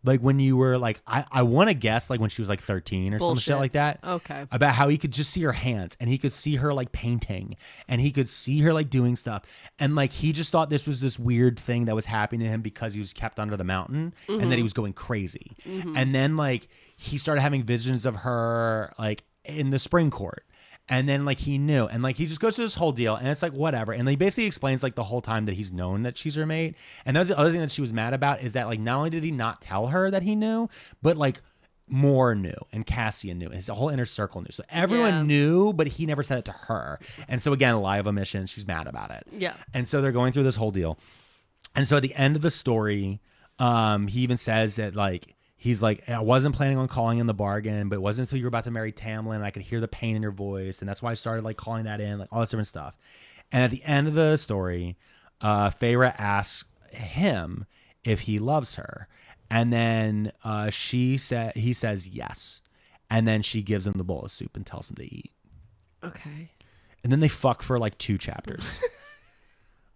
Like when you were like, I want to guess like when she was like 13 or some shit like that. Okay. About how he could just see her hands and he could see her like painting and he could see her like doing stuff. And like, he just thought this was this weird thing that was happening to him because he was kept under the mountain and that he was going crazy. And then like, he started having visions of her like in the spring court. And then like he knew, and like he just goes through this whole deal, and it's like whatever. And he basically explains like the whole time that he's known that she's her mate. And that was the other thing that she was mad about, is that like not only did he not tell her that he knew, but like Mor knew and Cassian knew, his whole inner circle knew. So everyone knew, but he never said it to her. And so again, a lie of omission. She's mad about it. Yeah. And so they're going through this whole deal. And so at the end of the story, he even says that like he's like, I wasn't planning on calling in the bargain, but it wasn't until you were about to marry Tamlin, I could hear the pain in your voice, and that's why I started like calling that in, like all this different stuff. And at the end of the story, Feyre asks him if he loves her, and then he says yes, and then she gives him the bowl of soup and tells him to eat. Okay. And then they fuck for like 2 chapters.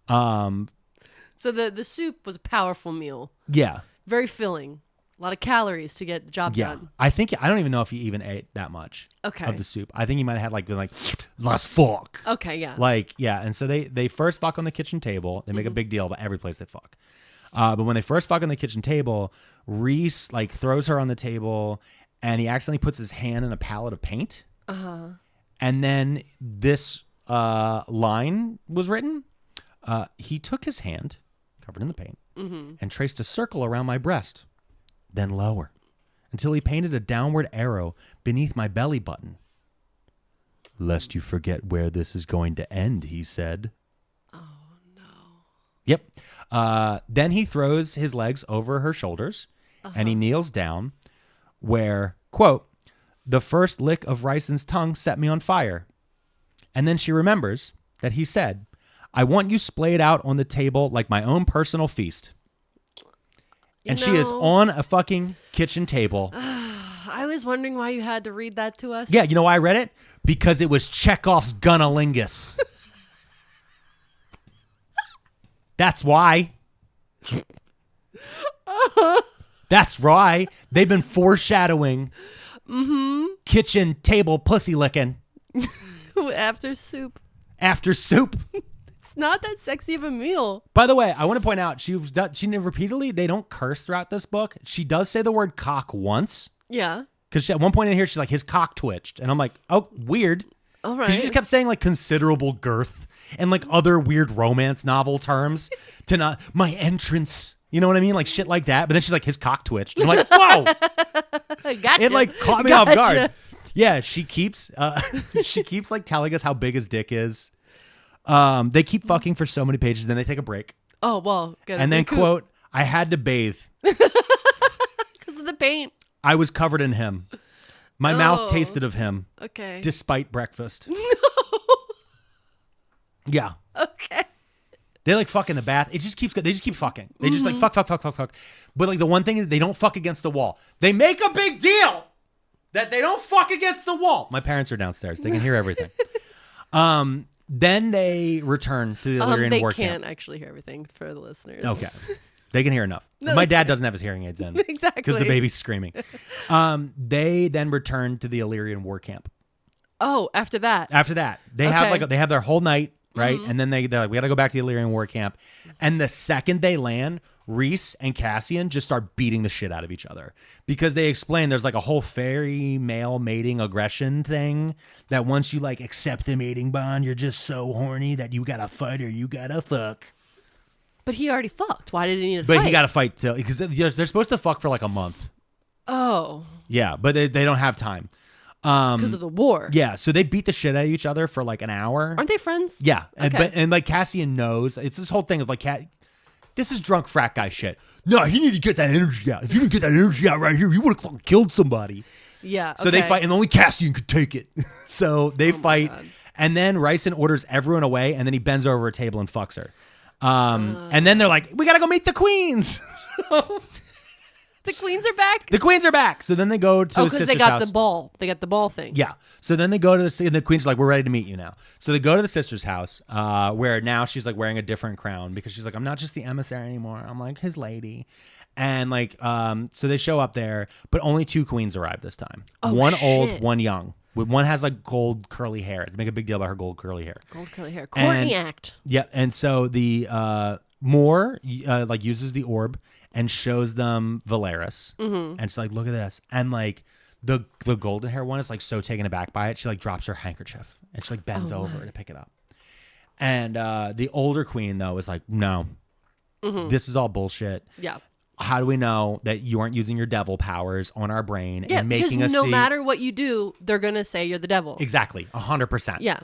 So the soup was a powerful meal. Yeah. Very filling. A lot of calories to get the job done. I don't even know if he even ate that much of the soup. I think he might have had like been like, let's fuck. Okay, yeah. Like, yeah. And so they first fuck on the kitchen table. They make a big deal about every place they fuck. But when they first fuck on the kitchen table, Rhys like throws her on the table and he accidentally puts his hand in a palette of paint. Uh-huh. And then this line was written. He took his hand, covered in the paint, and traced a circle around my breast, then lower, until he painted a downward arrow beneath my belly button. Lest you forget where this is going to end, he said. Oh, no. Yep. Then he throws his legs over her shoulders, and he kneels down where, quote, the first lick of Rhysand's tongue set me on fire. And then she remembers that he said, I want you splayed out on the table like my own personal feast. And she is on a fucking kitchen table. I was wondering why you had to read that to us. Yeah, you know why I read it? Because it was Chekhov's Gunnalingus. That's why. That's why. They've been foreshadowing kitchen table pussy licking. After soup. After soup. It's not that sexy of a meal. By the way, I want to point out, she repeatedly, they don't curse throughout this book. She does say the word cock once. Yeah. Because at one point in here, she's like, his cock twitched. And I'm like, oh, weird. All right. Because she just kept saying like considerable girth and like other weird romance novel terms to not, my entrance. You know what I mean? Like shit like that. But then she's like, his cock twitched. And I'm like, whoa. Gotcha. It like caught me off guard. Yeah, she keeps like telling us how big his dick is. They keep fucking for so many pages, then they take a break. Oh, well, good. And then, quote, I had to bathe. Because of the paint. I was covered in him. My mouth tasted of him. Okay. Despite breakfast. No. Yeah. Okay. They like fuck in the bath. It just keeps, they just keep fucking. They just like fuck. But like the one thing is they don't fuck against the wall. They make a big deal that they don't fuck against the wall. My parents are downstairs. They can hear everything. Then they return to the Illyrian war camp. They can't actually hear everything for the listeners. Okay. They can hear enough. No, my dad doesn't have his hearing aids in. Exactly. Because the baby's screaming. They then return to the Illyrian war camp. Oh, after that. They have their whole night, right? And then they're like, we got to go back to the Illyrian war camp. And the second they land, Rhys and Cassian just start beating the shit out of each other because they explain there's like a whole fairy male mating aggression thing that once you like accept the mating bond, you're just so horny that you gotta fight or you gotta fuck. But he already fucked. Why did he need to fight? But he gotta fight till because they're supposed to fuck for like a month. Oh. Yeah, but they don't have time. Because of the war. Yeah, so they beat the shit out of each other for like an hour. Aren't they friends? Yeah, Okay. and like Cassian knows it's this whole thing of like this is drunk frat guy shit. No, you need to get that energy out. If you didn't get that energy out right here, you would have fucking killed somebody. Yeah. So they fight, and only Cassian could take it. So they fight, and then Rhysand orders everyone away, and then he bends over a table and fucks her. And then they're like, we gotta go meet the queens. The queens are back? The queens are back. So then they go to the sister's house. Because they got the ball. They got the ball thing. Yeah. So then they go to the queens are like, we're ready to meet you now. So they go to the sister's house, where now she's like wearing a different crown because she's like, I'm not just the emissary anymore. I'm like his lady. And like, so they show up there, but only 2 queens arrive this time. Oh, one shit. old, one young. One has like gold curly hair. They make a big deal about her gold curly hair. Gold curly hair. Courtney act. Yeah. And so the Mor like uses the orb and shows them Valeris. And she's like, look at this. And like the golden hair one is like so taken aback by it. She like drops her handkerchief and she like bends over to pick it up. And the older queen though is like, no, this is all bullshit. Yeah. How do we know that you aren't using your devil powers on our brain and making us no see? matter what you do, they're going to say you're the devil. Exactly. 100%. Yeah.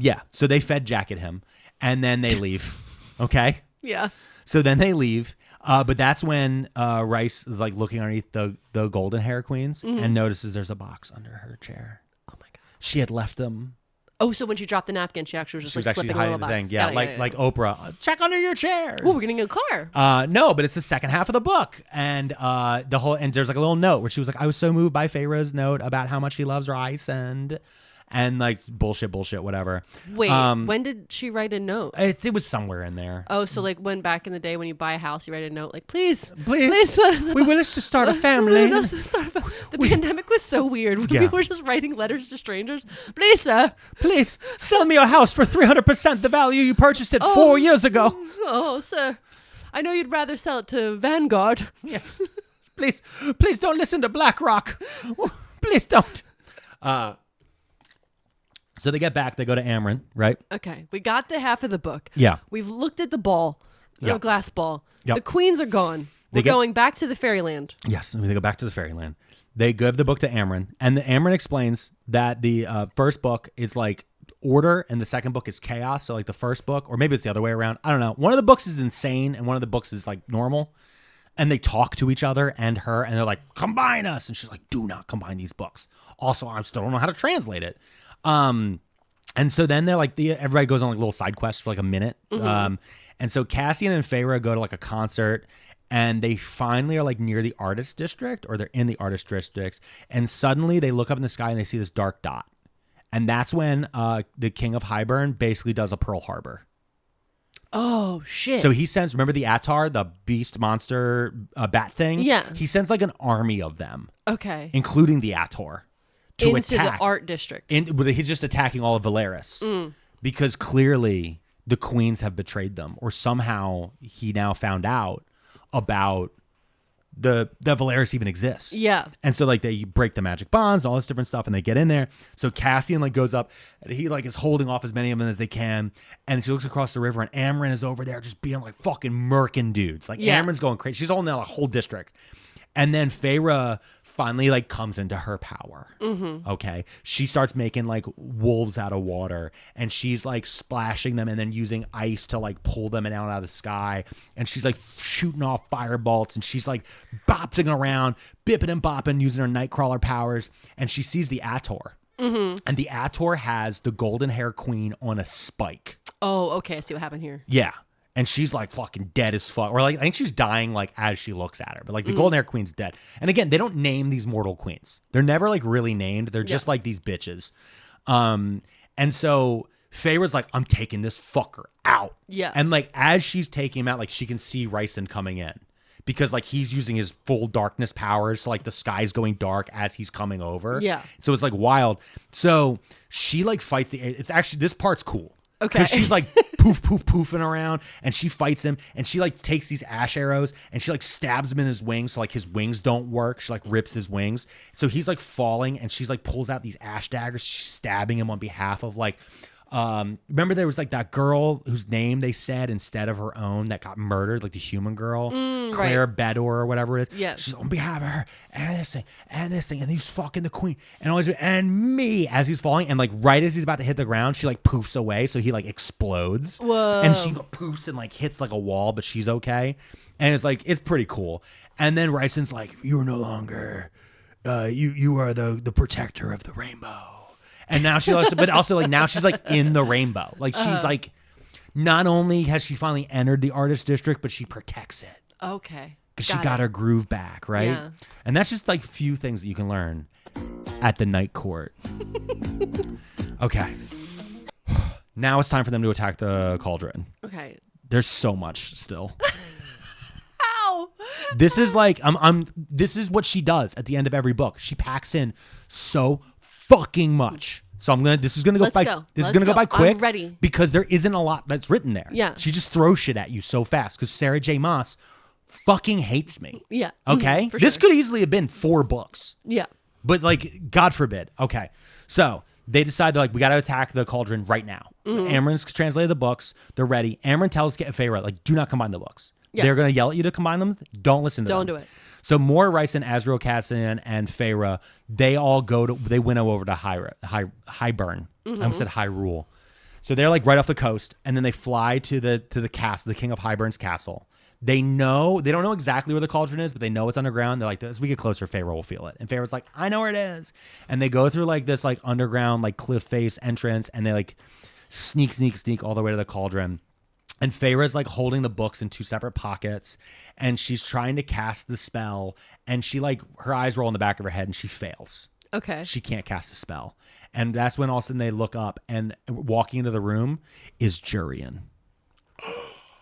Yeah. So they fed jacket him and then they leave. Okay. Yeah. So then they leave. But that's when Rhys is like looking underneath the golden hair queens and notices there's a box under her chair. Oh my God. She had left them. Oh, so when she dropped the napkin, she actually was just She was like actually slipping a hiding little the box. thing. Yeah, like Oprah. Check under your chairs. Oh, we're getting a car. No, but it's the second half of the book, and there's like a little note where she was like, "I was so moved by Feyre's note about how much he loves Rhys and like bullshit, whatever." Wait, when did she write a note? It was somewhere in there. Oh, so like when back in the day when you buy a house, you write a note like, please, we wish to start a family. The pandemic was so weird. We were just writing letters to strangers. Please, sir. Please sell me your house for 300% the value you purchased it 4 years ago. Oh, sir. I know you'd rather sell it to Vanguard. Yeah. Please don't listen to BlackRock. Please don't. So they get back. They go to Amren, right? Okay. We got the half of the book. Yeah. We've looked at the ball. Yeah. The glass ball. Yep. The queens are gone. We're going back to the fairyland. Yes. They go back to the fairyland. They give the book to Amren. And the Amren explains that the first book is like order and the second book is chaos. So like the first book, or maybe it's the other way around. I don't know. One of the books is insane and one of the books is like normal. And they talk to each other and her, and they're like, combine us. And she's like, do not combine these books. Also, I still don't know how to translate it. And so then they're like, everybody goes on like little side quests for like a minute. And so Cassian and Feyre go to like a concert, and they finally are like near the artist district, or they're in the artist district. And suddenly they look up in the sky and they see this dark dot. And that's when the King of Hybern basically does a Pearl Harbor. Oh, shit. So he sends, remember the ACOTAR, the beast monster bat thing? Yeah. He sends like an army of them. Okay. Including the ACOTAR. Into attack. the art district. He's just attacking all of Valeris. Because clearly the queens have betrayed them. Or somehow he now found out about the Valeris even exists. Yeah. And so like they break the magic bonds and all this different stuff, and they get in there. So Cassian like goes up, and he like is holding off as many of them as they can. And she looks across the river, and Amren is over there just being like fucking murking dudes. Like Amren's going crazy. She's holding down a whole district. And then Feyre finally like comes into her power. Okay. She starts making like wolves out of water, and she's like splashing them and then using ice to like pull them out of the sky. And she's like shooting off firebolts, and she's like bopping around, bipping and bopping using her nightcrawler powers. And she sees the ACOTAR. And the ACOTAR has the golden hair queen on a spike. Oh, okay. I see what happened here. Yeah. And she's like fucking dead as fuck. Or like, I think she's dying like as she looks at her. But like the golden hair queen's dead. And again, they don't name these mortal queens. They're never like really named. They're just like these bitches. And so Feyre's like, I'm taking this fucker out. Yeah. And like as she's taking him out, like she can see Rhysand coming in. Because like he's using his full darkness powers. So like the sky's going dark as he's coming over. Yeah. So it's like wild. So she like fights it's actually, this part's cool. Okay. Because she's like poofing around, and she fights him, and she like takes these ash arrows and she like stabs him in his wings, so like his wings don't work. She like rips his wings, so he's like falling, and she's like pulls out these ash daggers. She's stabbing him on behalf of like remember there was like that girl whose name they said instead of her own that got murdered, like the human girl, Claire Bedor or whatever it is. Yeah. She's on behalf of her and this thing, and he's fucking the queen and always and me as he's falling, and like right as he's about to hit the ground, she like poofs away, so he like explodes. Whoa. And she poofs and like hits like a wall, but she's okay. And it's like it's pretty cool. And then Rhysand's like, you are no longer you are the protector of the rainbow. And now she also, but also like now she's like in the rainbow. Like she's like, not only has she finally entered the artist district, but she protects it. Okay. Because she got her groove back, right? Yeah. And that's just like few things that you can learn at the night court. Okay. Now it's time for them to attack the cauldron. Okay. There's so much still. How? This is like this is what she does at the end of every book. She packs in so fucking much. So this is gonna go by quick. I'm ready. Because there isn't a lot that's written there. Yeah. She just throws shit at you so fast because Sarah J Maas fucking hates me. Yeah. Okay? For This sure. could easily have been 4 books. Yeah. But like, God forbid. Okay. So they decide they're like, we gotta attack the cauldron right now. Amren's translated the books. They're ready. Amren tells Feyre, like, do not combine the books. Yeah. They're gonna yell at you to combine them. Don't listen to them. Don't do it. So Mor, Rhysand, Azriel, Cassian, and Feyre, they all they winnow over to Hybern. I almost said Hyrule. So they're like right off the coast, and then they fly to the castle, the King of Hybern's castle. They don't know exactly where the cauldron is, but they know it's underground. They're like, as we get closer, Feyre will feel it. And Feyre's like, I know where it is. And they go through like this like underground like cliff face entrance, and they like sneak all the way to the cauldron. And Feyre's like holding the books in 2 separate pockets, and she's trying to cast the spell, and she like, her eyes roll in the back of her head and she fails. Okay. She can't cast a spell. And that's when all of a sudden they look up, and walking into the room is Jurian.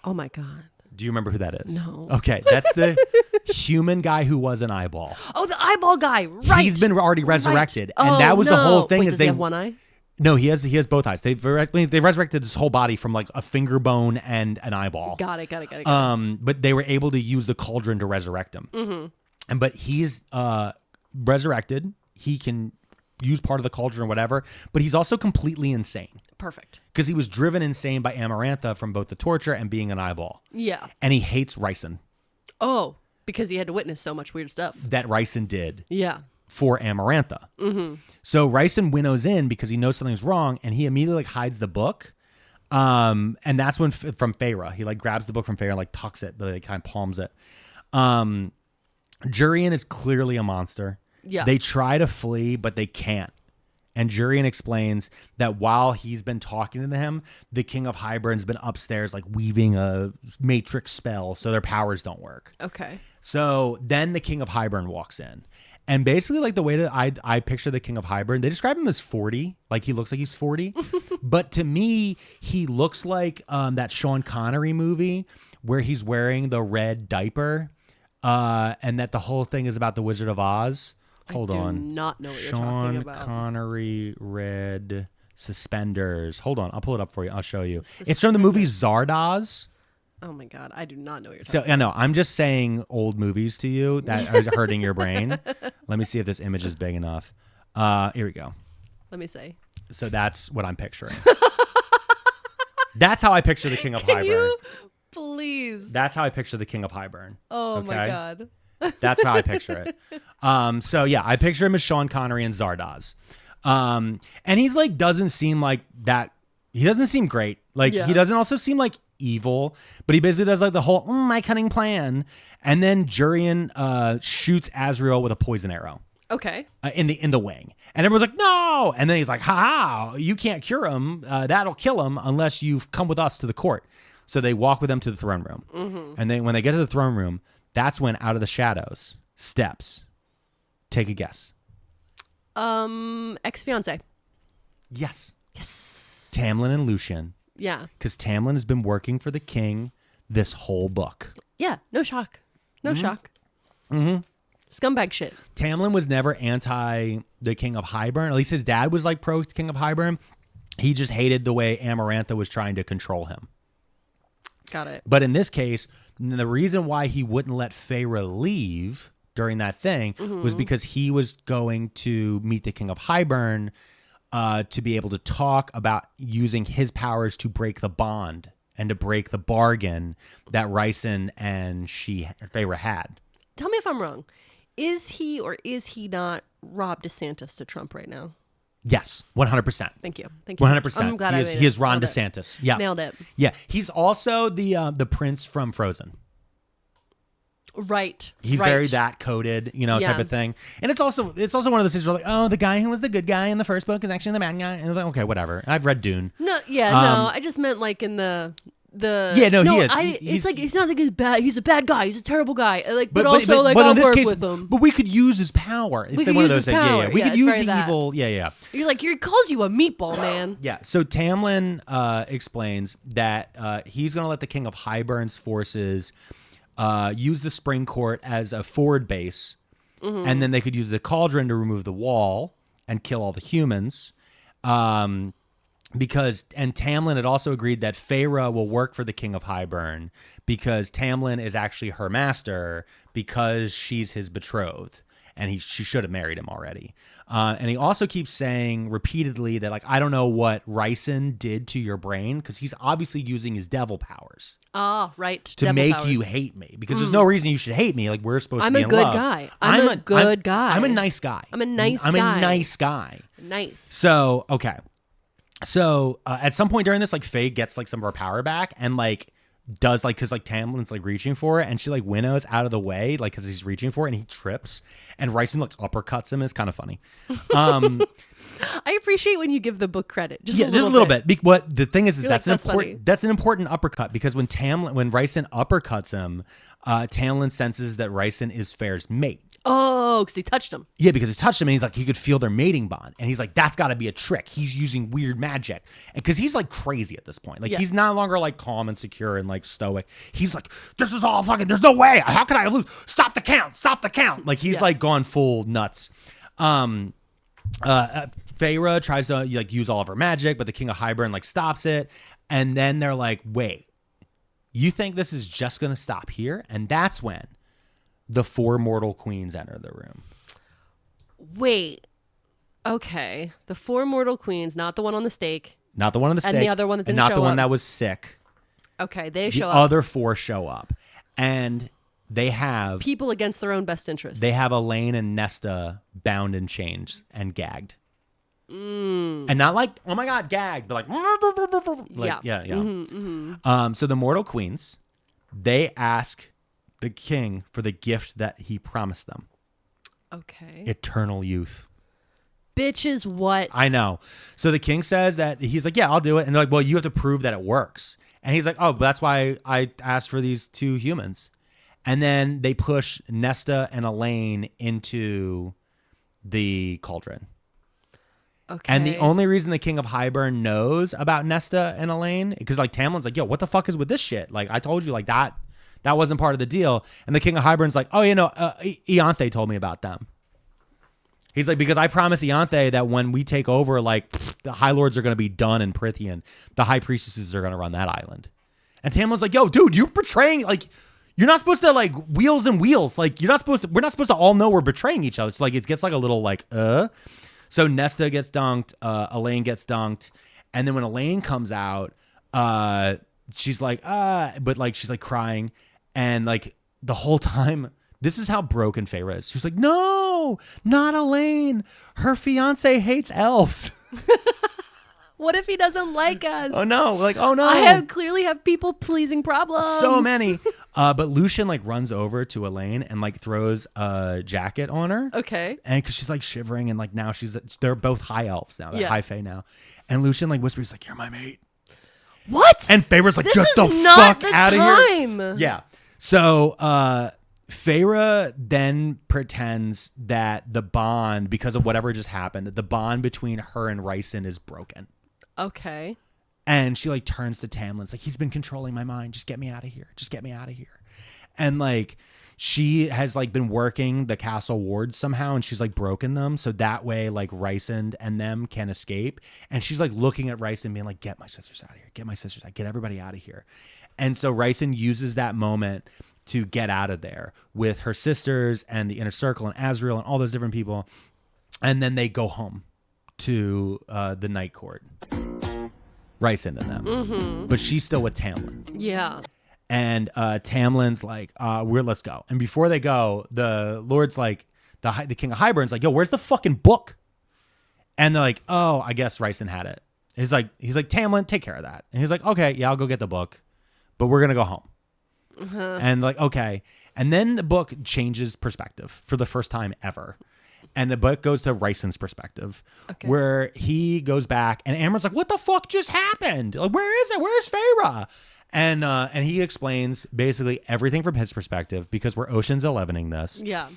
Oh my God. Do you remember who that is? No. Okay, that's the human guy who was an eyeball. Oh, the eyeball guy, right. He's been already resurrected. Right. And that was the whole thing. Wait, is does he have one eye? No, he has both eyes. They resurrected his whole body from like a finger bone and an eyeball. Got it. But they were able to use the cauldron to resurrect him. Mm-hmm. But he's resurrected. He can use part of the cauldron or whatever, but he's also completely insane. Perfect. Because he was driven insane by Amarantha from both the torture and being an eyeball. Yeah. And he hates Rhysand. Oh, because he had to witness so much weird stuff. That Rhysand did. Yeah. For Amarantha. Mm-hmm. So Rhysand winnows in because he knows something's wrong, and he immediately like hides the book. And that's when from Feyre, he like grabs the book from Feyre and like tucks it, like kind of palms it. Jurian is clearly a monster. Yeah. They try to flee, but they can't. And Jurian explains that while he's been talking to him, the King of Hybern's been upstairs like weaving a matrix spell so their powers don't work. Okay. So then the King of Hybern walks in. And basically like the way that I picture the King of Hybern, they describe him as 40. Like he looks like he's 40. But to me, he looks like that Sean Connery movie where he's wearing the red diaper and that the whole thing is about the Wizard of Oz. Hold on. I do not know what you're talking about. Sean Connery red suspenders. Hold on. I'll pull it up for you. I'll show you. It's from the movie Zardoz. Oh my God. I do not know what you're So, talking I know. I'm just saying old movies to you that are hurting your brain. Let me see if this image is big enough. Here we go. Let me say. So that's what I'm picturing. That's how I picture the King of Hybern. Can you please? That's how I picture the King of Hybern. Oh okay? my God. That's how I picture it. So yeah, I picture him as Sean Connery and Zardoz. And he's like, doesn't seem like that. He doesn't seem great. Like he doesn't also seem like evil, but he basically does like the whole, my cunning plan. And then Jurian shoots Azriel with a poison arrow. Okay. In the wing. And everyone's like, no. And then he's like, ha, you can't cure him. That'll kill him unless you've come with us to the court. So they walk with him to the throne room. Mm-hmm. And then when they get to the throne room, that's when out of the shadows steps. Take a guess. Ex-fiance. Yes. Yes. Tamlin and Lucien. Yeah. Because Tamlin has been working for the king this whole book. Yeah. No shock. No shock. Mm-hmm. Scumbag shit. Tamlin was never anti the King of Hybern. At least his dad was like pro King of Hybern. He just hated the way Amarantha was trying to control him. Got it. But in this case, the reason why he wouldn't let Feyre leave during that thing was because he was going to meet the King of Hybern to be able to talk about using his powers to break the bond and to break the bargain that Rhysand and Feyre had. Tell me if I'm wrong. Is he or is he not Rob DeSantis to Trump right now? Yes, 100%. Thank you. 100%. I'm glad He is Ron DeSantis. Yeah. Nailed it. Yeah. He's also the prince from Frozen. Right. He's very that coded, type of thing. And it's also one of those things where like, oh, the guy who was the good guy in the first book is actually the bad guy. And like, okay, whatever. I've read Dune. No, no. I just meant like in the he is. It's like it's not like he's bad. He's a bad guy. He's a terrible guy. Like, but also like I'll work with him. But we could use his power. It's we could one use of those his power. Yeah. We could use the that. evil. Yeah. You're like he calls you a meatball, man. Yeah. So Tamlin explains that he's going to let the King of Hybern's forces use the Spring Court as a forward base, and then they could use the cauldron to remove the wall and kill all the humans. Because Tamlin had also agreed that Feyre will work for the King of Hybern because Tamlin is actually her master because she's his betrothed and she should have married him already. And he also keeps saying repeatedly that like I don't know what Rhysand did to your brain because he's obviously using his devil powers. Oh, right. To devil make powers. you hate me because there's no reason you should hate me. Like we're supposed to be in love. I'm a good guy. I'm a good guy. I'm a nice guy. I'm a nice guy. I'm a nice guy. Nice. So, okay. So at some point during this, like Faye gets like some of her power back and like does like, cause like Tamlin's like reaching for it and she like winnows out of the way, like cause he's reaching for it and he trips and Rhysand like uppercuts him. It's kind of funny. I appreciate when you give the book credit. Just a little bit. What the thing is that's an important uppercut because when Rhysand uppercuts him, Tamlin senses that Rhysand is Feyre's mate. Oh, because he touched him. Yeah, because he touched him and he's like, he could feel their mating bond. And he's like, that's got to be a trick. He's using weird magic. And because he's like crazy at this point. Like, he's no longer like calm and secure and like stoic. He's like, this is all fucking, there's no way. How can I lose? Stop the count. Stop the count. Like, he's like gone full nuts. Feyre tries to like use all of her magic, but the King of Hybern like stops it. And then they're like, wait, you think this is just going to stop here? And that's when the 4 mortal queens enter the room. Wait. Okay. The 4 mortal queens, not the one on the stake. Not the one on the stake. And the other one that didn't show up. And not the one that was sick. Okay, they show up. The other 4 show up. And they have... people against their own best interests. They have Elaine and Nesta bound in chains and gagged. And not like, oh my God, gagged, but like yeah. So the mortal queens, they ask the king for the gift that he promised them. Okay. Eternal youth. Bitches, what? I know. So the king says that he's like, yeah, I'll do it. And they're like, well, you have to prove that it works. And he's like, oh, that's why I asked for these 2 humans. And then they push Nesta and Elaine into the cauldron. Okay. And the only reason the King of Hybern knows about Nesta and Elaine, because like Tamlin's like, yo, what the fuck is with this shit? Like I told you, like that wasn't part of the deal. And the King of Hybern's like, oh, you know, Ianthe told me about them. He's like, because I promised Ianthe that when we take over, like the High Lords are going to be done in Prythian. The High Priestesses are going to run that island. And Tamlin's like, yo, dude, you're betraying, like, you're not supposed to like wheels and wheels. Like we're not supposed to all know we're betraying each other. It's like, it gets like a little like, So Nesta gets dunked, Elaine gets dunked. And then when Elaine comes out, she's like, but like, she's like crying. And like the whole time, this is how broken Feyre is. She's like, no, not Elaine. Her fiance hates elves. What if he doesn't like us? Oh no! Like, oh no! I clearly have people pleasing problems. So many. But Lucien like runs over to Elaine and like throws a jacket on her. Okay. And because she's like shivering and like now they're both high elves now. They're high fae now. And Lucien like whispers like, "You're my mate." What? And Feyre's like, this "Get is the not fuck the out of time. here!" Yeah. So Feyre then pretends that the bond, because of whatever just happened, that the bond between her and Rhysand is broken. Okay. And she like turns to Tamlin. It's like, he's been controlling my mind. Just get me out of here. Just get me out of here. And like, she has like been working the castle wards somehow and she's like broken them. So that way like Rhysand and them can escape. And she's like looking at Rhysand being like, get my sisters out of here. Get my sisters out. Get everybody out of here. And so Rhysand uses that moment to get out of there with her sisters and the inner circle and Azriel and all those different people. And then they go home to the night court. Rhysand and them. Mm-hmm. But she's still with Tamlin. Yeah. And Tamlin's like, let's go. And before they go, the Lord's like, the King of Hybern's like, yo, where's the fucking book? And they're like, oh, I guess Rhysand had it. He's like, Tamlin, take care of that. And he's like, okay, yeah, I'll go get the book. But we're going to go home. Uh-huh. And like, okay. And then the book changes perspective for the first time ever. And the book goes to Rhysand's perspective, where he goes back and Amren's like, what the fuck just happened? Like, where is it? Where's Feyre? And he explains basically everything from his perspective because we're Ocean's 11ing this. Yeah.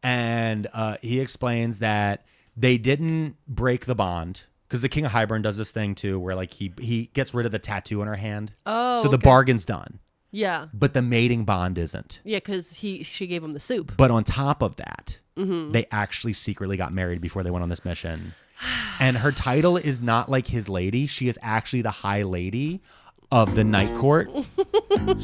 And he explains that they didn't break the bond because the King of Hybern does this thing too, where like he gets rid of the tattoo on her hand. Oh, so the bargain's done. Yeah. But the mating bond isn't. Yeah, because she gave him the soup. But on top of that, they actually secretly got married before they went on this mission. And her title is not like his lady. She is actually the High Lady of the Night Court.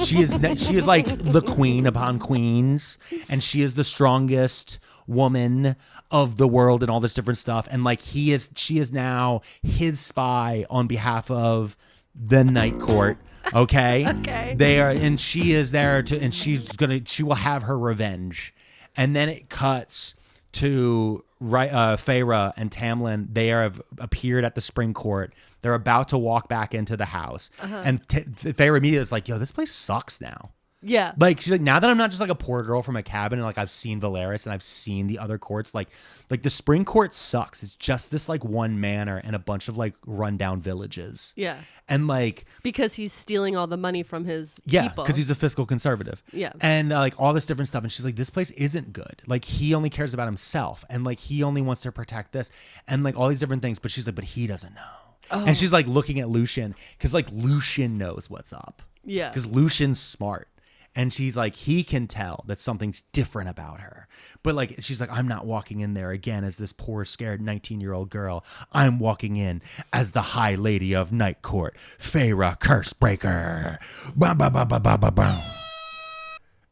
She is like the queen upon queens. And she is the strongest woman of the world and all this different stuff. And like she is now his spy on behalf of the Night Court. Okay. And she is there she will have her revenge. And then it cuts to Feyre and Tamlin. They have appeared at the spring court. They're about to walk back into the house. And Feyre immediately is like, yo, this place sucks now. Yeah. Like, she's like, now that I'm not just like a poor girl from a cabin and like I've seen Valeris and I've seen the other courts, like the spring court sucks. It's just this like one manor and a bunch of like rundown villages. Yeah. And like, because he's stealing all the money from his yeah, people. because he's a fiscal conservative. Yeah. And like all this different stuff. And she's like, this place isn't good. Like, he only cares about himself. And like, he only wants to protect this. And like all these different things. But she's like, but he doesn't know. Oh. And she's like looking at Lucien because like Lucien knows what's up. Yeah. Because Lucien's smart. And she's like, he can tell that something's different about her. But like, she's like, I'm not walking in there again as this poor, scared 19-year-old girl. I'm walking in as the High Lady of Night Court, Feyre Cursebreaker. Bah, bah, bah, bah, bah, bah, bah.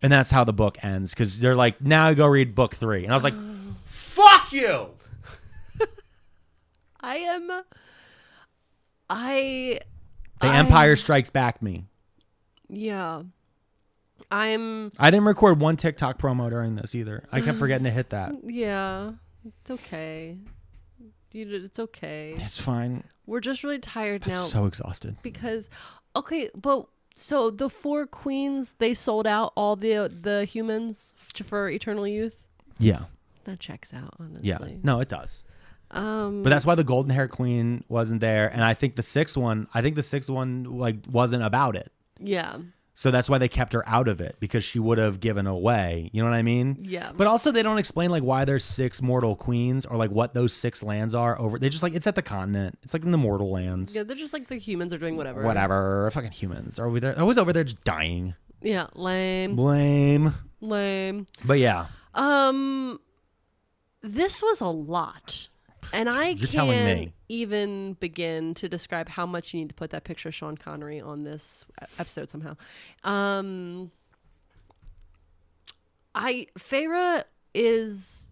And that's how the book ends. Because they're like, now go read book 3. And I was like, fuck you. The Empire Strikes Back me. Yeah. I didn't record one TikTok promo during this either. I kept forgetting to hit that. Yeah. It's okay. Dude, it's okay. It's fine. We're just really tired now. I'm so exhausted. Because, okay, but so the 4 queens, they sold out all the humans for Eternal Youth? Yeah. That checks out, honestly. Yeah. No, it does. But that's why the golden hair queen wasn't there. And I think the sixth one like wasn't about it. Yeah. So that's why they kept her out of it, because she would have given away. You know what I mean? Yeah. But also they don't explain like why there's 6 mortal queens or like what those 6 lands are over. They just like, it's at the continent. It's like in the mortal lands. Yeah, they're just like the humans are doing whatever. Whatever. Fucking humans. Are we there? Always over there just dying. Yeah. Lame. But yeah. This was a lot. And I can't even begin to describe how much you need to put that picture of Sean Connery on this episode somehow. Feyre is,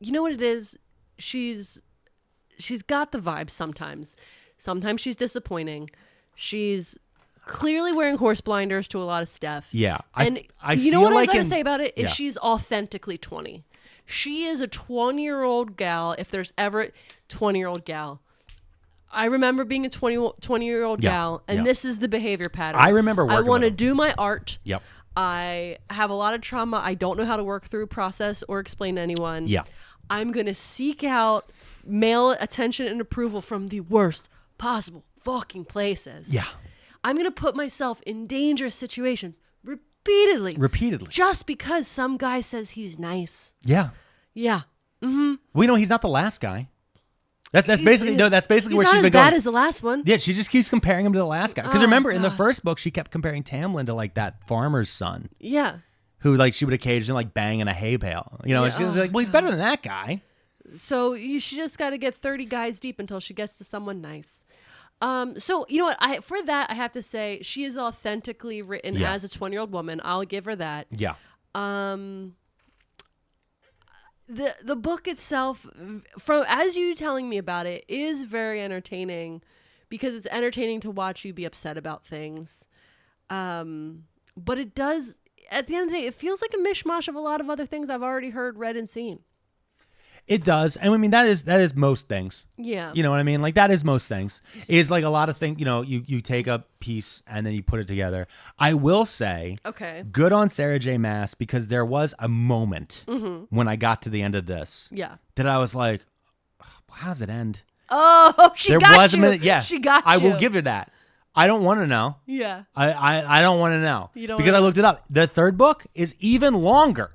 you know what it is? She's got the vibe sometimes. Sometimes she's disappointing. She's clearly wearing horse blinders to a lot of stuff. Yeah. I you know what I gotta say about it is she's authentically 20. She is a 20-year-old gal, if there's ever 20-year-old gal. I remember being a 20-year-old gal, and this is the behavior pattern. I remember working I want to do my art. Yep. I have a lot of trauma I don't know how to work through, process, or explain to anyone. Yeah. I'm going to seek out male attention and approval from the worst possible fucking places. Yeah. I'm going to put myself in dangerous situations repeatedly. Just because some guy says he's nice. Yeah. Yeah. Mm-hmm. We know he's not the last guy. That's basically where she's been going. He's not as bad as the last one. Yeah, she just keeps comparing him to the last guy. Because remember, in the first book, she kept comparing Tamlin to like that farmer's son. Yeah. Who like she would occasionally like bang in a hay bale. You know, and she was like, well, he's better than that guy. So she just got to get 30 guys deep until she gets to someone nice. So you know what? I have to say she is authentically written as a 20-year-old woman. I'll give her that. Yeah. The book itself, from as you telling me about it, is very entertaining because it's entertaining to watch you be upset about things. But it does, at the end of the day, it feels like a mishmash of a lot of other things I've already heard, read, and seen. It does. And I mean, that is most things. Yeah. You know what I mean? Like that is most things. Is like a lot of things, you know, you take a piece and then you put it together. I will say, good on Sarah J Maas, because there was a moment when I got to the end of this that I was like, how does it end? Oh, there was a minute. Yeah. She got you. I will give her that. I don't want to know. Yeah. I don't want to know. Because I looked it up. The third book is even longer.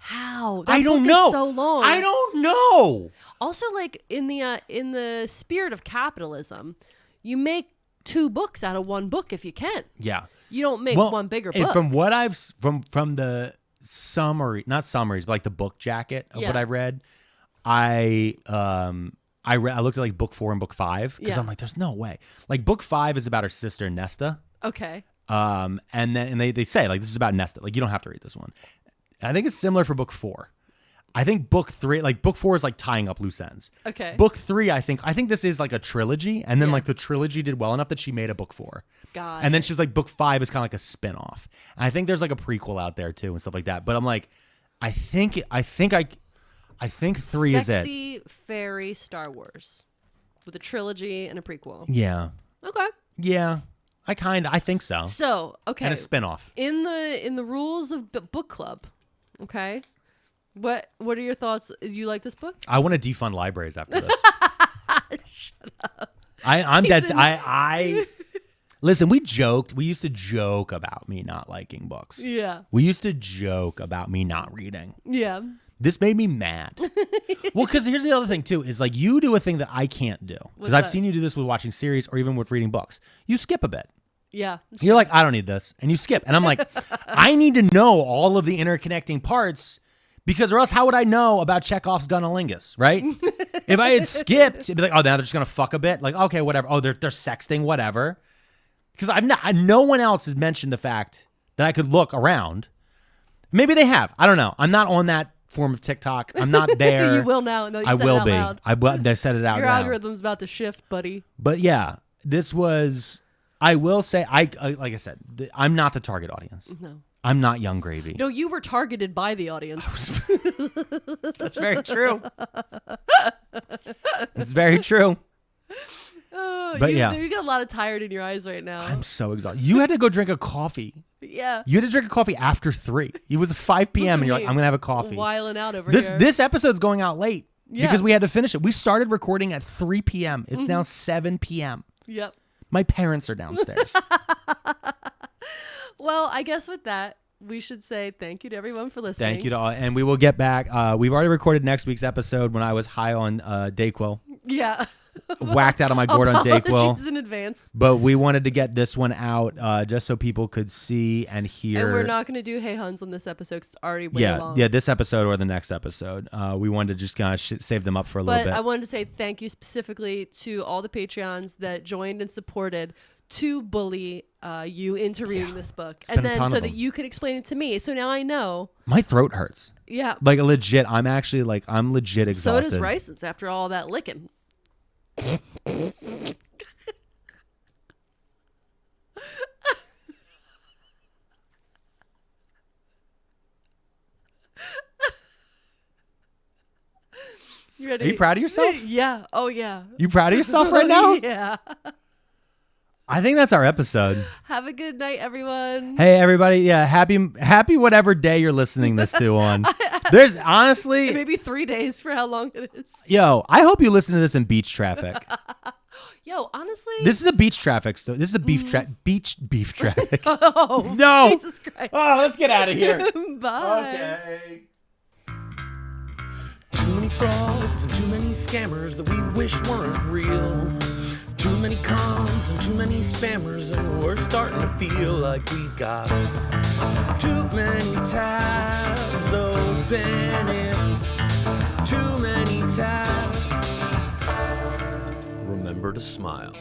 How? I don't know. Is so long. I don't know. Also, like in the spirit of capitalism, you make 2 books out of 1 book if you can. Yeah. You don't make one bigger book. From what I've from the summary, not summaries, but like the book jacket of what I read, I looked at like book 4 and book 5 because I'm like, there's no way. Like book 5 is about her sister Nesta. Okay. And they say like this is about Nesta. Like you don't have to read this one. I think it's similar for book 4. I think book 3, like book 4 is like tying up loose ends. Okay. Book 3, I think this is like a trilogy, and then like the trilogy did well enough that she made a book 4. God. And then she was like, book 5 is kind of like a spin-off. And I think there's like a prequel out there too and stuff like that. But I'm like, I think I think 3 is it. Sexy fairy Star Wars with a trilogy and a prequel. Yeah. Okay. Yeah. I think so. So, okay. And a spinoff. In the rules of book club, okay? What are your thoughts? Do you like this book? I want to defund libraries after this. Shut up. I'm dead. Listen, we used to joke about me not liking books. Yeah. We used to joke about me not reading. Yeah. This made me mad. Well, because here's the other thing, too, is like you do a thing that I can't do. Because I've seen you do this with watching series or even with reading books. You skip a bit. Yeah. You're like, I don't need this. And you skip. And I'm like, I need to know all of the interconnecting parts because or else how would I know about Chekhov's Gunnalingus, right? If I had skipped, it'd be like, oh, now they're just going to fuck a bit. Like, okay, whatever. Oh, they're sexting, whatever. Because no one else has mentioned the fact that I could look around. Maybe they have. I don't know. I'm not on that form of TikTok. I'm not there. You will now. No, you I said will it out be. loud. I said it out Your now. algorithm's about to shift, buddy. But yeah, this was. I will say, like I said, I'm not the target audience. No. I'm not Young Gravy. No, you were targeted by the audience. That's very true. It's very true. But you got a lot of tired in your eyes right now. I'm so exhausted. You had to go drink a coffee. Yeah. You had to drink a coffee after 3. It was 5 p.m. and you're like, I'm going to have a coffee. Wiling out over here. This episode's going out late because Yeah. we had to finish it. We started recording at 3 p.m. It's now 7 p.m. Yep. My parents are downstairs. Well, I guess with that, we should say thank you to everyone for listening. Thank you to all. And we will get back. We've already recorded next week's episode when I was high on Dayquil. Yeah. Whacked out of my gourd on Dayquil. Apologies in advance. But we wanted to get this one out just so people could see and hear. And we're not going to do Hey Huns on this episode because it's already way long. Yeah, this episode or the next episode. We wanted to just kind of save them up for a little bit. But I wanted to say thank you specifically to all the Patreons that joined and supported to bully you into reading this book. And then so that you could explain it to me. So now I know. My throat hurts. Yeah. Like legit. I'm legit exhausted. So does Rhysand after all that licking. You ready? Are you proud of yourself? Yeah. Oh, yeah. You proud of yourself right now? Yeah. I think that's our episode. Have a good night, everyone. Hey, everybody. Yeah, happy whatever day you're listening this to on. There's honestly... Maybe 3 days for how long it is. Yo, I hope you listen to this in beach traffic. Yo, honestly... This is a beach traffic. So this is a beef traffic. Oh, no. Jesus Christ. Oh, let's get out of here. Bye. Okay. Too many frauds and too many scammers that we wish weren't real. Too many cons and too many spammers, and we're starting to feel like we've got too many tabs open. It's too many tabs. Remember to smile.